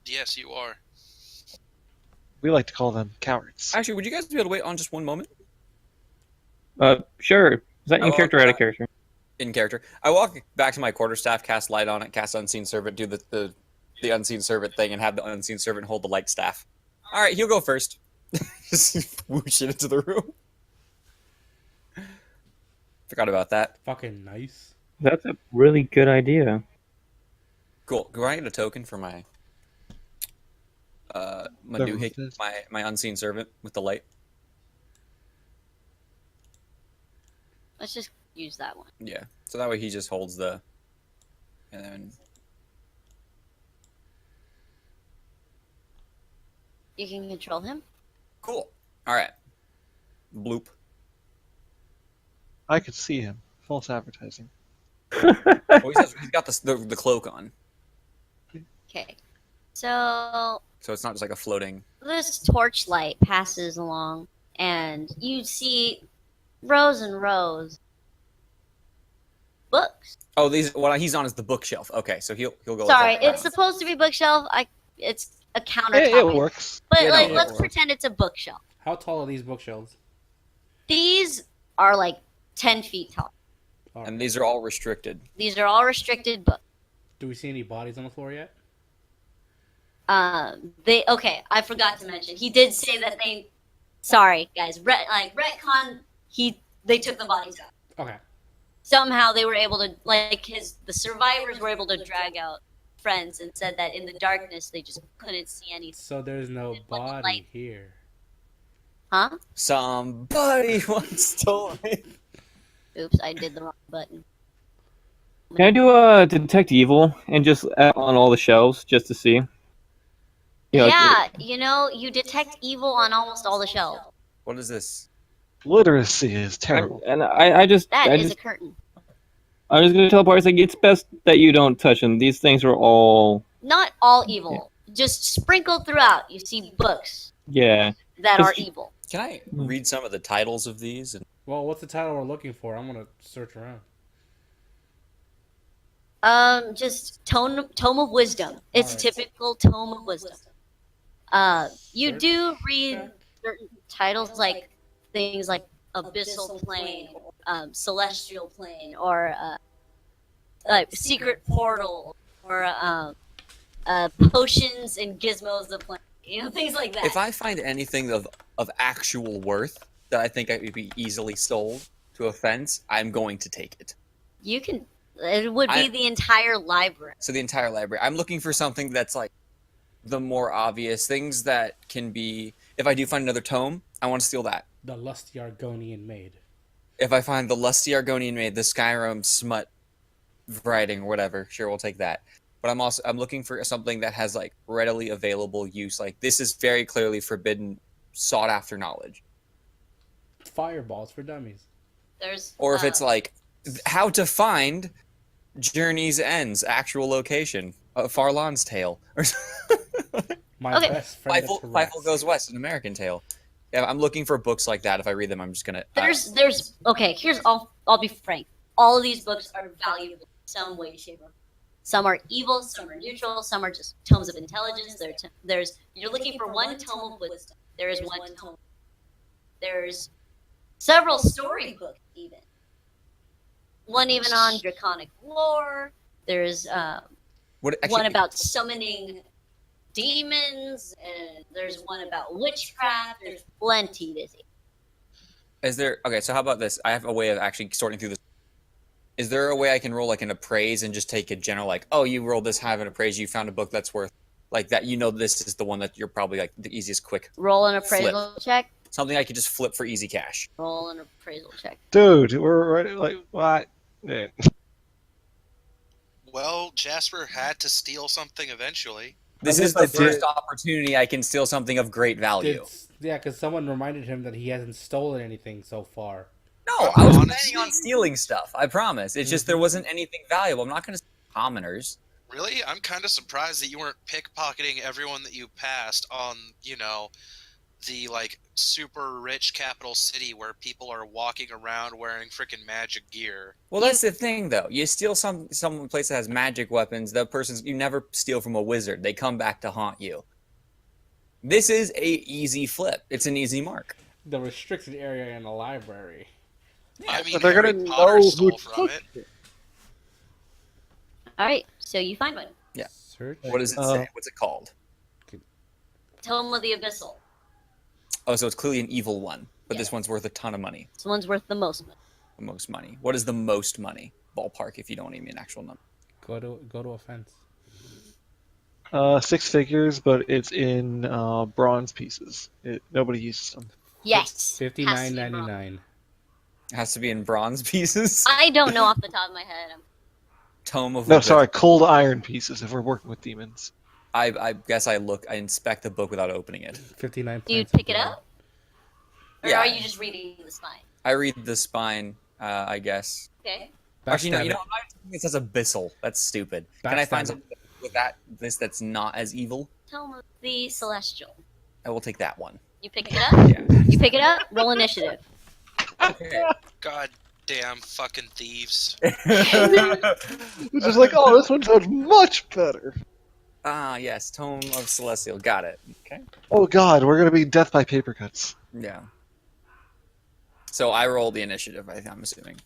Yes, you are. We like to call them cowards. Actually, would you guys be able to wait on just one moment? Sure. Is that in Oh, character or out of character? In character. I walk back to my quarterstaff, cast light on it, cast unseen servant, do the unseen servant thing, and have the unseen servant hold the light staff. All right, he'll go first. Just whoosh it into the room. Forgot about that. Fucking nice. That's a really good idea. Cool. Do I get a token for my my The doohickey, roof is- my unseen servant with the light? Let's just use that one. Yeah. So that way he just holds the, and then You can control him. cool. All right. Bloop. I could see him. False advertising. Oh, he's got the cloak on, Okay. So so it's not just like a floating. this torchlight passes along, and you see rows and rows books. Oh, what he's on is the bookshelf. Okay, so he'll go. Sorry, like that it's supposed to be bookshelf. It's a countertop. It works. But Yeah, no, like, it let's works. pretend it's a bookshelf. How tall are these bookshelves? These are like 10 feet tall. All And right. these are all restricted. These are all restricted books. Do we see any bodies on the floor yet? I forgot to mention. He did say that they. Sorry, guys. Retcon. They took the bodies out. Okay. Somehow they were able to, the survivors were able to drag out friends, and said that in the darkness they just couldn't see anything. So there's no It wasn't body light. here. Huh? Somebody once told me. Oops, I did the wrong button. Can I do detect evil and just on all the shelves just to see? Yeah, you detect evil on almost all the shelves. What is this? Literacy is terrible. And I just A curtain. I'm just gonna tell parties like it's best that you don't touch them. These things are all Not all evil. Just sprinkled throughout. You see books yeah. that are Just- evil. Can I read some of the titles of these? And Well, what's the title we're looking for? I'm gonna search around. Just tome of wisdom. It's Alright. typical tome of wisdom. You Search. do read certain titles like things like abyssal plane, celestial plane, or like secret portal, or potions and gizmos of plane. Things like that. if I find anything of actual worth that I think I could be easily sold to a fence, I'm going to take it. You can. It would be I- the entire library. So the entire library. I'm looking for something that's like the more obvious things that can be. If I do find another tome, I want to steal that. The lusty Argonian maid. If I find the lusty Argonian maid, the Skyrim smut writing or whatever, sure, we'll take that. But I'm looking for something that has like readily available use. Like this is very clearly forbidden, sought after knowledge. Fireballs for dummies. There's. Or if it's like how to find Journey's End's actual location, Farlan's Tale, or My Okay. best friend. Fifle Goes West, an American Tale. Yeah, I'm looking for books like that. If I read them, I'm just gonna. There's okay. I'll be frank. All of these books are valuable in some way, shape, or form. Some are evil, some are neutral, some are just tomes of intelligence. You're looking for one tome of wisdom. There is one tome. There's several storybooks even. One even on draconic lore. There's what, actually, one about summoning demons, and there's one about witchcraft. There's plenty to see. Is there okay? So how about this? I have a way of actually sorting through this. Is there a way I can roll like an appraise and just take a general like, oh, you rolled this high of an appraise, you found a book that's worth like that. This is the one that you're probably like the easiest quick. Roll an appraisal check. Something I could just flip for easy cash. Roll an appraisal check. Dude, we're right, like, what? Yeah. Well, Jasper had to steal something eventually. This I is guess the I did. first opportunity I can steal something of great value. Yeah, because someone reminded him that he hasn't stolen anything so far. No, I was Honestly? planning on stealing stuff. I promise. It's just there wasn't anything valuable. I'm not going to steal commoners. Really? I'm kind of surprised that you weren't pickpocketing everyone that you passed on, the like super rich capital city where people are walking around wearing freaking magic gear. Well, that's the thing, though. You steal some place that has magic weapons. You never steal from a wizard. They come back to haunt you. This is a easy flip. It's an easy mark. The restricted area in the library. I mean, But they're Harry gonna Potter know who stole from took it. All right, so you find one. Yeah. Search. What does it say? What's it called? Tome of the Abyssal. Oh, so it's clearly an evil one, but this Yes. one's worth a ton of money. This one's worth the most money. The most money. What is the most money? Ballpark, if you don't need me an actual number. Go to a fence. 6 figures, but it's in bronze pieces. Nobody uses them. Yes. $59.99. It has to be in bronze pieces. I don't know off the top of my head. Tome of No, the- sorry, cold iron pieces if we're working with demons. I guess I inspect the book without opening it. 59. Do you plants of pick it gold. up? Or Yeah. are you just reading the spine? I read the spine, I guess. Okay. Actually, no, Backstab you know, it. I'm not thinking it says abyssal. That's stupid. Can I Backstab find it. something with this that's not as evil? Tome of the Celestial. I will take that one. You pick it up? Yeah. You pick it up? Roll initiative. Okay. God damn fucking thieves. It's just like, oh, this one sounds much better. Ah, yes, Tome of Celestial. Got it. Okay. Oh god, we're gonna be death by paper cuts. Yeah. So I roll the initiative, I'm assuming.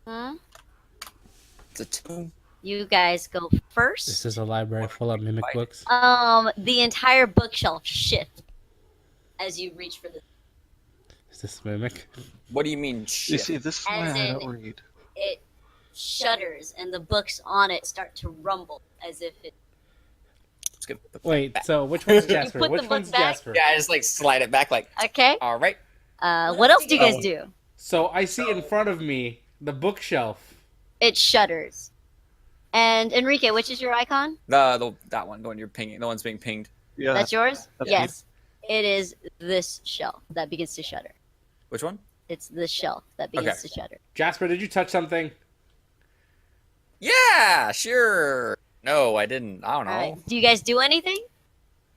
Hmm? It's a 2. You guys go first. This is a library full of mimic books. The entire bookshelf shifts as you reach for the. Is this mimic? What do you mean You shit? see, this is why As I in- don't read. It shudders, and the books on it start to rumble as if it. Just gonna put that Wait, back. so which one's Jasper? put the Which book one's back? Jasper? Yeah, I just like slide it back like, Okay. all right. What else do you guys do? So I see in front of me the bookshelf. It shudders. And Enrique, which is your icon? That one, the one you're pinging, the one's being pinged. Yeah. That's yours? that's Yes. It is this shelf that begins to shudder. Which one? It's this shelf that begins Okay. to shudder. Jasper, did you touch something? Yeah, sure. No, I didn't. I don't know. All right. Do you guys do anything?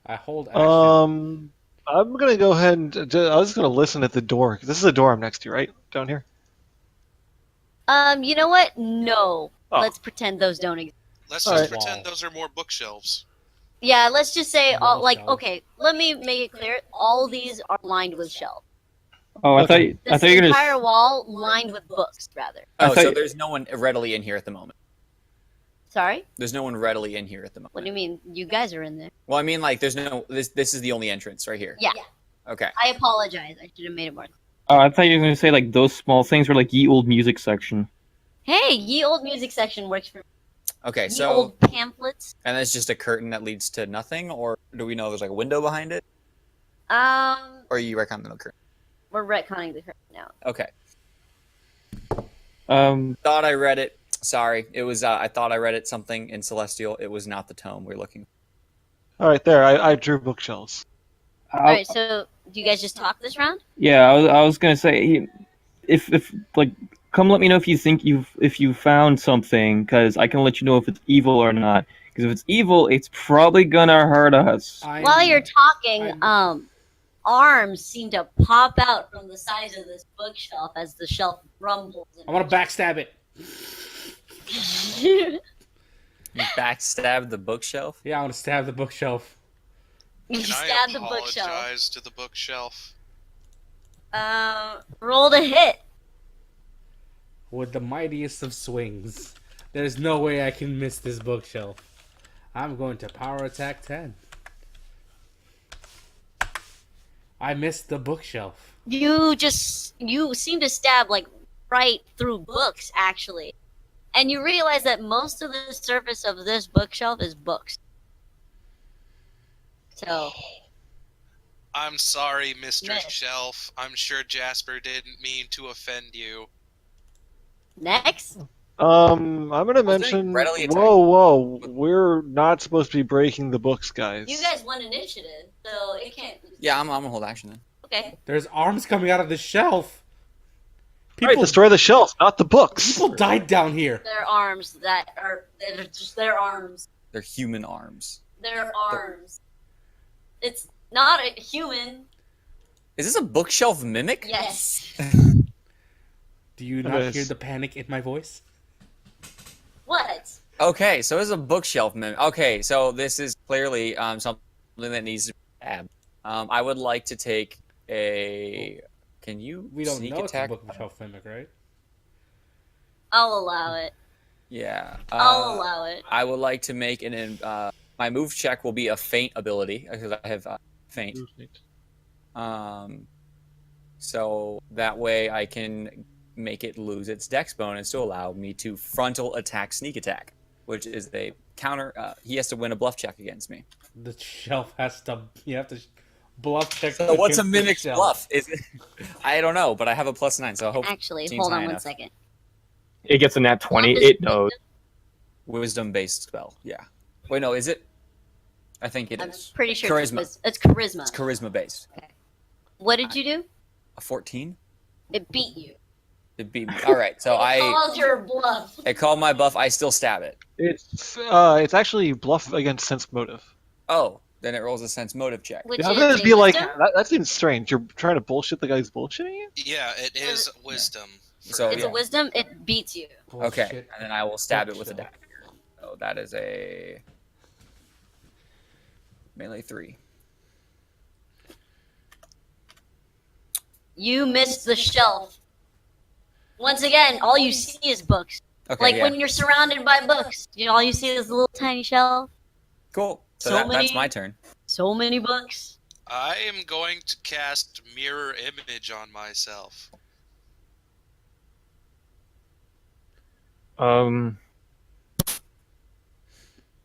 I hold action. I'm gonna go ahead and I was gonna listen at the door. 'Cause this is the door I'm next to, right? Down here. You know what? No. Oh. Let's pretend those don't exist. Let's All just right. pretend those are more bookshelves. Yeah, let's just say all Wall shelves. okay, let me make it clear. All these are lined with shelves. Oh, I Okay. thought This you were gonna. entire wall lined with books, rather. I Oh, thought so you- there's no one readily in here at the moment. Sorry? There's no one readily in here at the moment. What do you mean? You guys are in there. Well, I mean, like, there's no. This is the only entrance right here. Yeah. Okay. I apologize. I should have made it more. Oh, I thought you were gonna say like those small things were like ye old music section. Hey, ye old music section works for me. Okay. Ye So, old pamphlets. and it's just a curtain that leads to nothing, or do we know there's like a window behind it, or you reckon the curtain? We're retconning the curtain now. Okay. Thought I read it. Sorry, it was. I thought I read it something in Celestial. It was not the tome we're looking. All right, there. I drew bookshelves. Alright, so do you guys just talk this round? Yeah, I was gonna say, if like, come let me know if you found something, because I can let you know if it's evil or not. Because if it's evil, it's probably gonna hurt us. While you're talking, arms seem to pop out from the sides of this bookshelf as the shelf rumbles. I want to backstab it. You backstab the bookshelf. Yeah, I want to stab the bookshelf. You Can stab I the bookshelf. apologize to the bookshelf? Roll to hit. With the mightiest of swings. There's no way I can miss this bookshelf. I'm going to power attack 10. I missed the bookshelf. You seem to stab like right through books, actually. And you realize that most of the surface of this bookshelf is books. So, I'm sorry, Mistress Miss. Shelf. I'm sure Jasper didn't mean to offend you. next. I'm gonna Well, they mention. readily attack. Whoa! We're not supposed to be breaking the books, guys. You guys won initiative, so it can't. Yeah, I'm gonna hold action then. Okay. There's arms coming out of the shelf. Right, People, destroy the shelf, not the books. people died down here. Their arms that are they're just their arms. They're human arms. Their arms. It's not a human. Is this a bookshelf mimic? Yes. Do you It not is. hear the panic in my voice? What? Okay, so this is a bookshelf mimic. Okay, so this is clearly something that needs to be tabbed. I would like to take a. Can you We don't sneak know it's a attack? bookshelf mimic, right? I'll allow it. Yeah. I'll allow it. I would like to make my move check will be a feint ability because I have feint. So that way I can make it lose its dex bonus to allow me to frontal attack sneak attack, which is a counter. He has to win a bluff check against me. The shelf has to. You have to bluff check. So what's a against the mimic's shelf. bluff? Is it? I don't know, but I have a +9, so I hope Actually, seems hold high on one enough. second. It gets a nat 20. It knows. Wisdom-based spell. Yeah. Wait, no, is it? I think it I'm is. pretty sure Charisma. it's charisma. It's charisma-based. What did you do? A 14? It beat you. It beat me. All right, so It called your bluff. I called my buff. I still stab it. It's actually bluff against sense motive. Oh, then it rolls a sense motive check. Which Yeah, I was is gonna a be like, wisdom? that seems strange. You're trying to bullshit the guy's bullshitting you? Yeah, it is wisdom. So, It's yeah. a wisdom. It beats you. Okay, Bullshit. and then I will stab it with a Bookshelf. dagger. So that is a melee 3. You missed the shelf. Once again, all you see is books. Okay, Like yeah. when you're surrounded by books, you know, all you see is a little tiny shelf. Cool. So, So that's many- my turn. So many books. I am going to cast mirror image on myself.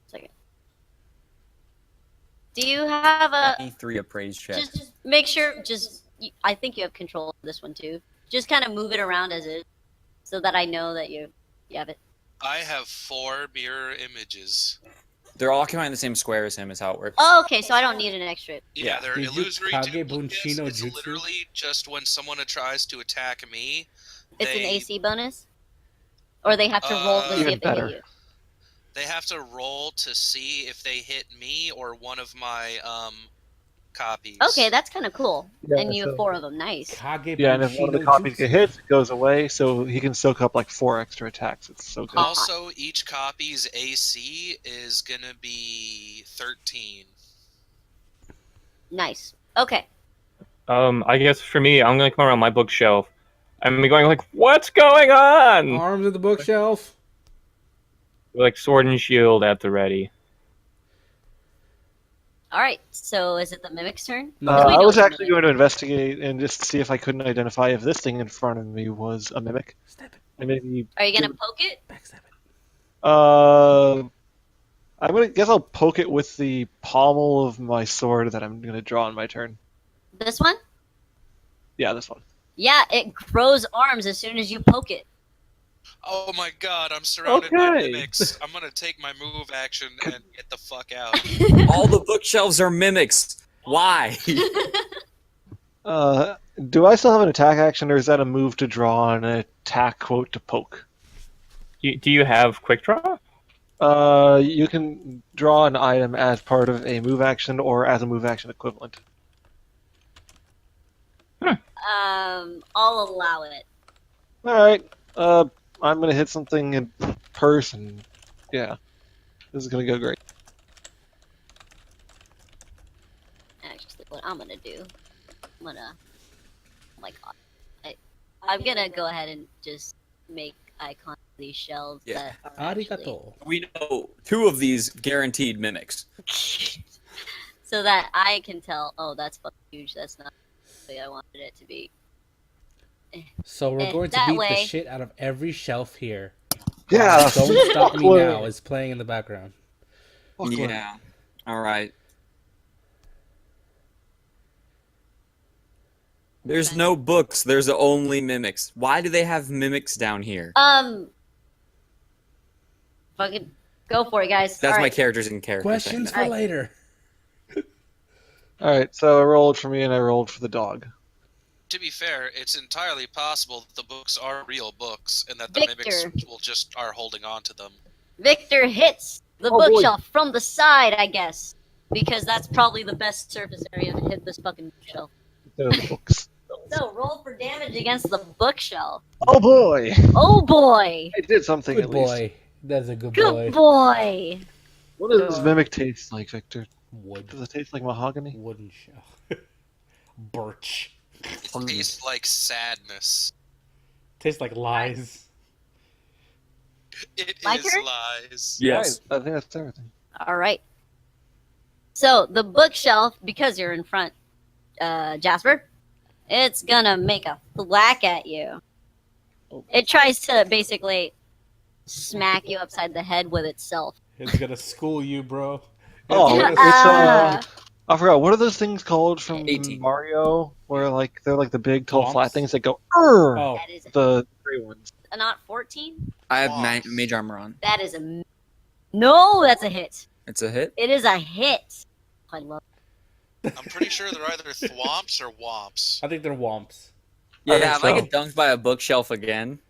Second. Do you have a? E3 appraise check. Just make sure. I think you have control of this one too. Just kind of move it around as is, so that I know that you have it. I have 4 mirror images. They're all occupying the same square as him, is how it works. Oh, okay. So I don't need an extra. Yeah, Yeah. they're Did you illusory Kage duplicates. Bunshino It's Jutsu? literally just when someone tries to attack me, It's an they, AC bonus, or they have to roll to see Even if they better. hit you. they have to roll to see if they hit me or one of my copies. Okay, that's kind of cool. Yeah, and you have so- 4 of them. Nice. Kage Yeah, and if one of the Bunshino copies Jutsu. get hit, it goes away, so he can soak up like 4 extra attacks. It's so good. Also, each copy's AC is gonna be 13. Nice. Okay. I guess for me, I'm gonna come around my bookshelf. I'm going like, what's going on? Arms of the bookshelf. Like sword and shield at the ready. All right. So is it the mimic's turn? No. we I know was it's a actually mimic. going to investigate and just see if I couldn't identify if this thing in front of me was a mimic. Stab it. And maybe, Are you gonna poke it? Backstab it. I'm gonna guess I'll poke it with the pommel of my sword that I'm gonna draw on my turn. This one? Yeah, this one. Yeah, it grows arms as soon as you poke it. Oh my god, I'm surrounded by Okay. mimics. I'm gonna take my move action and get the fuck out. All the bookshelves are mimics. Why? Do I still have an attack action, or is that a move to draw and an attack quote to poke? Do you have quick draw? You can draw an item as part of a move action or as a move action equivalent. I'll allow it. All right. I'm gonna hit something in person. Yeah, this is gonna go great. Actually, what I'm gonna do, oh my god, I'm gonna go ahead and just make icons of these shells Yeah. that are actually, Arigato. We know 2 of these guaranteed mimics. so that I can tell. Oh, that's fucking huge. That's not the way I wanted it to be. So we're going to that beat the way- shit out of every shelf here. Yeah. Don't Stop Me Fuck Now yeah. is playing in the background. Fuck yeah. Yeah. All right. There's no books. There's only mimics. Why do they have mimics down here? Fucking go for it, guys. That's All my right. characters in character. Questions thing. for later. All right, so I rolled for me and I rolled for the dog. To be fair, it's entirely possible that the books are real books and that the Victor. mimics will just are holding on to them. Victor hits the Oh, boy. bookshelf from the side, I guess, because that's probably the best surface area to hit this fucking bookshelf. Those books. So roll for damage against the bookshelf. Oh boy! Oh boy! I did something Good at least. boy. That's a good Good boy. boy! What does mimic taste like, Victor? Wood. Does it taste like mahogany? Wooden shell. Birch. Tastes like sadness. Tastes like lies. It My is turn? lies. Yes. Right, I think that's everything. All right. So the bookshelf, because you're in front, Jasper, it's gonna make a thwack at you. It tries to basically smack you upside the head with itself. It's gonna school you, bro. Oh, gonna it's Ah. I forgot. What are those things called from 18. Mario? Where like they're like the big, tall, Womps? flat things that go. Arr! Oh, That is The gray ones. not 14. I have Wow. mage armor on. That is a no. That's a hit. It's a hit. It is a hit. I love. I'm pretty sure they're either thwomps or womps. I think they're womps. Yeah, think if I so. get dunked by a bookshelf again.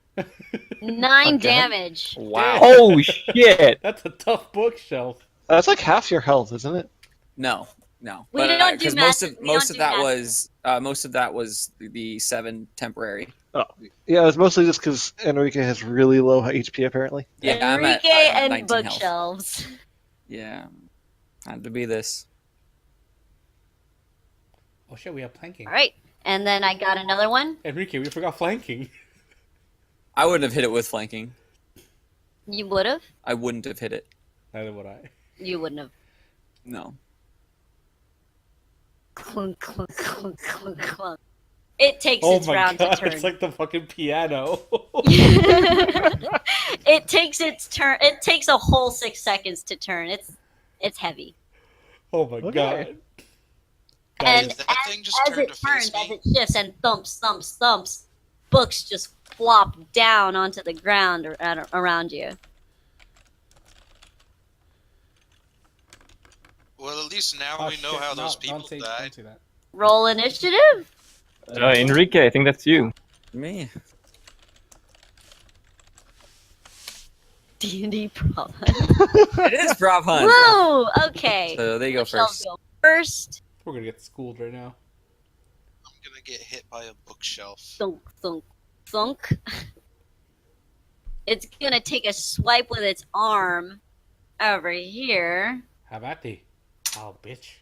9 Okay. damage. Wow. Oh shit! That's a tough bookshelf. That's like half your health, isn't it? No. We don't do 'cause math- we most don't of do that math. was most of that was the 7 temporary. Yeah, it's mostly just because Enrique has really low HP apparently. Yeah, Enrique I'm at and 19 health. bookshelves. Yeah, had to be this. Oh shit, we have planking. All right, and then I got another one. Enrique, we forgot flanking. I wouldn't have hit it with flanking. You would have. I wouldn't have hit it. Neither would I. You wouldn't have. No. Clunk, clunk, clunk, clunk, clunk. It takes Oh its my round god, to turn. it's like the fucking piano. It takes its turn. It takes a whole 6 seconds to turn. It's heavy. Oh my Okay. god. And Did that thing just as turn it to face turns, as me? it shifts and thumps, thumps, thumps, books just flop down onto the ground around you. Well, at least now Oh, we know shit, how no, those people don't say died. that. Roll initiative. Enrique, I think that's you. Me. D&D problem. It is prop hunt. Whoa. Okay. So they go Bookshelves first. go first. We're gonna get schooled right now. I'm gonna get hit by a bookshelf. Thunk, thunk, thunk. It's gonna take a swipe with its arm over here Have at thee. Oh, bitch.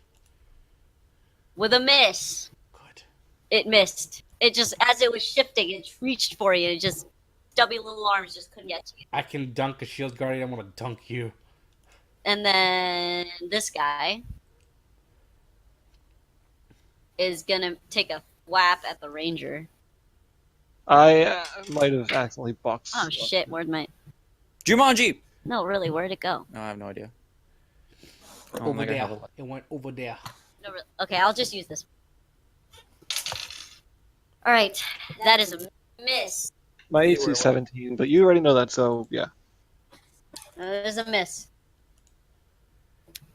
with a miss. Good. It missed. It just, as it was shifting, it reached for you. It just, stubby little arms just couldn't get to you. I can dunk a shield guardian. I'm gonna dunk you. And then this guy is gonna take a whap at the ranger. I might have accidentally boxed. Oh shit! Where'd my? Jumanji. No, really, where'd it go? No, I have no idea. I don't Over think I there. have a- It went over there. No, okay, I'll just use this. All right, that is a miss. My You AC were is 17, but you already know that, so yeah. That is a miss.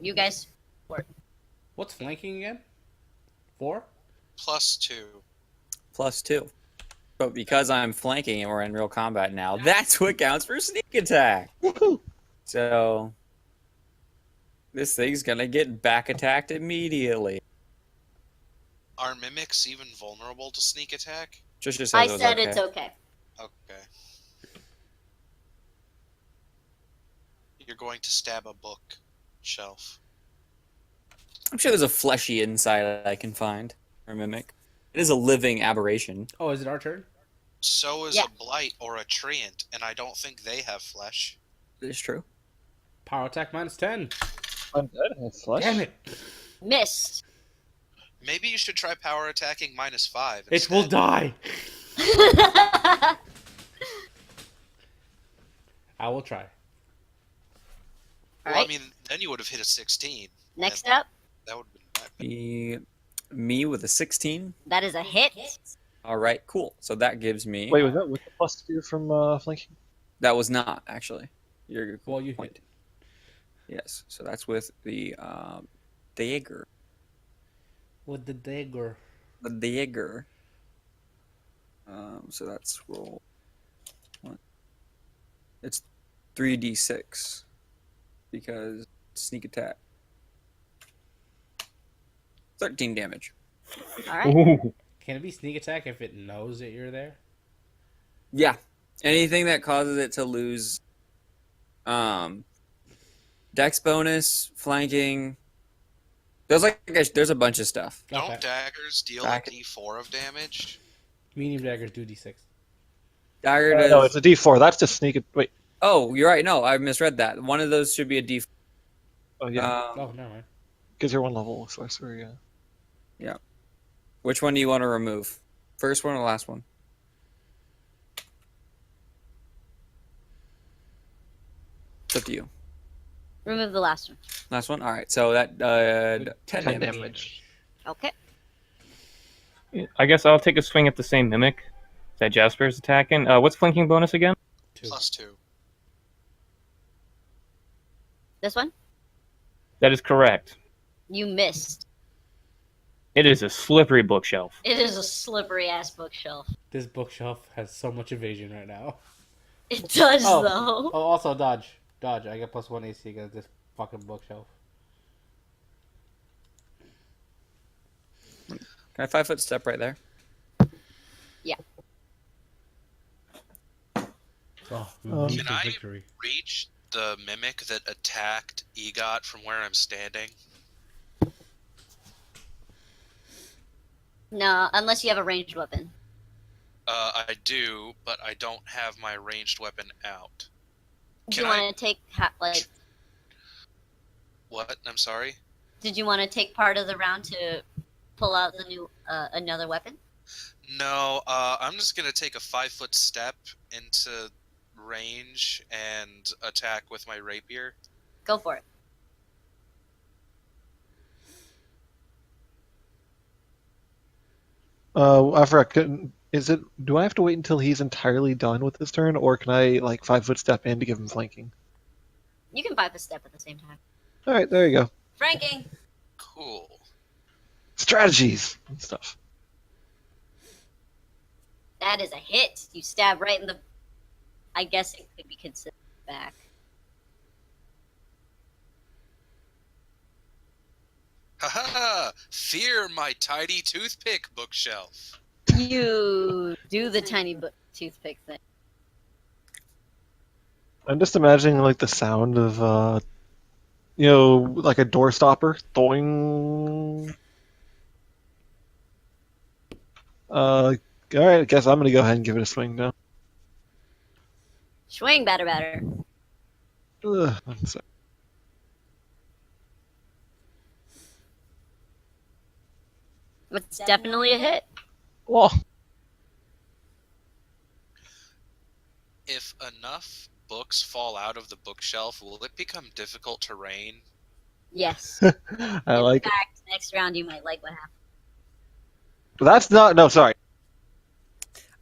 You guys, What's flanking again? 4? +2. +2. But because I'm flanking and we're in real combat now, that's what counts for sneak attack. Woohoo! So this thing's gonna get back attacked immediately. Are mimics even vulnerable to sneak attack? Just says I it was said okay. it's okay. Okay. You're going to stab a bookshelf. I'm sure there's a fleshy inside I can find or mimic. It is a living aberration. Oh, is it our turn? So is Yeah. a blight or a treant, and I don't think they have flesh. It is true. Power attack -10. Undead has flesh. Damn it. Missed. Maybe you should try power attacking -5. It will instead. die. I will try. Well, Alright. I mean, then you would have hit a 16. Next up, That would have been Me with a 16. that is a hit. All right, cool. So that gives me. Wait, was that with the +2 from flanking? That was not actually. Your Well, you point. hit. Yes. So that's with the dagger. With the dagger. The dagger. So that's roll. It's 3d6 because sneak attack. 13 damage. All right. Ooh. Can it be sneak attack if it knows that you're there? Yeah. Anything that causes it to lose dex bonus, flanking. There's there's a bunch of stuff. Don't Okay. daggers deal Back- a D4 of damage? Medium daggers do d6. Dagger does. No, it's a D4. That's just sneak it. Wait. Oh, you're right. No, I misread that. One of those should be a D4. Oh yeah, Oh, never mind. because you're one level sorcerer. Yeah. Which one do you want to remove? First one or last one? It's up to you. Remove the last one. Last one? All right. So that 10 10 damage. damage. Okay. I guess I'll take a swing at the same mimic that Jasper's attacking. What's flanking bonus again? 2. +2. This one? That is correct. You missed. It is a slippery bookshelf. It is a slippery ass bookshelf. This bookshelf has so much evasion right now. It does, Oh. though. Oh, also dodge. Dodge. I get +1 AC against this fucking bookshelf. Can I 5-foot step right there? Oh, Can I victory. reach the mimic that attacked Egot from where I'm standing? No, unless you have a ranged weapon. I do, but I don't have my ranged weapon out. Do Can you I- want to take What? I'm sorry? Did you want to take part of the round to pull out the new another weapon? No, I'm just gonna take a 5-foot step into range and attack with my rapier. Go for it. I forgot. Is it? Do I have to wait until he's entirely done with his turn, or can I 5-foot step in to give him flanking? You can 5-foot step at the same time. All right, there you go. Franking. Cool. Strategies and stuff. That is a hit. You stab right in the. I guess it could be considered back. Haha! Fear my tiny toothpick bookshelf. You do the tiny toothpick thing. I'm just imagining the sound of like a door stopper. Doing. All right, I guess I'm gonna go ahead and give it a swing now. Swing, batter. One sec. It's definitely a hit. Well, If enough books fall out of the bookshelf, will it become difficult to rain? Yes. I In like. fact, next round you might like what happened. That's not. No, sorry.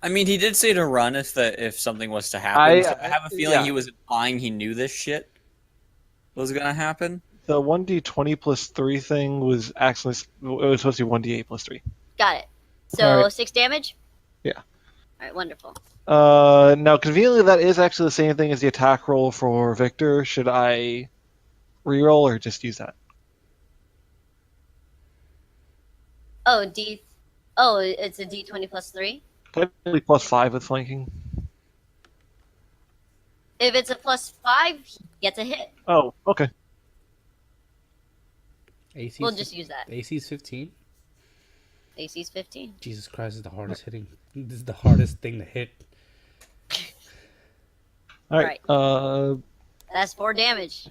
I mean, he did say to run if something was to happen. I- So I have a feeling yeah. he was implying he knew this shit was gonna happen. The 1d20 plus 3 thing was actually. It was supposed to be 1d8 plus 3. Got it. So Alright. 6 damage? Yeah. Alright, wonderful. Now, conveniently, that is actually the same thing as the attack roll for Victor. Should I reroll or just use that? Oh, it's a D20 plus 3? Technically plus 5 with flanking. If it's a plus 5, he gets a hit. Oh, okay. AC. We'll just use that. AC's 15. AC's 15. Jesus Christ, is the hardest hitting. This is the hardest thing to hit. All right. That's 4 damage.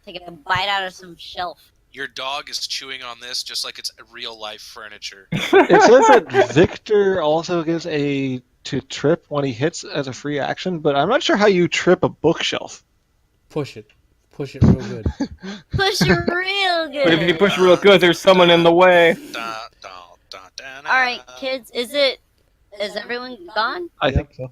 Take a bite out of some shelf. Your dog is chewing on this just like it's real life furniture. It says that Victor also gets a to trip when he hits as a free action, but I'm not sure how you trip a bookshelf. Push it. Push it real good. Push it real But if you good. push real good, there's someone in the way. Alright, kids, is everyone gone? I think so.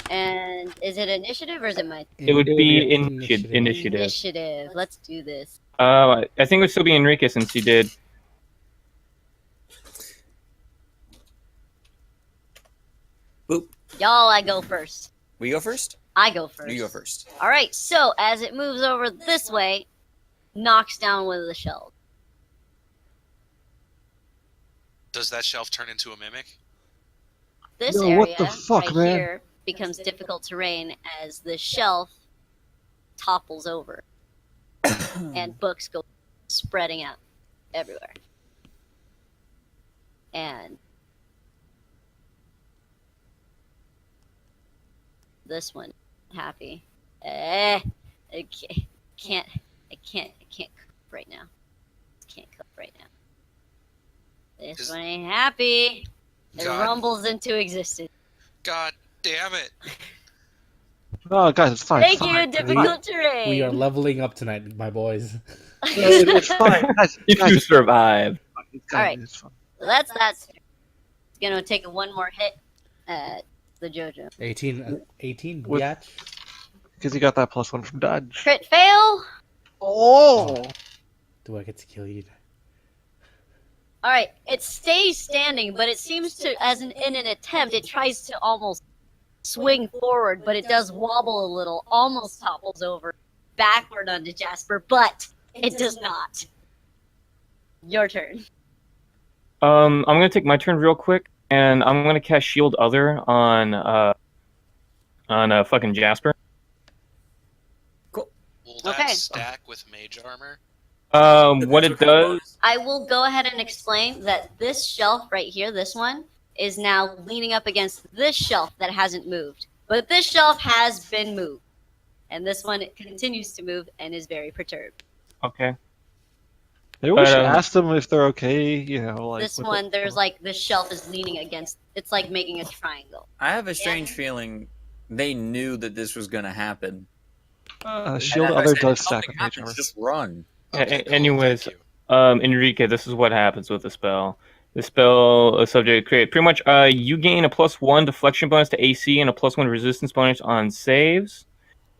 And is it initiative or is it my It would be Initiative. initiative. initiative? Let's do this. I think it would still be Enrique since he did. Boop. Y'all, I go first. We go first? I go first. You go first. All right. So as it moves over this way, knocks down one of the shelves. Does that shelf turn into a mimic? This Yo, area what the fuck, right man? here becomes difficult terrain as the shelf topples over and books go spreading out everywhere. And this one, happy. I can't cook right now. Can't cook right now. This one ain't happy. It God. rumbles into existence. God damn it! Oh, guys, it's fine. Thank it's you, fine. difficult terrain. We are leveling up tonight, my boys. It's fine. Guys, If guys, you it's survive. fine. All right. It's fine. So that's that. It's gonna take one more hit at the JoJo. 18 With- biatch. Because you got that +1 from dodge. Crit fail. Oh! Do I get to kill you? All right, it stays standing, but it seems to, in an attempt, it tries to almost swing forward, but it does wobble a little, almost topples over backward onto Jasper, but it does not. Your turn. I'm gonna take my turn real quick, and I'm gonna cast Shield Other on fucking Jasper. Will that Okay. stack with mage armor? What it does. I will go ahead and explain that this shelf right here, this one, is now leaning up against this shelf that hasn't moved. But this shelf has been moved. And this one continues to move and is very perturbed. Okay. Maybe we But, should ask them if they're okay, you know, like... This with one, the- there's like, this shelf is leaning against, it's like making a triangle. I have a strange feeling they knew that this was going to happen. Shield And as I Other said, does if stack something with Mage happens, Armor. just run. Okay, cool, Anyways, thank you. Enrique, this is what happens with the spell. The spell subject create pretty much. You gain a +1 deflection bonus to AC and a +1 resistance bonus on saves.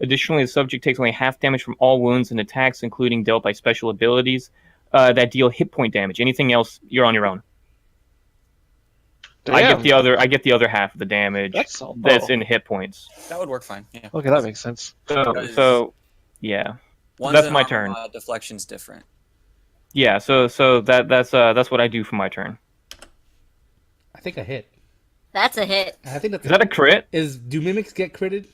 Additionally, the subject takes only half damage from all wounds and attacks, including dealt by special abilities that deal hit point damage. Anything else, you're on your own. I Damn. get the other half of the damage That's in hit points. That would work fine. Yeah. Okay, that makes sense. So yeah. One's that's an my armor turn. mod, deflection's different. Yeah, so that's what I do for my turn. I think I hit. That's a hit. I think that's. Is that a crit? Do mimics get critted?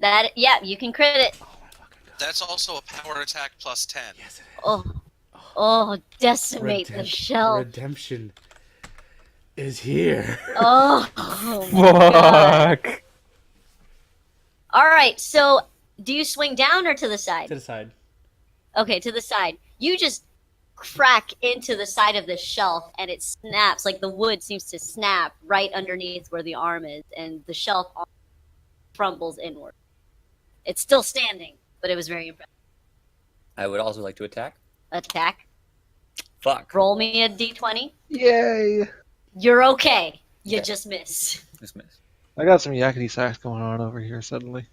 Yeah, you can crit it. Oh my fucking god! That's also a power attack +10. Yes, it is. Oh, decimate the shelf. Redemption is here. Oh, my God. Fuck. All right, so do you swing down or to the side? To the side. Okay, to the side. You just crack into the side of the shelf and it snaps, like the wood seems to snap right underneath where the arm is, and the shelf crumbles inward. It's still standing, but it was very impressive. I would also like to attack. Attack. Fuck. Roll me a d20. Yay! You're okay. You Okay. just miss. Just miss. I got some yakety sax going on over here suddenly.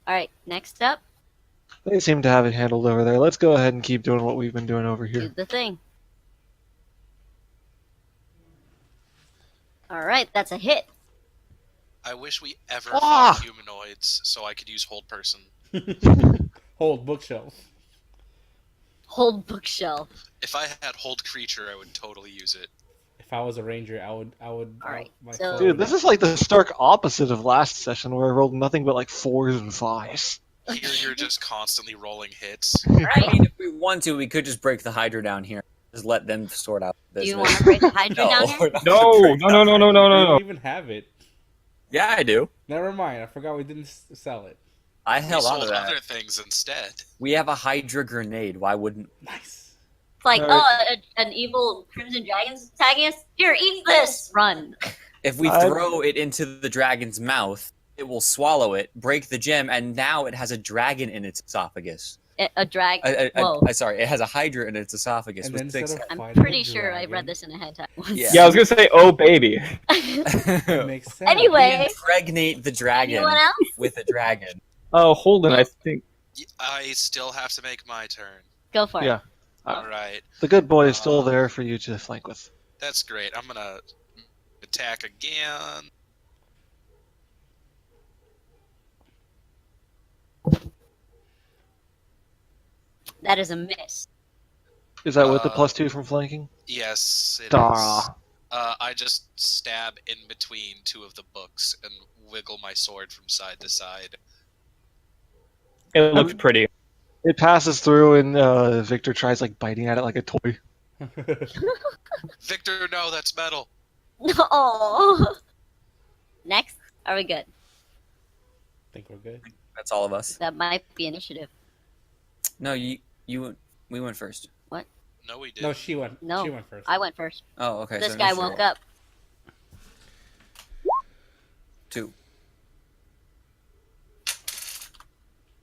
All right, next up, They seem to have it handled over there. Let's go ahead and keep doing what we've been doing over do here. the thing. All right, that's a hit. I wish we ever Ah! fought humanoids so I could use hold person. Hold bookshelf. Hold bookshelf. If I had hold creature, I would totally use it. If I was a ranger, I would. All right, my so- phone- Dude, this is like the stark opposite of last session where I rolled nothing but like 4s and 5s. Here you're just constantly rolling hits. All I right. mean, if we want to, we could just break the Hydra down here. Just let them sort out Do business. you want to break the Hydra down here? we're not No, gonna break no, the no, no, no, Hydra. no, We no, no. don't even have it. Yeah, I do. Never mind. I forgot we didn't sell it. I We held on to sold that. other things instead. We have a Hydra grenade. Why wouldn't? Nice. It's like, All oh, an evil Crimson Dragon's attacking us. Here, eat this. Run. If we I- throw it into the dragon's mouth, it will swallow it, break the gem, and now it has a dragon in its esophagus. A drag. Whoa. Whoa. Sorry, it has a hydra in its esophagus And with then 6 instead of I'm fighting a pretty sure I read dragon, this in a head time. Yeah. Yeah, I was gonna say, oh baby. It makes sense. Anyway, Impregnate the dragon anyone else? with a dragon. Oh, Holden, I think. I still have to make my turn. Go for it. Yeah. All right, The good boy is still there for you to flank with. that's great. I'm gonna attack again. That is a miss. Is that with the +2 from flanking? Yes, it is. Duh. I just stab in between two of the books and wiggle my sword from side to side. It looks pretty. It passes through, and Victor tries like biting at it like a toy. Victor, no, that's metal. Oh. Next, are we good? think we're good. That's all of us. That might be initiative. No, we went first. No, we did. No, she went. No. She went first. I went first. Oh, okay. This so guy initiative. woke up. 2.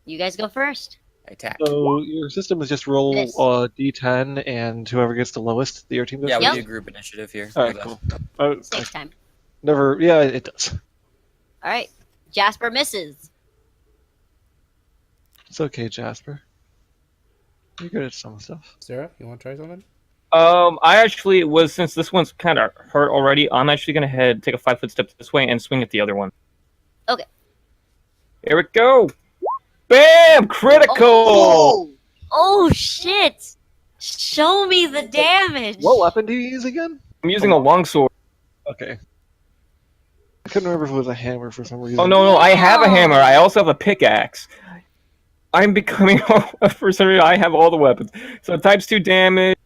You guys go first. Attack. So your system is just roll Miss. D10, and whoever gets the lowest, your team goes Yeah, first? we do group initiative here. All right, with us. cool. Oh, Safe time. never. Yeah, it does. All right. Jasper misses. It's okay, Jasper. You're good at some stuff. Sarah, you want to try something? I actually was, since this one's kind of hurt already, I'm actually gonna take a 5-foot step this way and swing at the other one. Okay. Here we go. Bam! Critical. Oh shit! Show me the damage. What weapon do you use again? I'm using a longsword. Okay. I couldn't remember if it was a hammer for some reason. Oh no, I have a hammer. I also have a pickaxe. I'm becoming for some reason I have all the weapons. So +2 damage.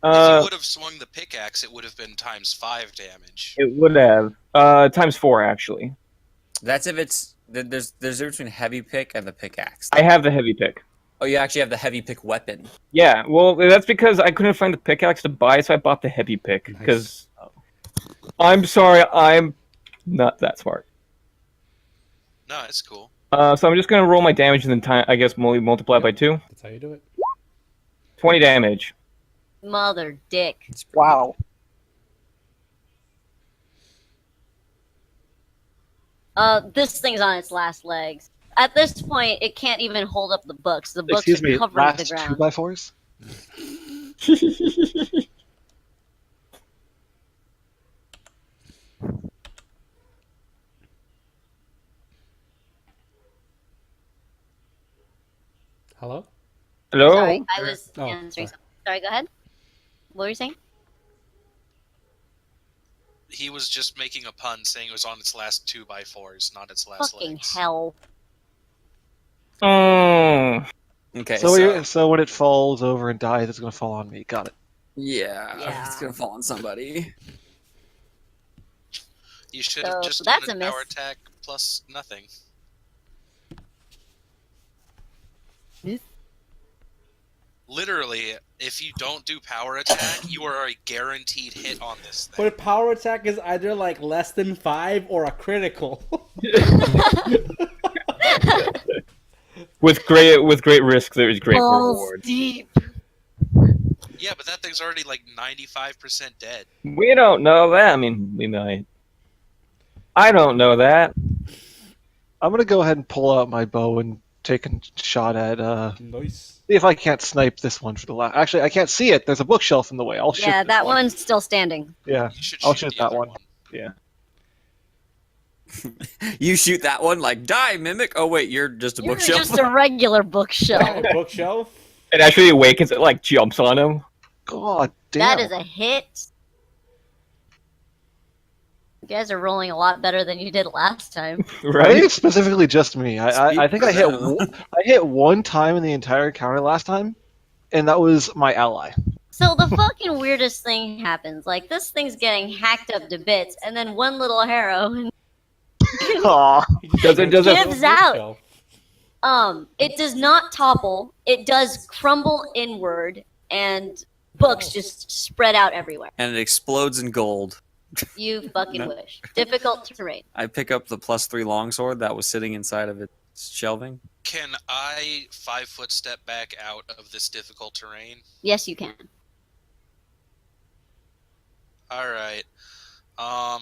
If you would have swung the pickaxe, it would have been ×5 damage. It would have ×4 actually. That's if it's there's a difference between heavy pick and the pickaxe. I have the heavy pick. Oh, you actually have the heavy pick weapon. Yeah, well, that's because I couldn't find the pickaxe to buy, so I bought the heavy pick. Nice. Because I'm sorry, I'm not that smart. No, it's cool. So I'm just gonna roll my damage and then I guess multiply by 2. That's how you do it. 20 damage. Mother dick. It's pretty Wow. This thing's on its last legs. At this point, it can't even hold up the books. The books Excuse are me, covering last the ground. 2x4s? Hello? Hello? Sorry, I was Oh, answering sorry. something. Sorry, go ahead. What were you saying? He was just making a pun, saying it was on its last 2x4s, not its last Fucking legs. hell. Mm. Okay, So when it falls over and dies, it's gonna fall on me. Got it. Yeah. it's gonna fall on somebody. You should have So just that's done a a power miss. attack plus nothing. Miss? Literally, if you don't do power attack, you are a guaranteed hit on this thing. But a power attack is either like less than 5 or a critical. With great risk, there is great Balls reward. deep. Yeah, but that thing's already like 95% dead. We don't know that. I mean, we might. I don't know that. I'm gonna go ahead and pull out my bow and take a shot at Nice. see if I can't snipe this one for the last. Actually, I can't see it. There's a bookshelf in the way. I'll shoot. Yeah, this that one. one's still standing. Yeah, You should I'll shoot shoot the that other one. one. Yeah. You shoot that one, like, die, mimic. Oh wait, you're just a You're bookshelf. just a regular bookshelf. Yeah, bookshelf. It actually awakens. It like jumps on him. God damn. That is a hit. You guys are rolling a lot better than you did last time. I think Right? it's specifically just me. I think I hit Speak for I hit one time in the entire encounter last time, and that was my ally. So the fucking weirdest thing happens. Like, this thing's getting hacked up to bits, and then one little arrow, and Aw. He just Does it- does it- Gives out. Bookshelf. it does not topple. It does crumble inward, and books just spread out everywhere. And it explodes in gold. You fucking No. wish. Difficult terrain. I pick up the +3 longsword that was sitting inside of it. Shelving. Can I 5-foot step back out of this difficult terrain? Yes, you can. All right. I'm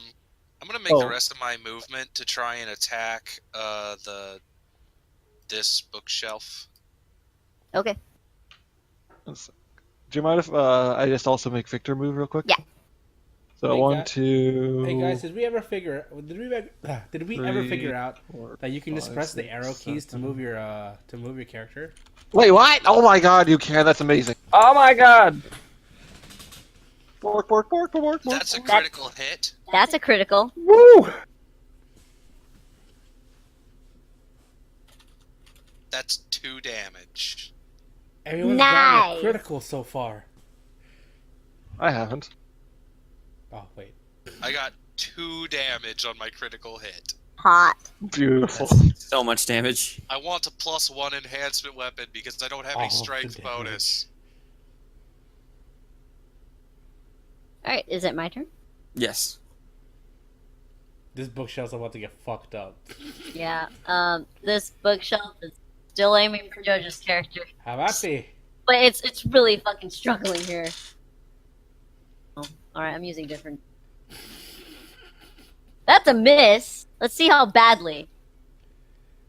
gonna make the Oh. rest of my movement to try and attack this bookshelf. Okay. Do you mind if I just also make Victor move real quick? Yeah. So Hey, 1, guys- 2. Hey guys, did we ever figure Three, figure out 4, that you can just 5, press the 6, arrow keys to 7. move your character? Wait, what? Oh my God, you can! That's amazing. Oh my god! Bork, bork, bork, bork, bork. That's a critical hit. That's a critical. Woo! That's 2 damage. Everyone's gotten Nice. a critical so far. I haven't. Oh wait. I got 2 damage on my critical hit. Hot. Beautiful. So much damage. I want a +1 enhancement weapon because I don't have Oh, a the strength damage. bonus. All right, is it my turn? Yes. This bookshelf's about to get fucked up. Yeah. This bookshelf is still aiming for Jojo's character, How about they? but it's really fucking struggling here. Oh, all right, I'm using different. That's a miss. Let's see how badly.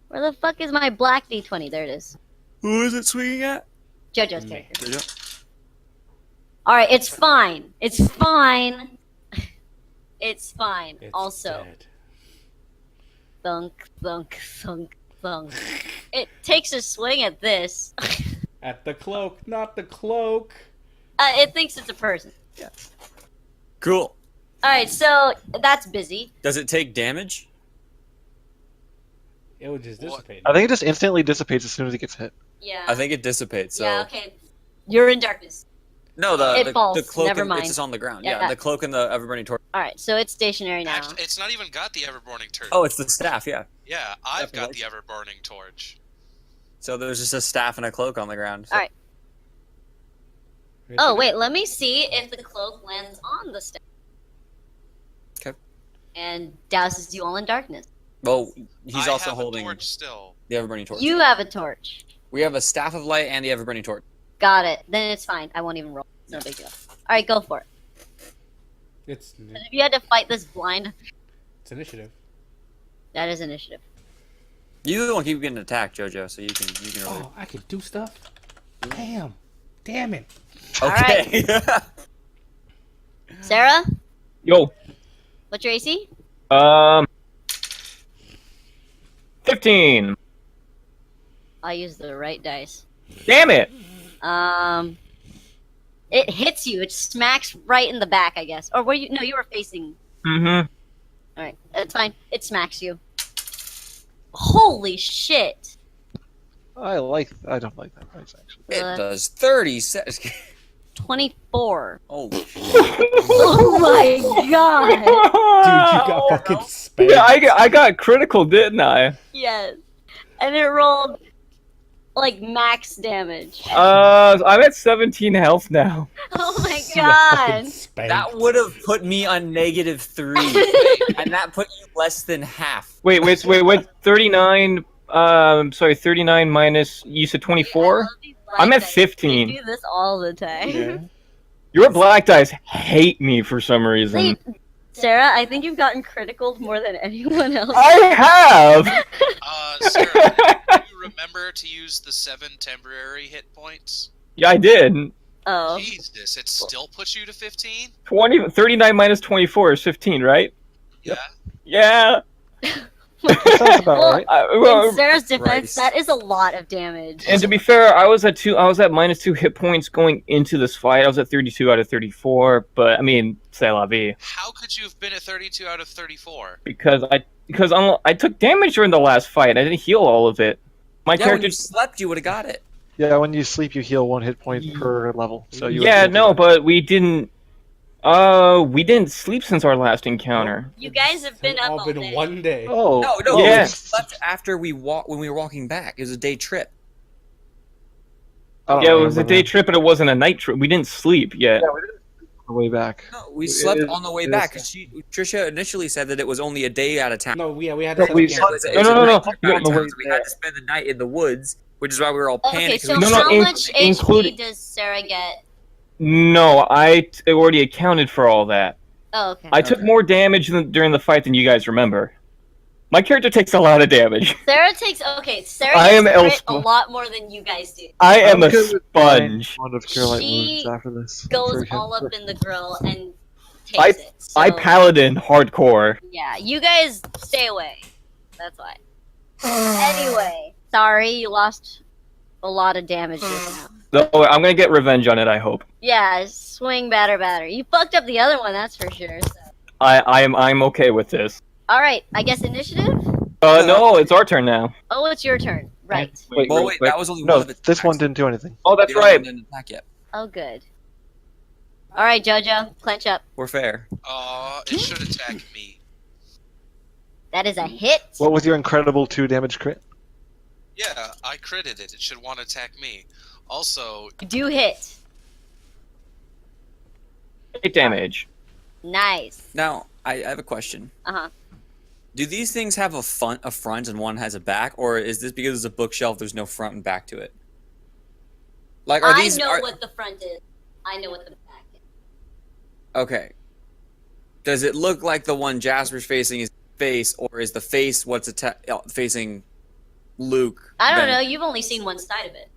Where the fuck is my black D20? There it is. Who is it swinging at? Jojo's Me. character. All right, it's fine. It's fine. It's fine. It's also, dead. thunk, thunk, thunk, thunk. It takes a swing at this. At the cloak, not the cloak. It thinks it's a person. Cool. All right, so that's busy. Does it take damage? It would just What? dissipate. I think it just instantly dissipates as soon as it gets hit. Yeah. I think it dissipates. So Yeah. Okay. You're in darkness. no, It falls. the cloak Never and, mind. it's just on the ground. Yeah, Yeah, the cloak and the ever-burning torch. All right, so it's stationary now. Actually, it's not even got the Everburning Torch. Oh, it's the staff. Yeah. Yeah, I've got the Definitely. Everburning Torch. So there's just a staff and a cloak on the ground. So. All right. Oh wait, let me see if the cloak lands on the staff. Okay. And douses you all in darkness. Well, he's I also have holding a torch still. the ever-burning torch. You have a torch. We have a staff of light and the ever-burning torch. Got it. Then it's fine. I won't even roll. It's no big deal. All right, go for it. It's But if you had to fight this blind, initiative. that is initiative. You're the one keep getting attacked, JoJo. So you can really. Oh, I can do stuff. Damn it. Okay. Sarah, Yo. what's your AC? 15. I used the right dice. Damn it. It hits you. It smacks right in the back, I guess. Or were you? No, you were facing. Mm-hmm. All right, that's fine. It smacks you. Holy shit! I don't like that price actually. It Uh, does 30 sets. 24. Oh, Oh my god! Dude, you got fucking spanked. Yeah, I got critical, didn't I? Yes, and it rolled like max damage. I'm at 17 health now. Oh my You got fucking god! spanked. that would have put me on -3, and that put you less than half. Wait, 39. Sorry, 39 minus. You said 24. I'm at 15. You do this all the time. Your black dice hate me for some reason. Wait, Sarah, I think you've gotten critical more than anyone else. I have. Sarah, do you remember to use the 7 temporary hit points? Yeah, I did. Oh. Jesus, it still puts you to 15? 39 minus 24 is 15, right? Yeah. Yeah. Sounds about Well, right. In Sarah's defense, Christ. that is a lot of damage. And to be fair, I was at -2 hit points going into this fight. I was at 32 out of 34, but I mean, c'est la vie. How could you have been at 32 out of 34? Because I took damage during the last fight. I didn't heal all of it. My Yeah, when character. you slept, you would have got it. Yeah, when you sleep, you heal 1 hit point per level. So you. Yeah, no, but we didn't sleep since our last encounter. You guys have been up all been day. one day. Oh. No, Yeah. we slept after when we were walking back. It was a day trip. I don't Yeah, it was a remember day that. trip, but it wasn't a night trip. We didn't sleep yet. Yeah, we didn't. the way back. No, we It slept is- on the way it is- back. Trisha initially said that it was only a day at a time. No, we had No, to set we up saw- camp. It's a No. night trip out of On the town, way so we had to spend the night in the woods, which is why we were all Okay, panicked. 'cause so we No, just- how much include- HP does Sarah get? No, I already accounted for all that. Oh, okay. I took Okay. more damage during the fight than you guys remember. My character takes a lot of damage. Sarah takes Sarah I am gets crit a Elspeth. lot more than you guys do. I am a I'm good with sponge. One of Cure Light She wounds after this. Goes For him. all up in the grill and I- takes it. So, I paladin hardcore. yeah, you guys stay away. That's why. Anyway, sorry you lost a lot of damage just now. Though I'm gonna get revenge on it. I hope. Yeah, swing batter. You fucked up the other one, that's for sure. So. I'm okay with this. All right, I guess initiative. No, it's our turn now. Oh, it's your turn. Right. Wait, Well, real wait, quick. that was only No, one of its this one attacks. didn't do anything. Oh, that's The other one right. didn't attack yet. Oh, good. All right, JoJo, clench up. We're fair. It should attack me. That is a hit. What was your incredible 2 damage crit? Yeah, I critted it. It should want to attack me. Also, You do hit. 8 damage. Nice. Now, I have a question. Uh-huh. Do these things have a front and one has a back, or is this because it's a bookshelf? There's no front and back to it. Like, are these? I know are- what the front is. I know what the back is. Okay. Does it look like the one Jasper's facing his face, or is the face what's facing Luke? I don't then? know. You've only seen one side of it.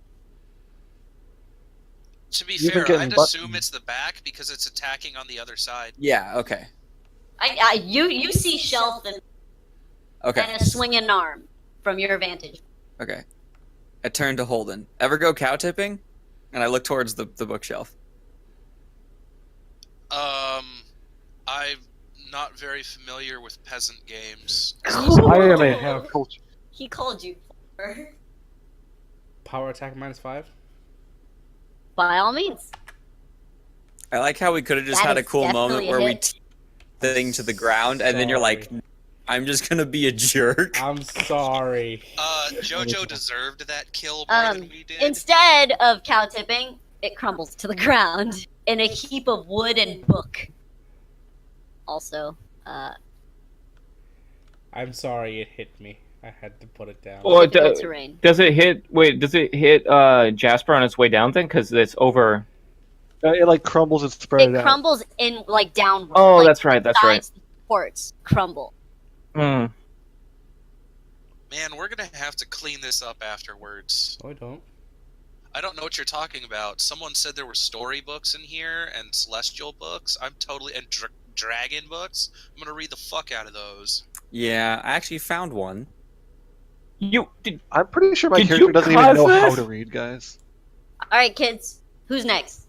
to be You've been fair, getting I'd butt- assume it's the back because it's attacking on the other side. Yeah. Okay. You see shelf and Okay. a swinging arm from your vantage. Okay. I turn to Holden. Ever go cow tipping? And I look towards the bookshelf. I'm not very familiar with peasant games. I am a half culture. He called you. Power attack -5. By all means. I like how we could have just That had a is cool moment definitely a where we hit. t- the thing to the ground, and then you're like, Sorry. I'm just gonna be a jerk. I'm sorry. Jojo deserved that kill more than we did. Instead of cow tipping, it crumbles to the ground in a heap of wood and book. Also, I'm sorry it hit me. I had to put it down. Well, difficult terrain. does it hit? Wait, does it hit Jasper on its way down then? Because it's over. It like crumbles and spread It out. crumbles in like downward. Oh, like, that's right. That's right. sides, the supports crumble. Hmm. Man, we're gonna have to clean this up afterwards. Oh, I don't. I don't know what you're talking about. Someone said there were storybooks in here and celestial books. I'm totally and dragon books. I'm gonna read the fuck out of those. Yeah, I actually found one. You did. I'm pretty sure my Did character you doesn't even know cause how this? to read, guys. All right, kids. Who's next?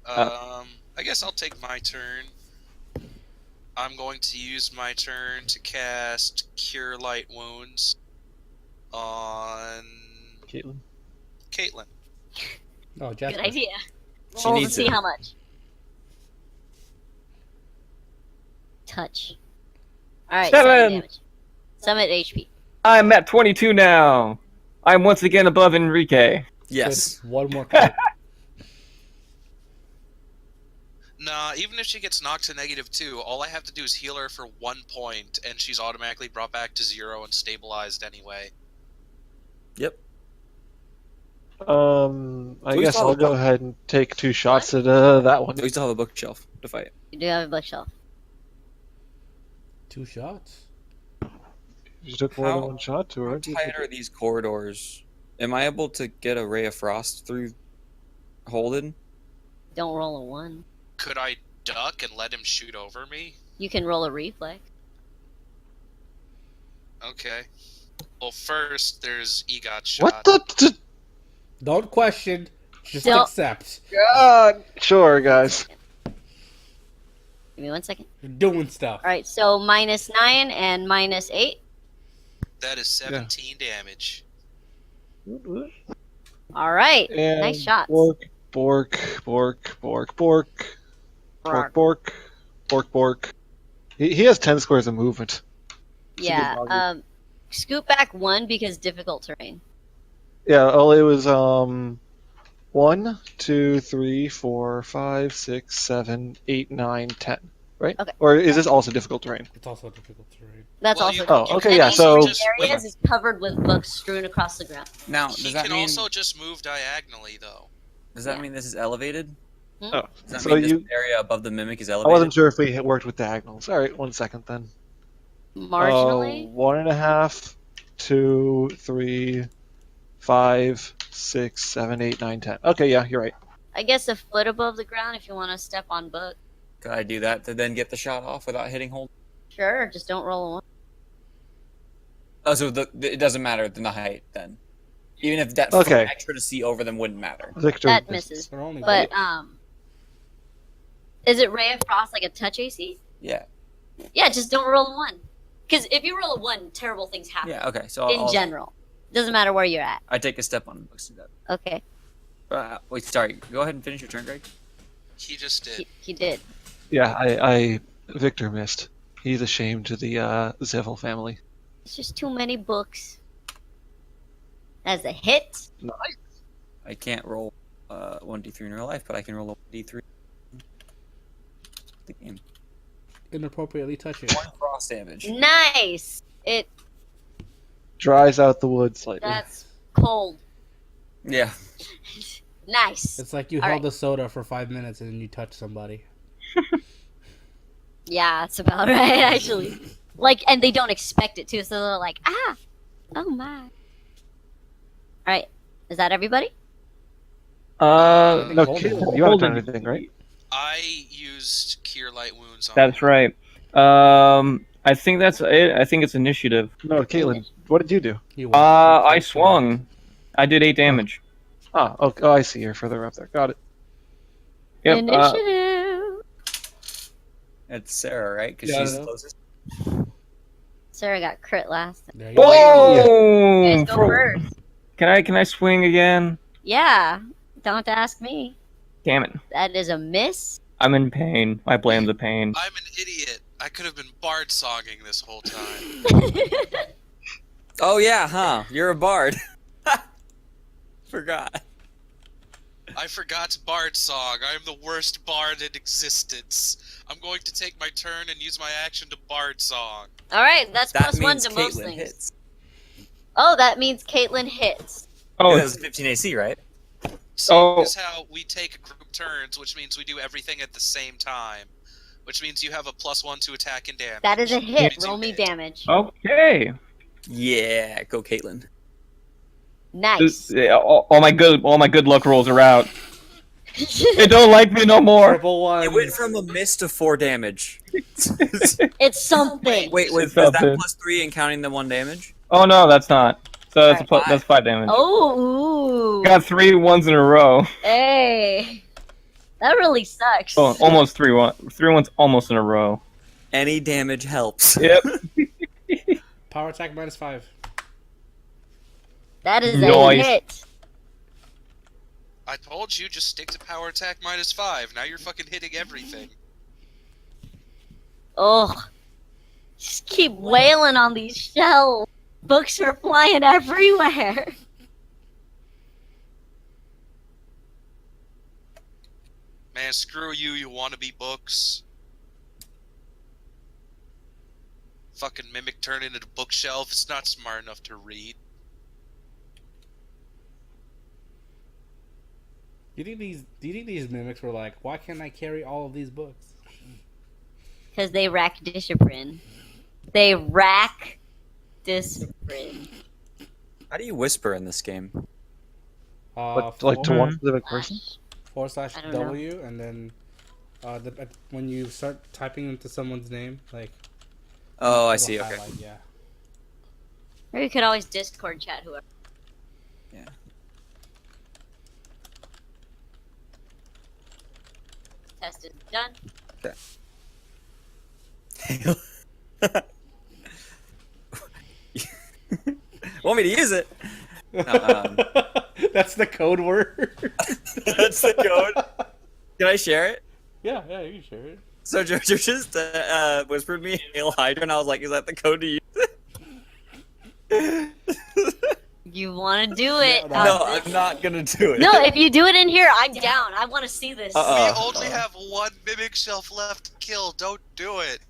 I guess I'll take my turn. I'm going to use my turn to cast Cure Light Wounds on Caitlin. Caitlin. Oh, Jasper. Good idea. She Roll to needs see it. how much. Touch. All right. 7 7. damage. 7 HP. I'm at 22 now. I'm once again above Enrique. Yes. Good. One more card. Nah, even if she gets knocked to -2, all I have to do is heal her for 1 point, and she's automatically brought back to 0 and stabilized anyway. Yep. I we guess still I'll have a go book. ahead and take 2 shots at that one. We still have a bookshelf to fight. You do have a bookshelf. 2 shots. You took more How- than 1 shot to How her. tight are these corridors? Am I able to get a ray of frost through Holden? Don't roll a 1. Could I duck and let him shoot over me? You can roll a reflex. Okay. Well, first, there's EGOT shot. What the? Don't question. Just Don't- accept. God. Sure, guys. Give me 1 second. You're doing stuff. All right. So -9 and -8. That is 17 damage. All right. And Nice shots. Bork, bork, bork, bork, bork, bork, bork, bork, bork. He has 10 squares of movement. a good Yeah. doggy. Scoot back 1 because difficult terrain. Yeah, well, it was 1 1, 2, 3, 4, 5, 6, 7, 8, 9, 10. Right? Okay. Or is this also difficult terrain? It's also difficult to read. That's Well, also. you- Oh, you okay, can yeah, also so- just- areas is covered with books strewn across the ground. Now, He does that can mean also just move diagonally, though. does that Yeah. mean this is elevated? Oh, Does that so mean this you. area above the mimic is I elevated? wasn't sure if we had worked with diagonals. All right, 1 second then. Marginally. 1.5, 2, 3, 5, 6, 7, 8, 9, 10. Okay, yeah, you're right. I guess a foot above the ground if you want to step on book. Could I do that to then get the shot off without hitting hold? Sure, just don't roll a 1. Oh, so it doesn't matter the height then. Even if that Okay. foot extra to see over them wouldn't matter. Victor. That misses. They're only But is it Ray of Frost like a touch AC? Yeah. Yeah, just don't roll a 1. Because if you roll a 1, terrible things happen. Yeah. Okay. So In general, doesn't matter where you're at. I take a step on the books to that. Okay, Wait, sorry. Go ahead and finish your turn, Greg. He just did. he did. Yeah, Victor missed. He's a shame to the Zevil family. It's just too many books. As a hit. I can't roll 1d3 in real life, but I can roll a 1d3. The game. inappropriately touch it. 1 cross damage. Nice. It. Dries out the wood slightly. That's cold. Yeah. Nice. It's like you All held right. the soda for 5 minutes and then you touch somebody. Yeah, that's about right, actually. Like, and they don't expect it too, so they're like, ah, oh my. All right, is that everybody? No, Hold it. Caitlin, you haven't done anything, right? I used Cure Light Wounds on That's him. right. I think that's it. I think it's initiative. No, Caitlin, what did you do? You I swung. I did 8 damage. Ah, okay. Oh, I see. You're further up there. Got it. Yep. Initiative. It's Sarah, right? Because Yeah, she's I the know. closest. Sarah got crit last. There you go. Whoa! You guys go first. Can I swing again? Yeah, don't ask me. Damn it! That is a miss. I'm in pain. I blame the pain. I'm an idiot. I could have been bard songing this whole time. Oh yeah, huh? You're a bard. Forgot. I forgot bard song. I am the worst bard in existence. I'm going to take my turn and use my action to bard song. All right, that's That plus 1 means to most Caitlyn things. hits. Oh, that means Caitlyn hits. Oh, That was 15 AC, right? Same Oh. as how we take group turns, which means we do everything at the same time. Which means you have a +1 to attack and damage. That is a hit. 32 Roll me hit. damage. okay. Yeah, go Caitlyn. Nice. All my good luck rolls are out. They don't like me no more. Triple one. It went from a miss to 4 damage. It's something. Wait, was Stop that it. +3 and counting the 1 damage? Oh no, that's not. So that's Alright. that's 5 damage. Oh, ooh. Got 3 ones in a row. Hey. That really sucks. Oh, almost 3 ones almost in a row. Any damage helps. Yep. Power attack -5. That is a Nice. hit. I told you, just stick to power attack -5. Now you're fucking hitting everything. Oh. Just keep wailing on these shells. Books are flying everywhere. Man, screw you, you wannabe books. Fucking mimic turn into a bookshelf. It's not smart enough to read. Do you think these mimics were like, why can't I carry all of these books? Because they rack discipline. They rack discipline. How do you whisper in this game? But, like to one specific person? / I don't know. W, and then when you start typing into someone's name, like. Oh, I it'll see. Okay. highlight, yeah. Or you could always Discord chat whoever. Yeah. Test is done. Want me to use it? That's the code word. That's the code. Can I share it? Yeah, you can share it. So Jojo just whispered me Hail Hydra, and I was like, "Is that the code to use it?" you want to do it. No, No, I'm not gonna do it. No, if you do it in here, I'm down. I want to see this. We Uh-uh. only have one mimic shelf left to kill. Don't do it.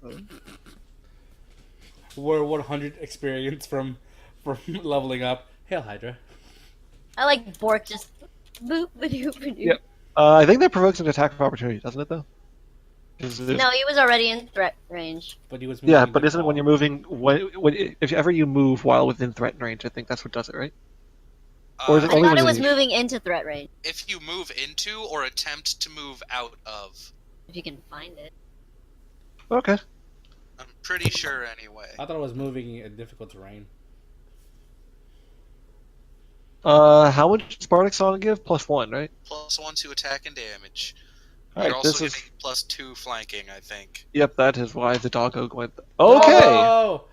We're 100 experience from leveling up. Hail Hydra. I like Bork just boop ba-doop ba-doop. Yep. I think that provokes an attack of opportunity, doesn't it? Though. No, he was already in threat range. But he was Yeah, moving but the isn't it when ball. you're moving? If ever you move while within threat range, I think that's what does it, right? Or is it I only thought when it you was leave? moving into threat range. If you move into or attempt to move out of. If you can find it. Okay. I'm pretty sure anyway. I thought it was moving in difficult terrain. How much does Bardic Song give? +1, right? +1 to attack and damage. All You're right, also this is. getting +2 flanking, I think. Yep, that is why the doggo went. Okay. Doggo!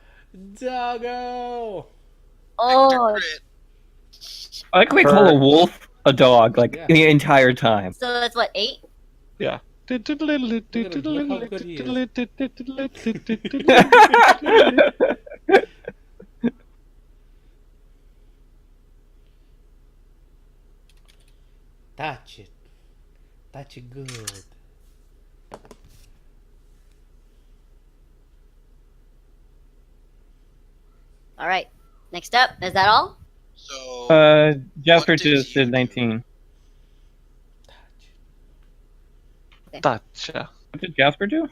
Doggo! Oh, Crit. I like how we call a wolf a dog, like, Yeah. the entire time. so that's what, 8? Yeah. Touch it. Touch it good. All right. Next up, is that all? So, Jasper What did just you did do? 19. Gotcha. What did Jasper do?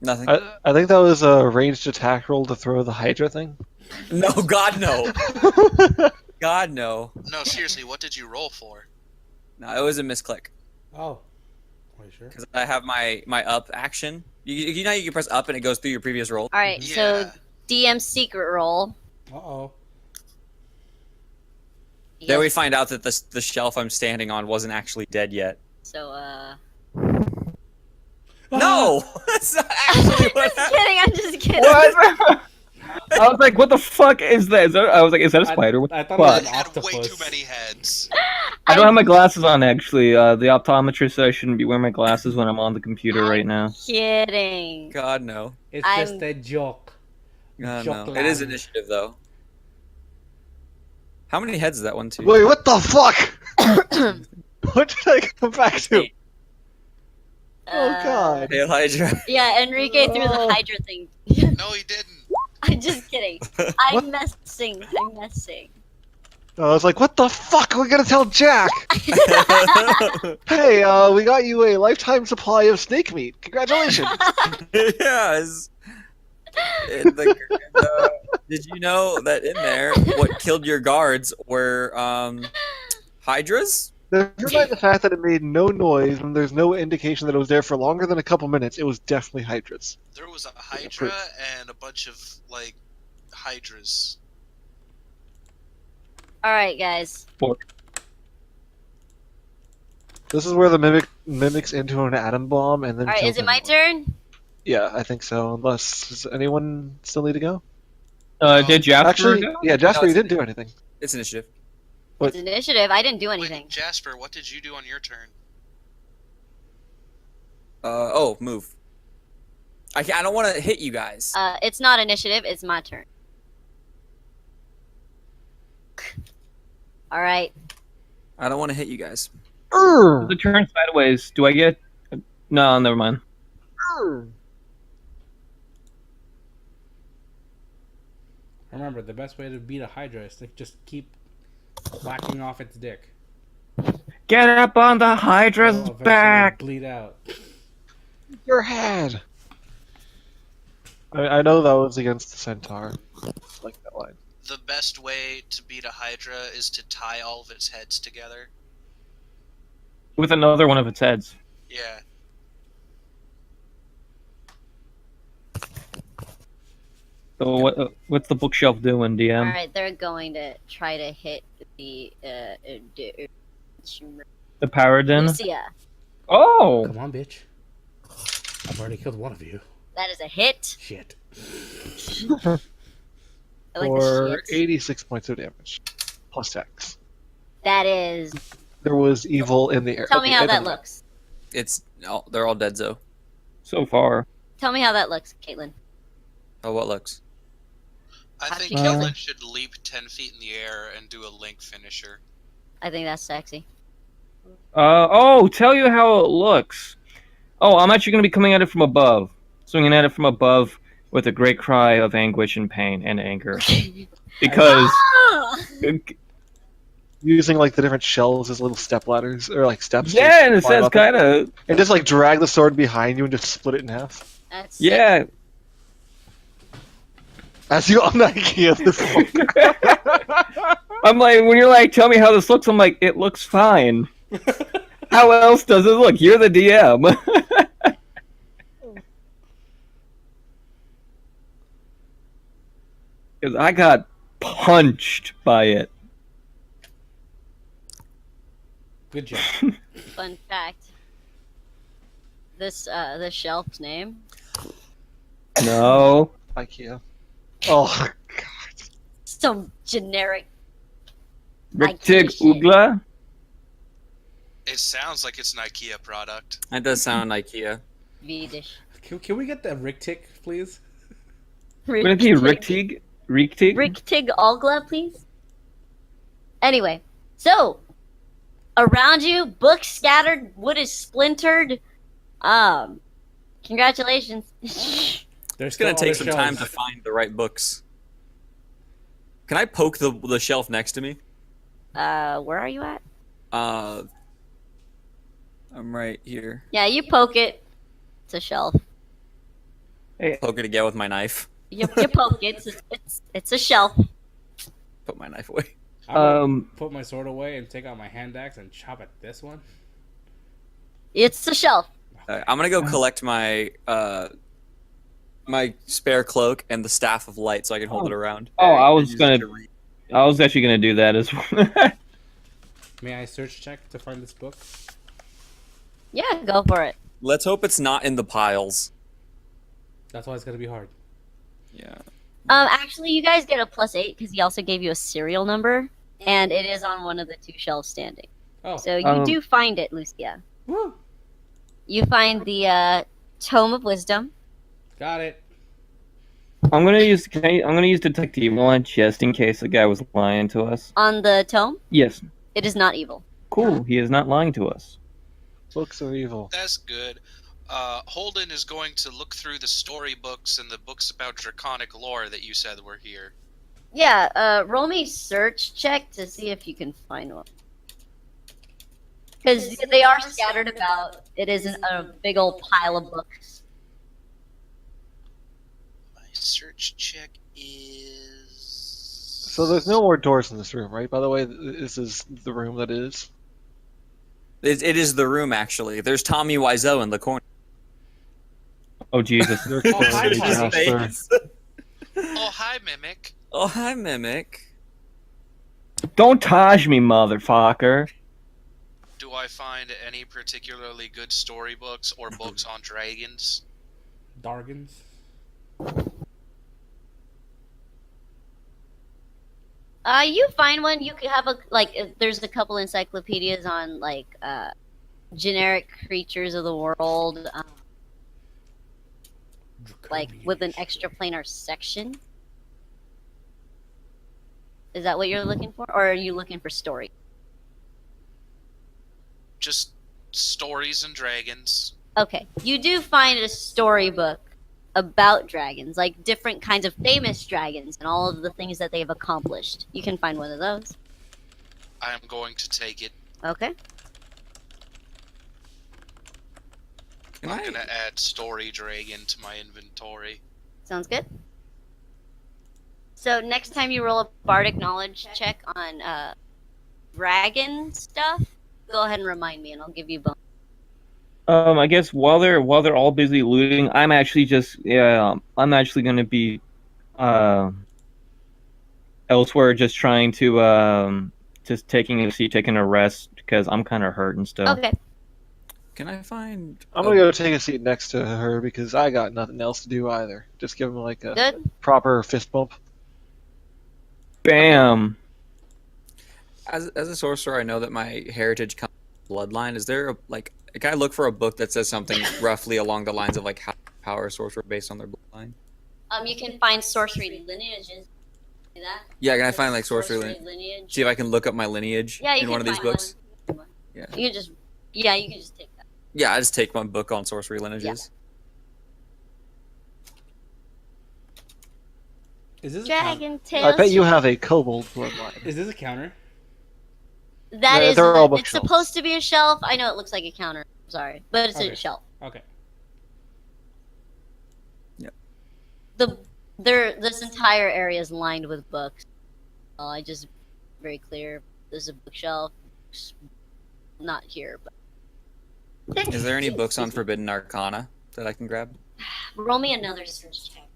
Nothing. I think that was a ranged attack roll to throw the Hydra thing. No, God no. God no. no, seriously, what did you roll for? No, it was a misclick. Oh. Are you sure? Because I have my up action. You know you can press up and it goes through your previous roll. All right, so Yeah. DM secret roll. Uh-oh. Then we find out that the shelf I'm standing on wasn't actually dead yet. So, No! That's not actually what happened. I'm just kidding. What? I was like, what the fuck is that? I was like, is that a spider? What I the thought it was fuck? It an had octopus. way too many heads. I don't have my glasses on, actually. The optometrist said I shouldn't be wearing my glasses when I'm on the computer right now. Kidding. God no. It's just a joke. God Joke no. It is line. initiative though. How many heads is that one too? Wait, what the fuck? What did I come back to? Oh god. Hail Hydra. Yeah, Enrique threw Oh. the Hydra thing. No, he didn't. I'm just kidding. I'm messing. I was like, what the fuck? We're gonna tell Jack. Hey, we got you a lifetime supply of snake meat. Congratulations. Yes. Did you know that in there, what killed your guards were hydras? Never mind the fact that it made no noise and there's no indication that it was there for longer than a couple minutes. It was definitely hydras. There was a Hydra and a bunch of, like, Hydras. All right, guys. This is where the mimics into an atom bomb and then. All right, kills is it my everyone. turn? Yeah, I think so. Unless does anyone still need to go? Did Jasper Actually, go? yeah, Jasper, No, you it's- didn't do anything. It's initiative. What? It's initiative. I didn't do anything. Wait, Jasper, what did you do on your turn? Move. I don't want to hit you guys. It's not initiative. It's my turn. All right. I don't want to hit you guys. The turn sideways. Do I get? No, never mind. Remember, the best way to beat a Hydra is to just keep whacking off its dick. Get up on the Hydra's It'll eventually back. bleed out. Your head. I know that was against the centaur. Like that line. The best way to beat a Hydra is to tie all of its heads together. With another one of its heads. Yeah. So what's the bookshelf doing, All DM? right. They're going to try to hit the The Paradin? Lucia. Oh! Come on, bitch. I've already killed one of you. That is a hit. Shit. I like For the shit. 86 points of damage. Plus tax. That is. There was evil in the air. Tell me how that doesn't matter. looks. They're all dead, Zo. So far. Tell me how that looks, Caitlin. Oh, what looks? I Have think to kill Caitlyn should leap 10 feet in the air and do a link finisher. I think that's sexy. Tell you how it looks. Oh, I'm actually going to be coming at it from above. Swinging at it from above with a great cry of anguish and pain and anger. Because... Ah! Using like the different shells as little step ladders or like steps. Yeah, and it climb says up it. kind of... And just like drag the sword behind you and just split it in half. That's sick. Yeah. As you on IKEA the fuck. I'm like, when you're like, tell me how this looks, I'm like, it looks fine. How else does it look? You're the DM. Because I got punched by it. Good job. Fun fact. This shelf's name. No. IKEA. Oh god. Some generic. Riktig shit. Ugla? It sounds like it's an IKEA product. That does sound IKEA. Swedish. Can we get the Riktig, please? Would it be Riktig? Riktig? Riktig Algla, please. Anyway, so around you, books scattered, wood is splintered. Congratulations. There's It's gonna still take other some time to shelves. find the right books. Can I poke the shelf next to me? Where are you at? I'm right here. Yeah, you poke it. It's a shelf. Poke it again with my knife. You poke it. It's a shelf. Put my knife away. I'm gonna Um, put my sword away and take out my hand axe and chop at this one. It's a shelf. I'm gonna go collect my my spare cloak and the staff of light so I can hold it around. I And was use it gonna... to read. I was actually gonna do that as well. May I search check to find this book? Yeah, go for it. Let's hope it's not in the piles. That's why it's gonna be hard. Yeah. Actually, you guys get a +8 because he also gave you a serial number, and it is on one of the two shelves standing. Oh, So you do find it, Lucia. woo! You find the Tome of Wisdom. Got it. I'm gonna use detect evil on just in case the guy was lying to us. On the tome, Yes. it is not evil. Cool. He is not lying to us. Books are evil. That's good. Holden is going to look through the storybooks and the books about draconic lore that you said were here. Yeah, roll me search check to see if you can find one. Because they are scattered about. It isn't a big old pile of books. My search check is... So there's no more doors in this room, right? By the way, this is the room that is. It is the room, actually. There's Tommy Wiseau in the corner. Oh Jesus. You're Oh, hi, crazy, Tommy. Jasper. Oh, hi, Mimic. Oh, hi, Mimic. Don't Taj me, motherfucker. Do I find any particularly good storybooks or books on dragons? Dargans. You find one. You could have there's a couple encyclopedias on generic creatures of the world, with an extraplanar section. Is that what you're looking for, or are you looking for story? Just stories and dragons. Okay, you do find a storybook about dragons, like different kinds of famous dragons and all of the things that they've accomplished. You can find one of those. I am going to take it. Okay. Can I'm I- going to add story dragon to my inventory. Sounds good. So next time you roll a bardic knowledge check on dragon stuff, go ahead and remind me, and I'll give you bonus. I guess while they're all busy looting, I'm actually gonna be elsewhere, just trying to just taking a rest because I'm kind of hurt and stuff. Okay. Can I find... I'm gonna go take a seat next to her because I got nothing else to do either. Just give him like a Good. proper fist bump. Bam. As a sorcerer, I know that my heritage comes from bloodline. Is there can I look for a book that says something roughly along the lines of how power sorcerer based on their bloodline? You can find sorcery lineages. See that? Yeah, can I find like sorcery lineage? See if I can look up my lineage Yeah, you in can one of these find books. One. Yeah. You can just, yeah, you can just take that. Yeah, I just take my book on sorcery lineages. Is this a counter? Dragon I Tales. bet you have a kobold bloodline. Is this a counter? That is. They're all It's bookshelves. supposed to be a shelf. I know it looks like a counter. Sorry, but it's Okay. a shelf. Okay. This entire area is lined with books. I just very clear. There's a bookshelf. Not here, but Is there any books on Forbidden Arcana that I can grab? roll me another search check.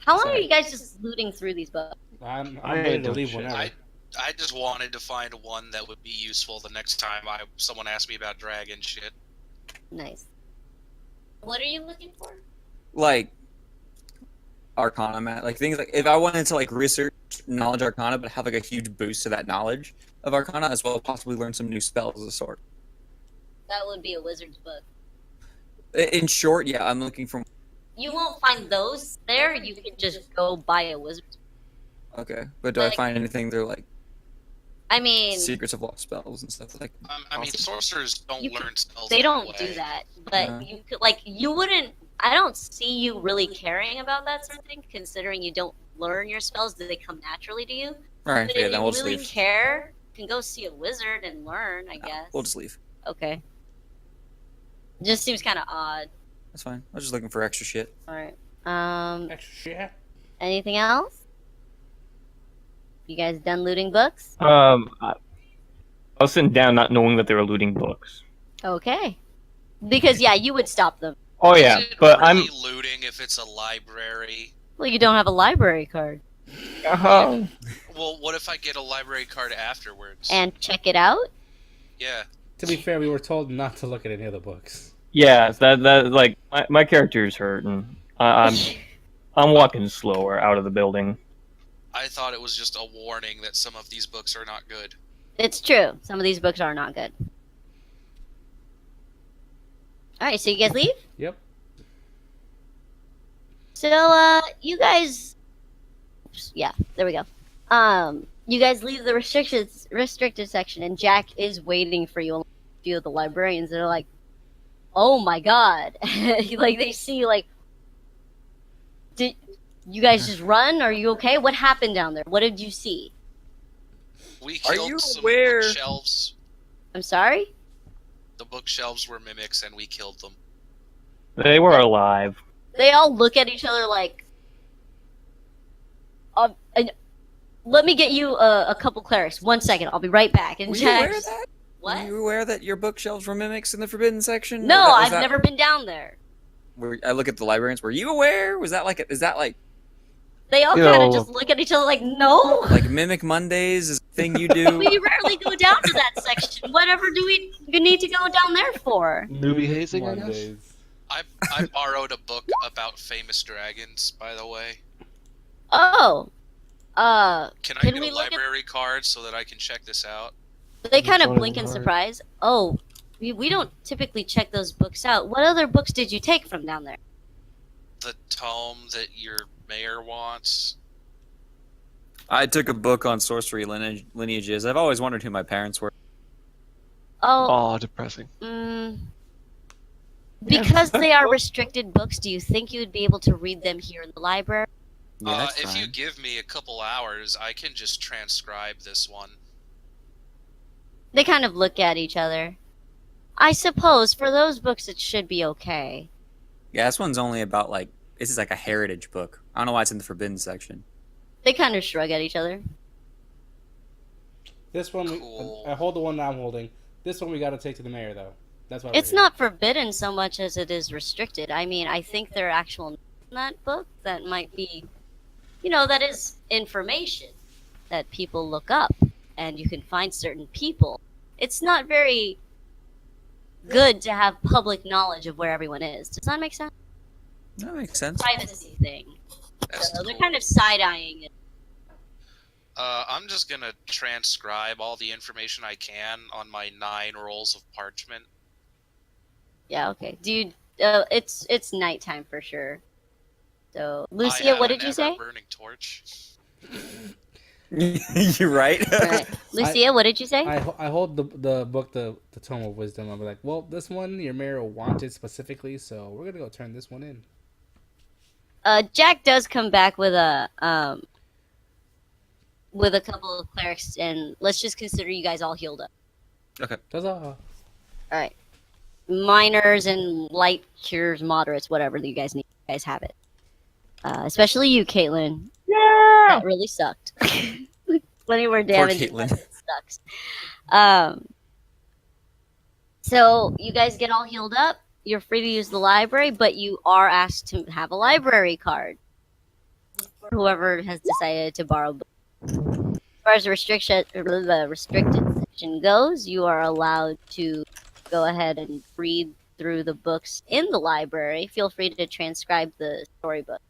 How long Sorry. are you guys just looting through these books? I'm I ready to don't leave shit. whenever. I just wanted to find one that would be useful the next time someone asked me about dragon shit. Nice. What are you looking for? Like Arcana, Matt. Like things like if I wanted to like research knowledge Arcana, but have like a huge boost to that knowledge of Arcana, as well as possibly learn some new spells of the sort. That would be a wizard's book. In short, yeah, I'm looking for. You won't find those there. You can just go buy a wizard's book. Okay, but do I Like- find anything they're like I mean, secrets of lost spells and stuff like? I mean, sorcerers don't You can- learn spells. they that don't way. do that. But No. you could, like, you wouldn't. I don't see you really caring about that sort of thing, considering you don't learn your spells. Do they come naturally to you? All right, But yeah, if then you we'll just really leave. care, you can go see a wizard and learn. I guess. We'll just leave. Okay. Just seems kind of odd. That's fine. I was just looking for extra shit. All right. Extra shit. Anything else? You guys done looting books? I was sitting down not knowing that they were looting books. Okay. Because yeah, you would stop them. Oh Is yeah, it but really looting if it's a library. Well, you don't have a library card. I'm. Well, what if I get a library card afterwards? And check it out. Yeah. To be fair, we were told not to look at any of the books. Yeah, that like my character's hurting. I'm walking slower out of the building. I thought it was just a warning that some of these books are not good. It's true. Some of these books are not good. All right, so you guys leave. Yep. So, you guys, yeah, there we go. You guys leave the restricted section, and Jack is waiting for you. A few of the librarians that are like, "Oh my god!" Like they see you, like, did you guys just run? Are you okay? What happened down there? What did you see? We Are killed you some aware- bookshelves. I'm sorry. The bookshelves were mimics, and we killed them. They were alive. They all look at each other like, and let me get you a couple clerics. 1 second, I'll be right back. And Were you Jack, aware of that? what? Were you aware that your bookshelves were mimics in the forbidden section? No, Or was I've that- never been down there. I look at the librarians. Were you aware? Was that like? Is that like They all You kind of know- just look at each other like, no. like Mimic Mondays is a thing you do? We rarely go down to that section. Whatever do we need to go down there for? Newbie hazing, I guess? Mondays. I borrowed a book about famous dragons, by the way. Oh, Can I Can get we a look at- library card so that I can check this out? they kind of Which one blink is in hard? surprise. Oh, we don't typically check those books out. What other books did you take from down there? The tome that your mayor wants. I took a book on sorcery lineages. I've always wondered who my parents were. Oh, Oh, depressing. because they are restricted books, do you think you would be able to read them here in the library? Yeah, that's If you fine. give me a couple hours, I can just transcribe this one. They kind of look at each other. I suppose for those books it should be okay. Yeah, this one's only about like this is like a heritage book. I don't know why it's in the forbidden section. They kind of shrug at each other. This one, Cool. I hold the one that I'm holding. This one we got to take to the mayor, though. That's why we're It's here. not forbidden so much as it is restricted. I mean, I think there are actual notes in that book that might be, that is information that people look up, and you can find certain people. It's not very good to have public knowledge of where everyone is. Does that make sense? That makes sense. Privacy thing. That's So they're cool. kind of side-eyeing it. I'm just gonna transcribe all the information I can on my 9 rolls of parchment. Yeah, okay. Dude, it's nighttime for sure. So, I Lucia, have what an did you say? ever-burning torch. You're right. All right. Lucia, what did you say? I hold the book, the Tome of Wisdom. I'm like, well, this one your mayor wanted specifically, so we're gonna go turn this one in. Jack does come back with a couple of clerics, and let's just consider you guys all healed up. Huzzah. All right. Minors and light cures, moderates, whatever that you guys need. You guys have it. Especially you, Caitlin. Yeah. That really sucked. Plenty more damage. Caitlin. It sucks. So you guys get all healed up. You're free to use the library, but you are asked to have a library card. For whoever has decided to borrow books. As far as the restricted section goes, you are allowed to go ahead and read through the books in the library. Feel free to transcribe the storybook.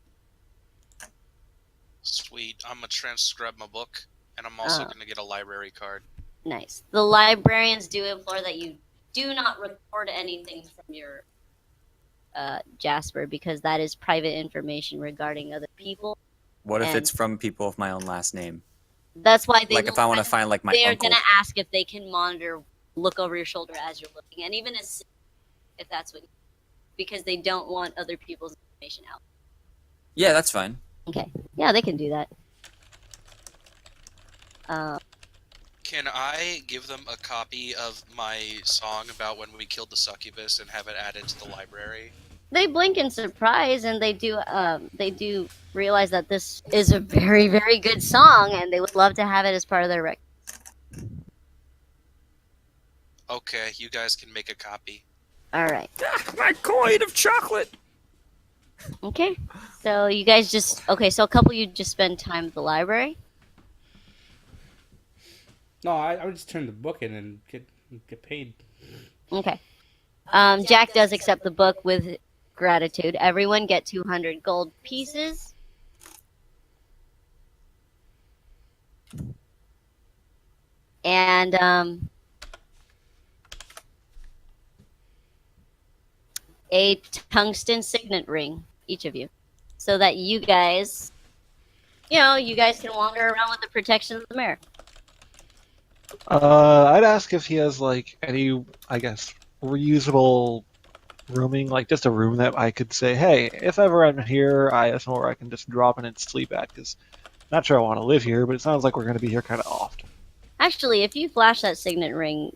Sweet. I'm gonna transcribe my book, and I'm also gonna get a library card. Nice. The librarians do implore that you do not record anything from your Jasper, because that is private information regarding other people. What if And- it's from people with my own last name? That's why they Like if I want to find like my they're uncle. gonna ask if they can monitor, look over your shoulder as you're looking, and even if that's what, because they don't want other people's information out. Yeah, that's fine. Okay, yeah, they can do that. Can I give them a copy of my song about when we killed the succubus and have it added to the library? They blink in surprise, and they do realize that this is a very, very good song, and they would love to have it as part of their record. Okay, you guys can make a copy. All right. My coin of chocolate. Okay. So you guys so a couple of you just spend time at the library. No, I would just turn the book in and get paid. Okay. Jack does accept the book with gratitude. Everyone get 200 gold pieces. And a tungsten signet ring, each of you, so that you guys can wander around with the protection of the mayor. I'd ask if he has like any, I guess, reusable rooming, like just a room that I could say, hey, if ever I'm here, I have somewhere I can just drop in and sleep at, because not sure I want to live here, but it sounds like we're going to be here kind of often. Actually, if you flash that signet ring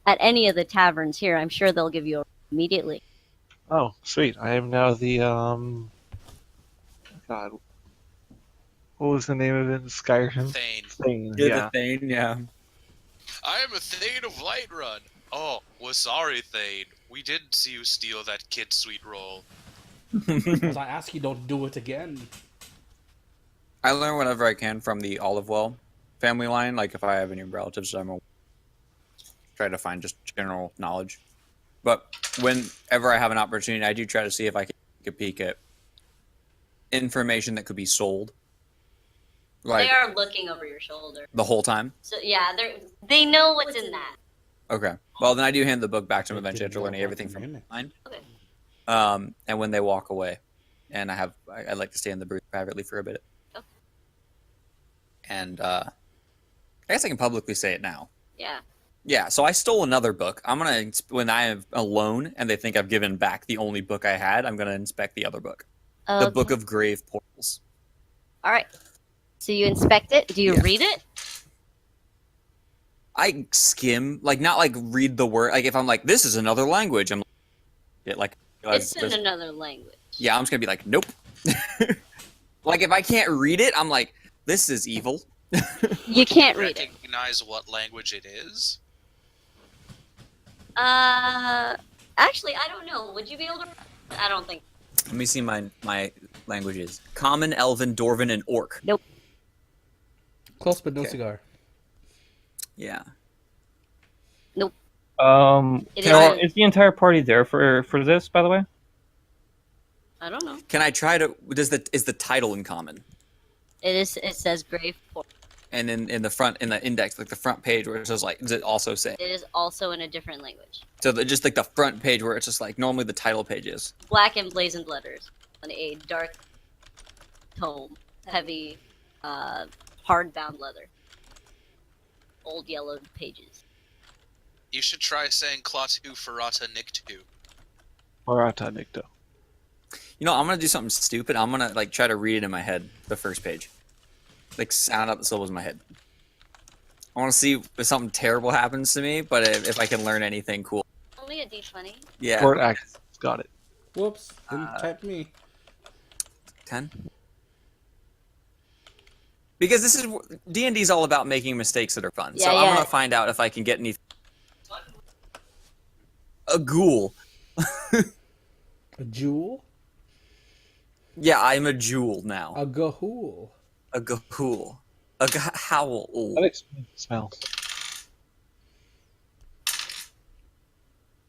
at any of the taverns here, I'm sure they'll give you a immediately. Oh, sweet. I am now the, God, what was the name of it in Skyrim? Thane. Thane, You're yeah. the Thane, yeah. I am a Thane of Lightrun. Oh, well, sorry, Thane. We didn't see you steal that kid sweet roll. Because I ask you, don't do it again. I learn whatever I can from the Olivewell family line. Like if I have any relatives, I'm try to find just general knowledge. But whenever I have an opportunity, I do try to see if I can take a peek at information that could be sold. Like They are looking over your shoulder. the whole time. So yeah, they know what's in that. Okay. Well, then I do hand the book back to them eventually after learning everything from mine. Okay. And when they walk away, and I like to stay in the booth privately for a bit. Okay. And I guess I can publicly say it now. Yeah. Yeah, so I stole another book. When I am alone and they think I've given back the only book I had, I'm gonna inspect the other book. Okay. The Book of Grave Portals. All right. So you inspect it. Do you Yeah. read it? I skim, like not like read the word. Like if I'm like, this is another language, I'm like, It's in another language. yeah, I'm just gonna be like, nope. Like if I can't read it, I'm like, this is evil. You can't read it. Recognize what language it is? Actually, I don't know. Would you be able to? I don't think. Let me see my languages: Common, Elven, Dwarven, and Orc. Close, but no Okay. cigar. Yeah. It Carol, is- is the entire party there for this, by the way? I don't know. Can I try to? Is the title in common? It is. It says grave port. And in the front, in the index, like the front page where it says like, does it also say? It is also in a different language. So just like the front page where it's just like normally the title page is. Black and blazoned letters on a dark tome, heavy hardbound leather, old yellowed pages. You should try saying Klaatu Ferrata Nictu. Marata Nicto. You know, I'm gonna do something stupid. I'm gonna like try to read it in my head, the first page, like sound out the syllables in my head. I want to see if something terrible happens to me, but if I can learn anything cool. Only a d20. Yeah. Short accents. Got it. Whoops, didn't type me. 10. Because this is D&D is all about making mistakes that are fun. So Yeah, I'm yeah. gonna find out if I can get any. A ghoul. A jewel? Yeah, I'm a jewel now. A gahool. A ghoul. A howl. That explains the smell.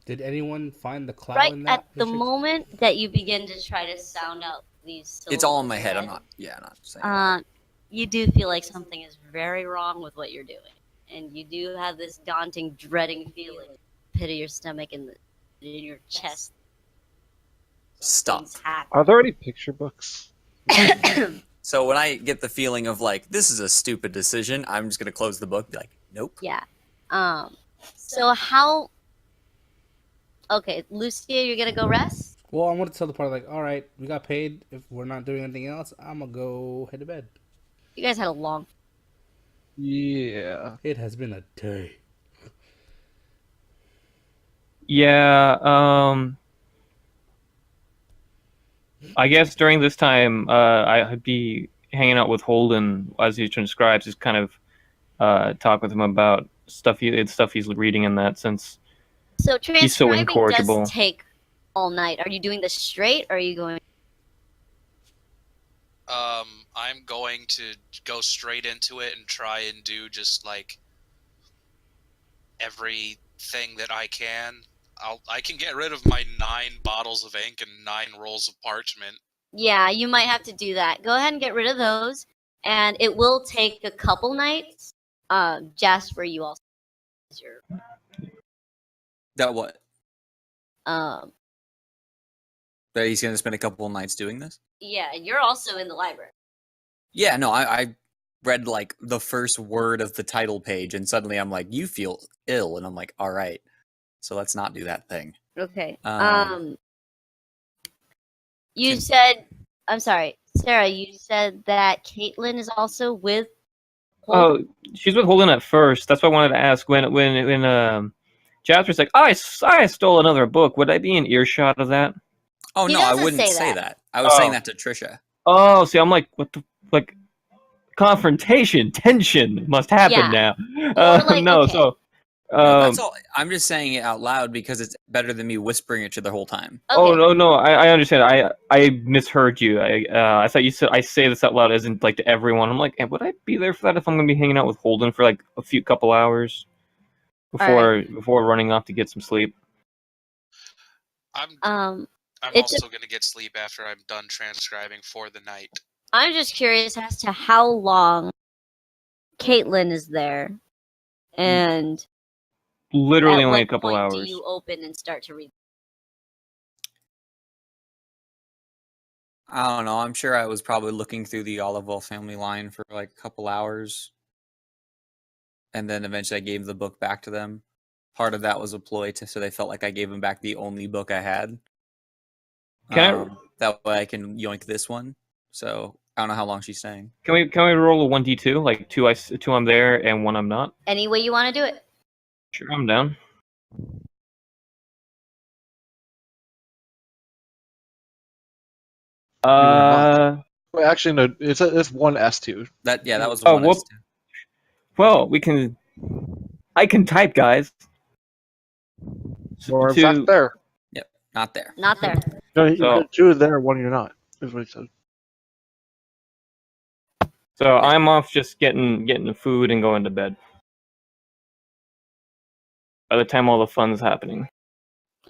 Did anyone find the cloud Right in that? at the picture? moment that you begin to try to sound out these It's all in syllables my in head. your I'm not. Yeah, I'm not saying. You do feel like something is very wrong with what you're doing, and you do have this daunting, dreading feeling, pit of your stomach and in your chest. Stop. Things happen. Are there any picture books? So when I get the feeling of like this is a stupid decision, I'm just gonna close the book. Be like, nope. Yeah. So how? Okay, Lucia, you're gonna go rest. Well, I want to tell the party, like, all right, we got paid. If we're not doing anything else, I'm going to go head to bed. You guys had a long. Yeah. It has been a day. Yeah, I guess during this time, I'd be hanging out with Holden, as he describes, just kind of talk with him about stuff he's reading in that, since So he's so transcribing incorrigible. does take all night. Are you doing this straight, or are you going? I'm going to go straight into it and try and do just like everything that I can. I can get rid of my 9 bottles of ink and 9 rolls of parchment. Yeah, you might have to do that. Go ahead and get rid of those, and it will take a couple nights. Jasper, you also has your That what? um. That he's gonna spend a couple of nights doing this? Yeah, and you're also in the library. Yeah, no, I read like the first word of the title page, and suddenly I'm like, you feel ill, and I'm like, all right, so let's not do that thing. Okay. Um, You can- said, I'm sorry, Sarah. You said that Caitlin is also with. Oh, she's with Holden at first. That's why I wanted to ask when Jasper's like, I stole another book. Would I be in earshot of that? Oh He no, I doesn't wouldn't say say that. that. I was saying Oh. that to Trisha. Oh, see, I'm like, what the like? Confrontation, tension must happen Yeah. now. Or like, no, okay. so. No, that's all. I'm just saying it out loud because it's better than me whispering it to the whole time. Okay. Oh no, I understand. I misheard you. I thought you said I say this out loud as in like to everyone. I'm like, would I be there for that if I'm gonna be hanging out with Holden for like a couple hours before running off to get some sleep? I'm it's also going to get sleep after I'm done transcribing for the night. I'm just curious as to how long Caitlin is there, and Literally at only what a couple point hours. do you open and start to read? I don't know. I'm sure I was probably looking through the Olivewell family line for like a couple hours, and then eventually I gave the book back to them. Part of that was a ploy so they felt like I gave them back the only book I had. That way I can yoink this one. So I don't know how long she's staying. Can we roll a 1d2? Like two I'm there and 1 I'm not. Any way you want to do it. Sure, I'm down. Wait, actually, no. It's one S2. That was Oh, one. whoop. Well, I can type, guys. Or in fact, there. Not there. Not there. No, you So- got 2 there, 1 you're not. Is what he said. So I'm off just getting the food and going to bed. By the time all the fun's happening.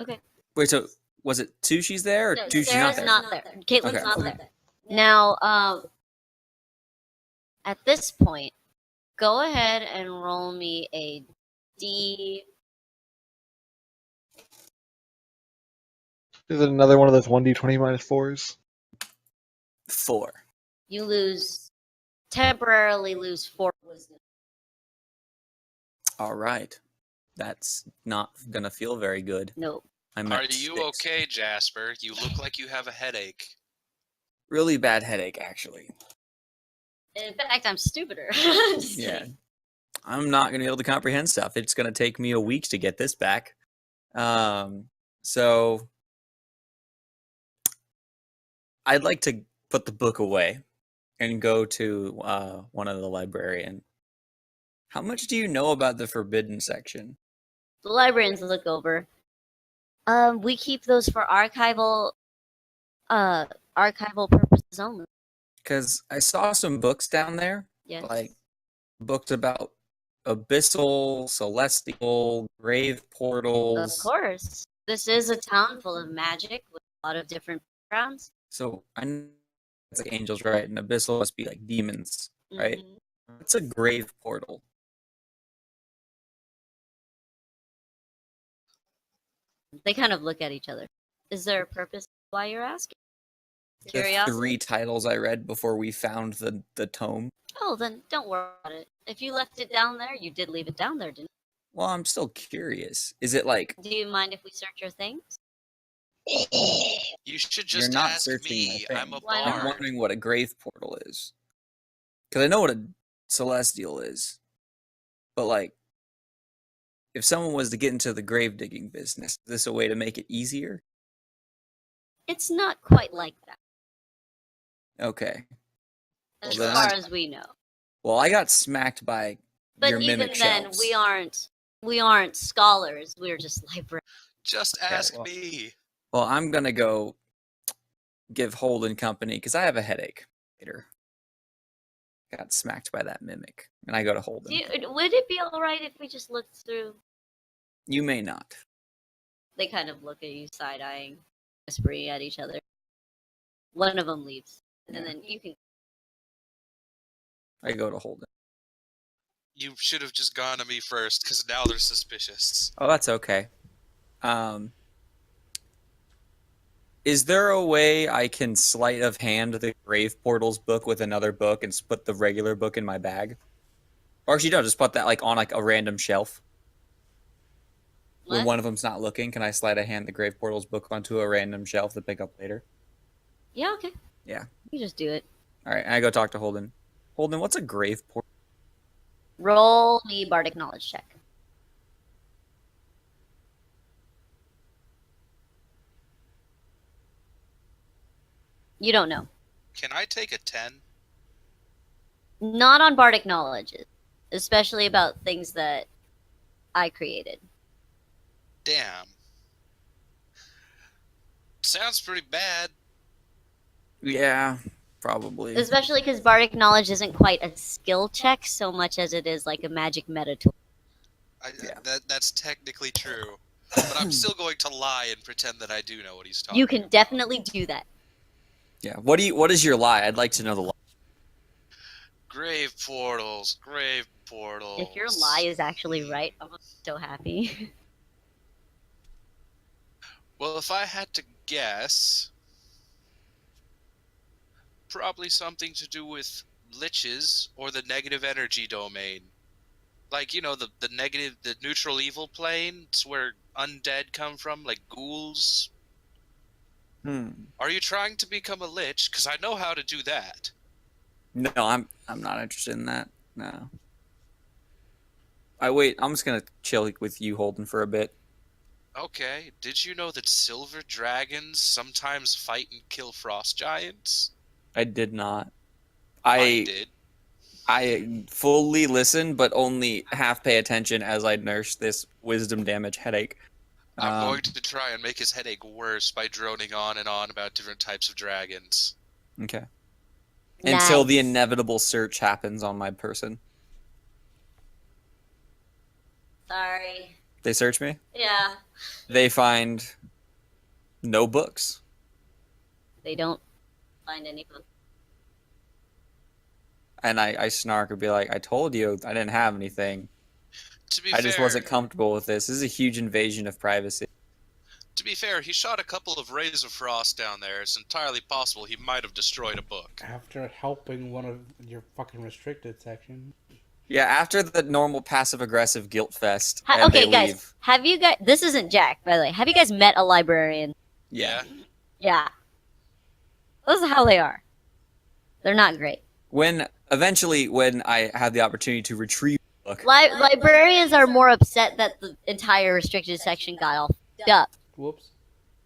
Okay. Wait, so was it 2 she's there or No, 2 she's Sarah's not there? not there. Caitlin's Okay. not there. Now, at this point, go ahead and roll me a D. Is it another one of those 1d20 minus 4s? 4. You lose temporarily lose 4 wisdom. All right. That's not gonna feel very good. Nope. I'm Are at you 6. okay, Jasper? You look like you have a headache. Really bad headache, actually. In fact, I'm stupider. Just Yeah. kidding. I'm not gonna be able to comprehend stuff. It's gonna take me a week to get this back. So I'd like to put the book away and go to one of the librarian. How much do you know about the forbidden section? The librarians look over. We keep those for archival purposes only. Because I saw some books down there, Yes. like books about abyssal, celestial, grave Of portals. course. This is a town full of magic with a lot of different backgrounds. So I know it's like angels, right? And abyssal must be like demons, right? Mhm. It's a grave portal. They kind of look at each other. Is there a purpose why you're asking? The Curiosity? 3 titles I read before we found the tome. Oh, then don't worry about it. If you left it down there, you did leave it down there, didn't Well, I'm still curious. Is it like you? Do you mind if we search your things? You should you're just not ask searching me. my I'm a thing? Why I'm not? bard. wondering what a grave portal is. Because I know what a celestial is. But like, if someone was to get into the grave digging business, is this a way to make it easier? It's not quite like that, Okay. as Well, then far I'm- as we know. Well, I got smacked by But your even mimic then, shelves. we aren't scholars. We're just librarians. Just ask well. me. Well, I'm gonna go give Holden company because I have a headache later. Got smacked by that mimic, and I go to Holden. Would it be all right if we just looked through? You may not. They kind of look at you, side-eyeing, whispering at each other. One of them leaves, and Yeah. then you can. I go to Holden. You should have just gone to me first, because now they're suspicious. Oh, that's okay. Is there a way I can sleight of hand the Grave Portals book with another book and put the regular book in my bag? Or actually, no, just put that like on like a random shelf. When What? one of them's not looking, can I sleight of hand the Grave Portals book onto a random shelf to pick up later? Yeah, okay. Yeah. You just do it. All right, and I go talk to Holden. Holden, what's a Grave Portal? Roll me bardic knowledge check. You don't know. Can I take a 10? Not on bardic knowledge, especially about things that I created. Damn. Sounds pretty bad. Yeah, probably. Especially because bardic knowledge isn't quite a skill check so much as it is like a magic meta tool. Yeah. That's technically true. But I'm still going to lie and pretend that I do know what he's talking You can definitely do that. Yeah. What is your lie? I'd like to know the lie. Grave portals, grave portals. If your lie is actually right, I'm so happy. Well, if I had to guess, probably something to do with liches or the negative energy domain. Like, you know, the neutral evil plane. It's where undead come from, like ghouls. Are you trying to become a lich? Because I know how to do that. No, I'm not interested in that. No. I'm just gonna chill with you, Holden, for a bit. Okay, did you know that silver dragons sometimes fight and kill frost giants? I did not. I did. I fully listen, but only half pay attention as I nurse this wisdom damage headache. I'm going to try and make his headache worse by droning on and on about different types of dragons. Okay. Until the Nice. inevitable search happens on my person. Sorry. They search me. Yeah. They find no books. They don't find any book. And I snark and be like, I told you I didn't have anything. To be I fair, just wasn't comfortable with this. This is a huge invasion of privacy. To be fair, he shot a couple of rays of frost down there. It's entirely possible he might have destroyed a book. After helping one of your fucking restricted section. Yeah, after the normal passive-aggressive guilt fest, and Okay, they guys, leave. have you guys? This isn't Jack, by the way. Have you guys met a librarian? Yeah. Yeah. This is how they are. They're not great. Eventually, when I had the opportunity to retrieve the book, Librarians are more upset that the entire restricted section got all f***ed up. Whoops.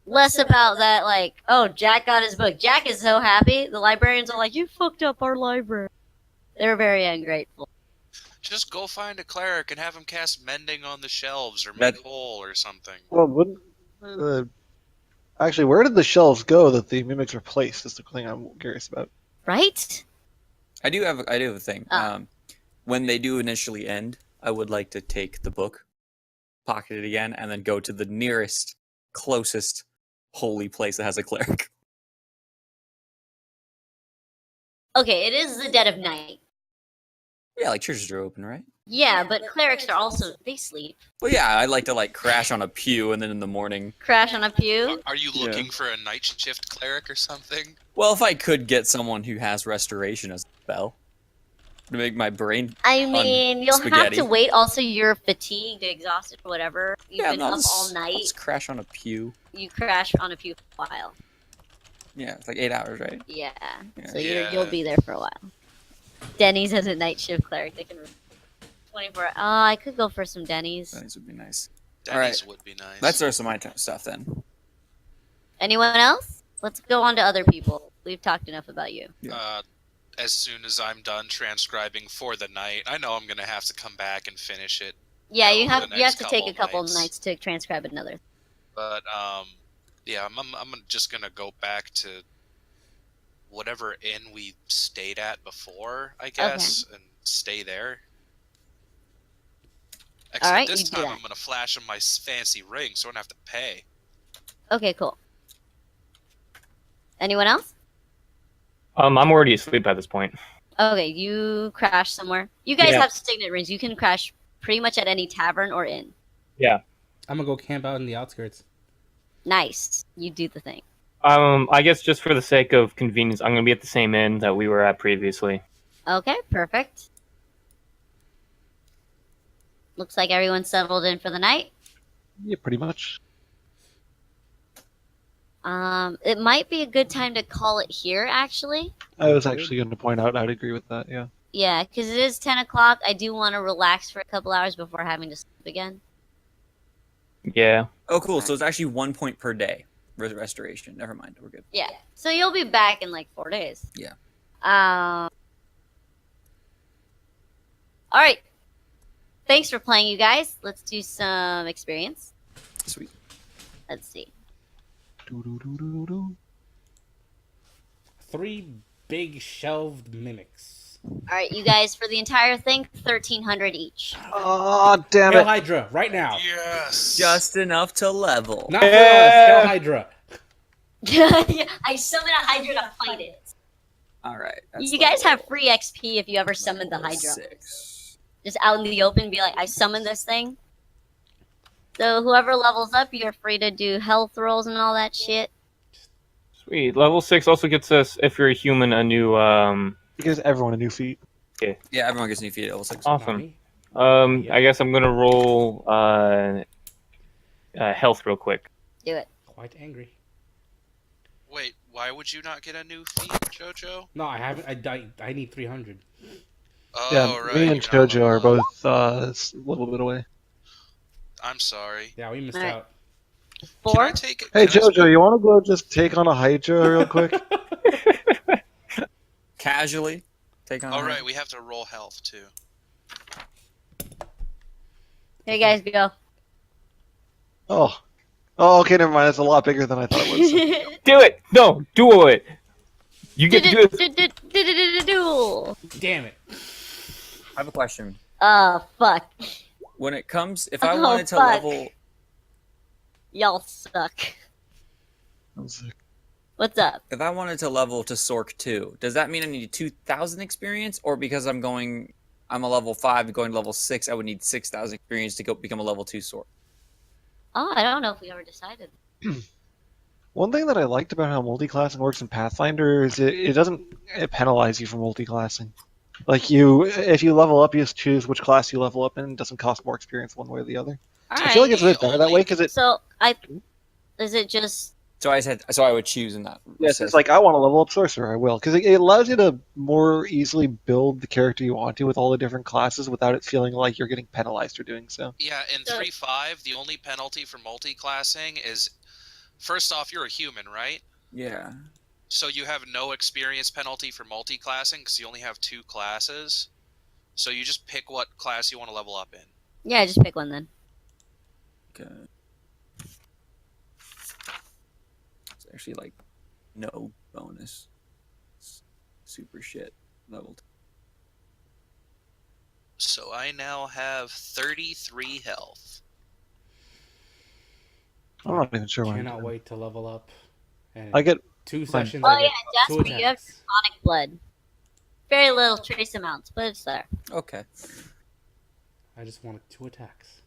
Less about that, like, oh, Jack got his book. Jack is so happy. The librarians are like, you fucked up our library. They're very ungrateful. Just go find a cleric and have him cast mending on the shelves or That- make whole or something. Well, wouldn't actually, where did the shelves go that the mimics replaced? Is the thing I'm curious about. Right? I do have a thing. Ah. When they do initially end, I would like to take the book, pocket it again, and then go to the nearest, closest holy place that has a cleric. Okay, it is the dead of night. Yeah, like churches are open, right? Yeah, but clerics are also, they sleep. Well, yeah, I like to like crash on a pew and then in the morning. Crash on a pew. Are you looking for a night shift cleric or something? Well, if I could get someone who has restoration as a spell to make my brain. I mean, you'll have spaghetti. to wait. Also, you're fatigued, exhausted, whatever. You've Yeah, been no, up I'll all just night. crash on a pew. You crash on a pew for a while. Yeah, it's like 8 hours, right? Yeah. Yeah. So Yeah. you'll be there for a while. Denny's has a night shift cleric. They can 24. Oh, I could go for some Denny's. That would be nice. Denny's would be nice. That's the rest of my stuff then. Anyone else? Let's go on to other people. We've talked enough about you. As soon as I'm done transcribing for the night, I know I'm gonna have to come back and finish it. Yeah, Over you have the you have next to take a couple nights. nights to transcribe another. But yeah, I'm just gonna go back to whatever inn we stayed at before, I guess, and stay there. Except Alright, this you do time that. I'm gonna flash him my fancy ring, so I don't have to pay. Okay, cool. Anyone else? I'm already asleep at this point. Okay, you crash somewhere. You guys Yeah. have signet rings. You can crash pretty much at any tavern or inn. Yeah. I'm gonna go camp out in the outskirts. Nice. You do the thing. I guess just for the sake of convenience, I'm gonna be at the same inn that we were at previously. Okay, perfect. Looks like everyone's settled in for the night. Yeah, pretty much. It might be a good time to call it here, actually. I was actually going to point out I'd agree with that. Yeah. Yeah, because it is 10 o'clock. I do want to relax for a couple hours before having to sleep again. Yeah. Oh, cool. So it's actually 1 point per day. Restoration. Never mind. We're good. Yeah, so you'll be back in like 4 days. Yeah. All right. Thanks for playing, you guys. Let's do some experience. Sweet. Let's see. Doo-doo-doo-doo-doo. 3 big shelved mimics. All right, you guys, for the entire thing, 1,300 each. Oh, damn Kill it. Hydra right now. Yes. Just enough to level. Not for us. Kill Hydra. I summon a Hydra to fight it. All right. You guys have free XP if you ever summon the Hydra. 6. Just out in the open, be like, I summoned this thing. So whoever levels up, you're free to do health rolls and all that shit. Sweet. Level 6 also gets us, if you're a human, a new It gives everyone a new feat. Yeah, everyone gets new feet at level 6. awesome. I guess I'm gonna roll health real quick. Do it. Quite angry. Wait, why would you not get a new feat, Jojo? No, I haven't. I need 300. Oh, Yeah, right. me and you're not Jojo are level up. both a little bit away. I'm sorry. Yeah, we missed Alright. out. Can 4? I take it? Hey, can I Jojo, you want to go just take on a Hydra real quick? Casually. Take on. All right, we have to roll health too. Here you guys go. Oh. Oh, okay, never mind. It's a lot bigger than I thought it was. Do it! No! Do it! You get to do it! Duel. Damn it. I have a question. Oh, fuck. When it comes, if I Oh, wanted to fuck. level, Y'all suck. It's What's up? if I wanted to level to Sork 2, does that mean I need 2,000 experience, or because I'm a level 5 going to level 6, I would need 6,000 experience to go become a level 2 Sork? Oh, I don't know if we ever decided. One thing that I liked about how multi-classing works in Pathfinder is it doesn't penalize you for multi-classing. Like if you level up, you just choose which class you level up in. It doesn't cost more experience one way or the other. All I feel like right. it's a bit better that way because it. So is it just So I would choose in that. Yes, it's like I want to level up sorcerer, I will, because it allows you to more easily build the character you want to with all the different classes without it feeling like you're getting penalized for doing so. Yeah, in So- 3.5, the only penalty for multi-classing is, first off, you're a human, right? Yeah. So you have no experience penalty for multi-classing because you only have 2 classes. So you just pick what class you want to level up in. yeah? Just pick one then. Okay. It's actually like no bonus. It's super shit level. So I now have 33 health. I'm not even sure what I'm Cannot doing. wait to level up. And I get 2 sessions. Oh I yeah, get 2 Jasper, you have attacks. demonic blood. Very little trace amounts, but it's there. Okay. I just wanted 2 attacks.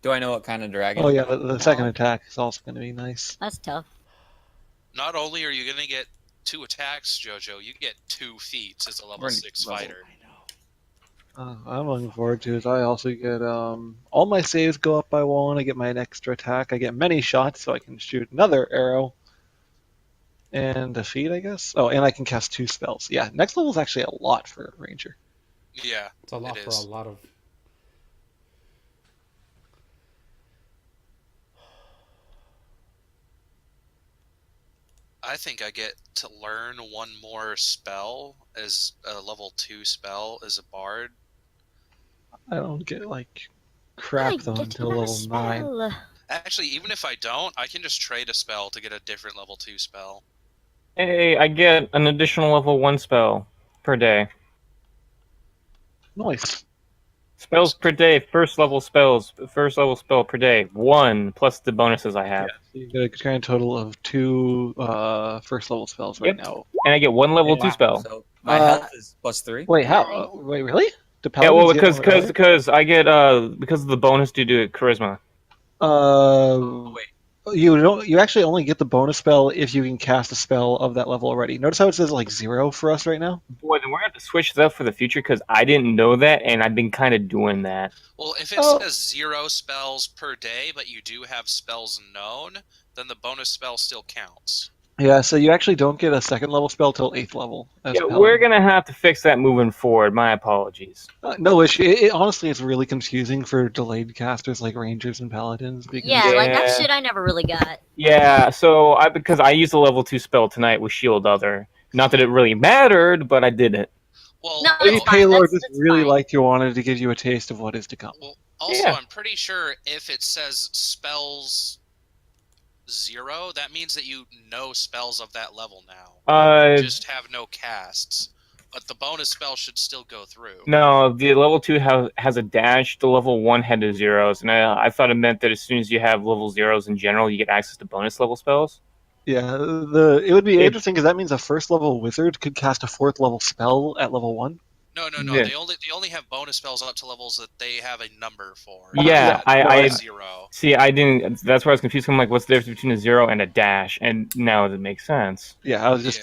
Do I know what kind of dragon? Oh yeah, the second attack is also going to be nice. That's tough. Not only are you going to get 2 attacks, Jojo, you get 2 feats as a level Right, 6 level- fighter. I know. I'm looking forward to it. I also get all my saves go up by 1. I get my extra attack. I get many shots, so I can shoot another arrow. And a feat, I guess. Oh, and I can cast 2 spells. Yeah, next level is actually a lot for a ranger. Yeah, It's a lot It for is. a lot of. I think I get to learn one more spell as a level 2 spell as a bard. I don't get like I crap though get until another level 9. spell. Actually, even if I don't, I can just trade a spell to get a different level 2 spell. Hey, I get an additional level 1 spell per day. Nice. Spells per day, first level spell per day. 1 plus the bonuses I have. So you get a grand total of 2 first level spells right Yep. now. And I get 1 level Yeah. 2 spell. So my Uh, health is +3. Wait, how? Wait, really? Do Yeah, well, paladins get because I get because of the bonus due to charisma. Wait. You actually only get the bonus spell if you can cast a spell of that level already. Notice how it says like 0 for us right now? Boy, then we're gonna have to switch this up for the future because I didn't know that, and I've been kind of doing that. Well, if it Oh. says 0 spells per day, but you do have spells known, then the bonus spell still counts. Yeah, so you actually don't get a second level spell till 8th level. As Yeah, a we're paladin. gonna have to fix that moving forward. My apologies. No issue. Honestly, it's really confusing for delayed casters like rangers and paladins. Because Yeah, like that Yeah. shit I never really got. Yeah, so because I used a level 2 spell tonight with Shield Other. Not that it really mattered, but I did it. Well, No, maybe it's fine. Paylor That's just really fine. liked you, wanted to give you a taste of what is to come. well, also, Yeah. I'm pretty sure if it says spells 0, that means that you know spells of that level now. You just have no casts. But the bonus spell should still go through. No, the level 2 has a dash. The level 1 had the zeros, and I thought it meant that as soon as you have level zeros in general, you get access to bonus level spells. Yeah, it would be interesting because that means a first level wizard could cast a 4th level spell at level 1. No. Yeah. They only have bonus spells up to levels that they have a number for. Yeah, Not I- 0. See, I didn't. That's where I was confused. I'm like, what's the difference between a zero and a dash? And now it makes sense. Yeah, I was just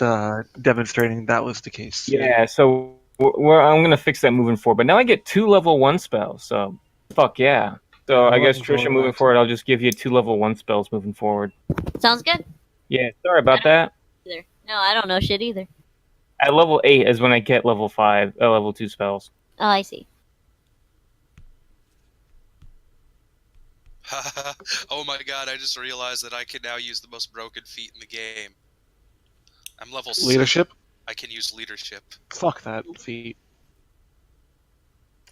demonstrating that was the case. Yeah, so I'm gonna fix that moving forward. But now I get 2 level 1 spells. So fuck yeah. So I'm I guess looking forward Trisha, to moving that. forward, I'll just give you 2 level 1 spells moving forward. Sounds good. Yeah, sorry about that. Either. No, I don't know shit either. At level 8 is when I get level 2 spells. Oh, I see. Oh my god, I just realized that I can now use the most broken feat in the game. I'm level 6. Leadership? I can use leadership. Fuck that feat.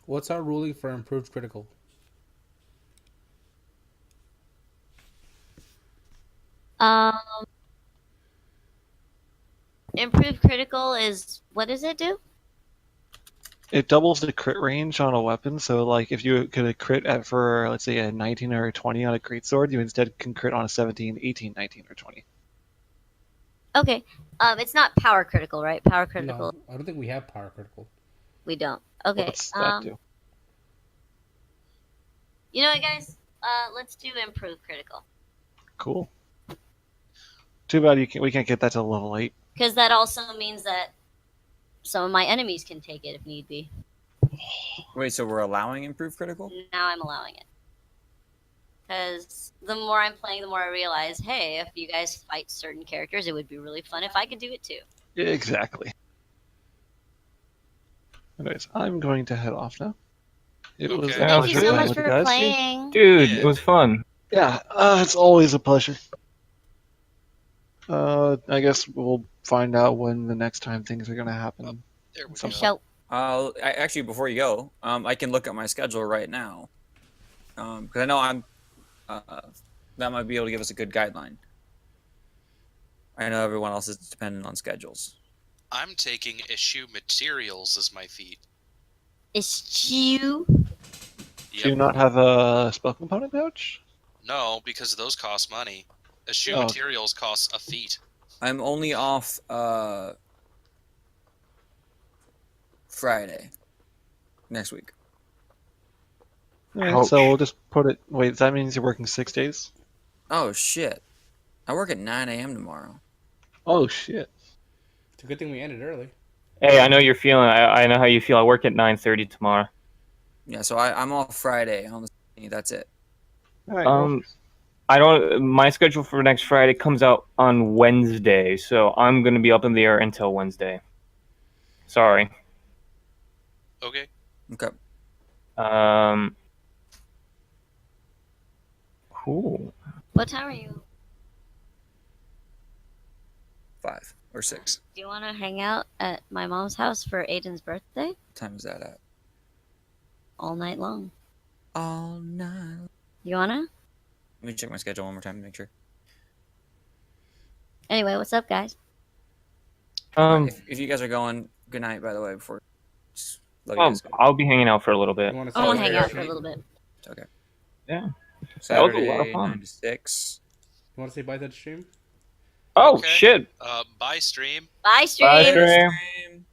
What's our ruling for improved critical? Improved critical is what does it do? It doubles the crit range on a weapon, so like if you could crit at for let's say a 19 or a 20 on a greatsword, you instead can crit on a 17, 18, 19, or 20. Okay. It's not power critical, right? Power critical. No, I don't think we have power critical. We don't. Okay. What's that do? You know what, guys? Let's do improved critical. Cool. Too bad we can't get that to level 8. Because that also means that some of my enemies can take it if need be. Wait, so we're allowing improved critical? Now I'm allowing it. Because the more I'm playing, the more I realize, hey, if you guys fight certain characters, it would be really fun if I could do it too. Exactly. Anyways, I'm going to head off now. It was Okay. a Thank Thank you pleasure so playing much with you for guys. playing. Dude, Yeah. it was fun. Yeah, it's always a pleasure. I guess we'll find out when the next time things are going to happen. There we Some go. Show. Actually, before you go, I can look at my schedule right now, because I know I'm. That might be able to give us a good guideline. I know everyone else is dependent on schedules. I'm taking eschew materials as my feat. Eschew. Do you not have a spell component pouch? No, because those cost money. Eschew Oh. materials costs a feat. I'm only off Friday next week. Alright, Ouch. so we'll just put it. Wait, that means you're working 6 days? Oh shit! I work at 9 a.m. tomorrow. Oh, shit. It's a good thing we ended early. Hey, I know you're feeling. I know how you feel. I work at 9:30 tomorrow. Yeah, so I'm off Friday on the 16th. That's it. Alright, I don't. My schedule for next Friday comes out on Wednesday, so I'm gonna be up in the air until Wednesday. Sorry. Okay. Okay. Cool. What time are you? 5 or 6. Do you want to hang out at my mom's house for Aiden's birthday? What time is that at? All night long. All night. You wanna? Let me check my schedule one more time to make sure. Anyway, what's up, guys? If you guys are going, good night. By the way, before. Just love you guys. I'll be hanging out for a little bit. You want to I want to Okay. hang out for a little bit. Okay. Yeah. Saturday, That was a lot of fun. 9 to 6. You want to say bye to the stream? Oh Okay. shit! Bye stream. Bye, stream. Bye, stream. Stream.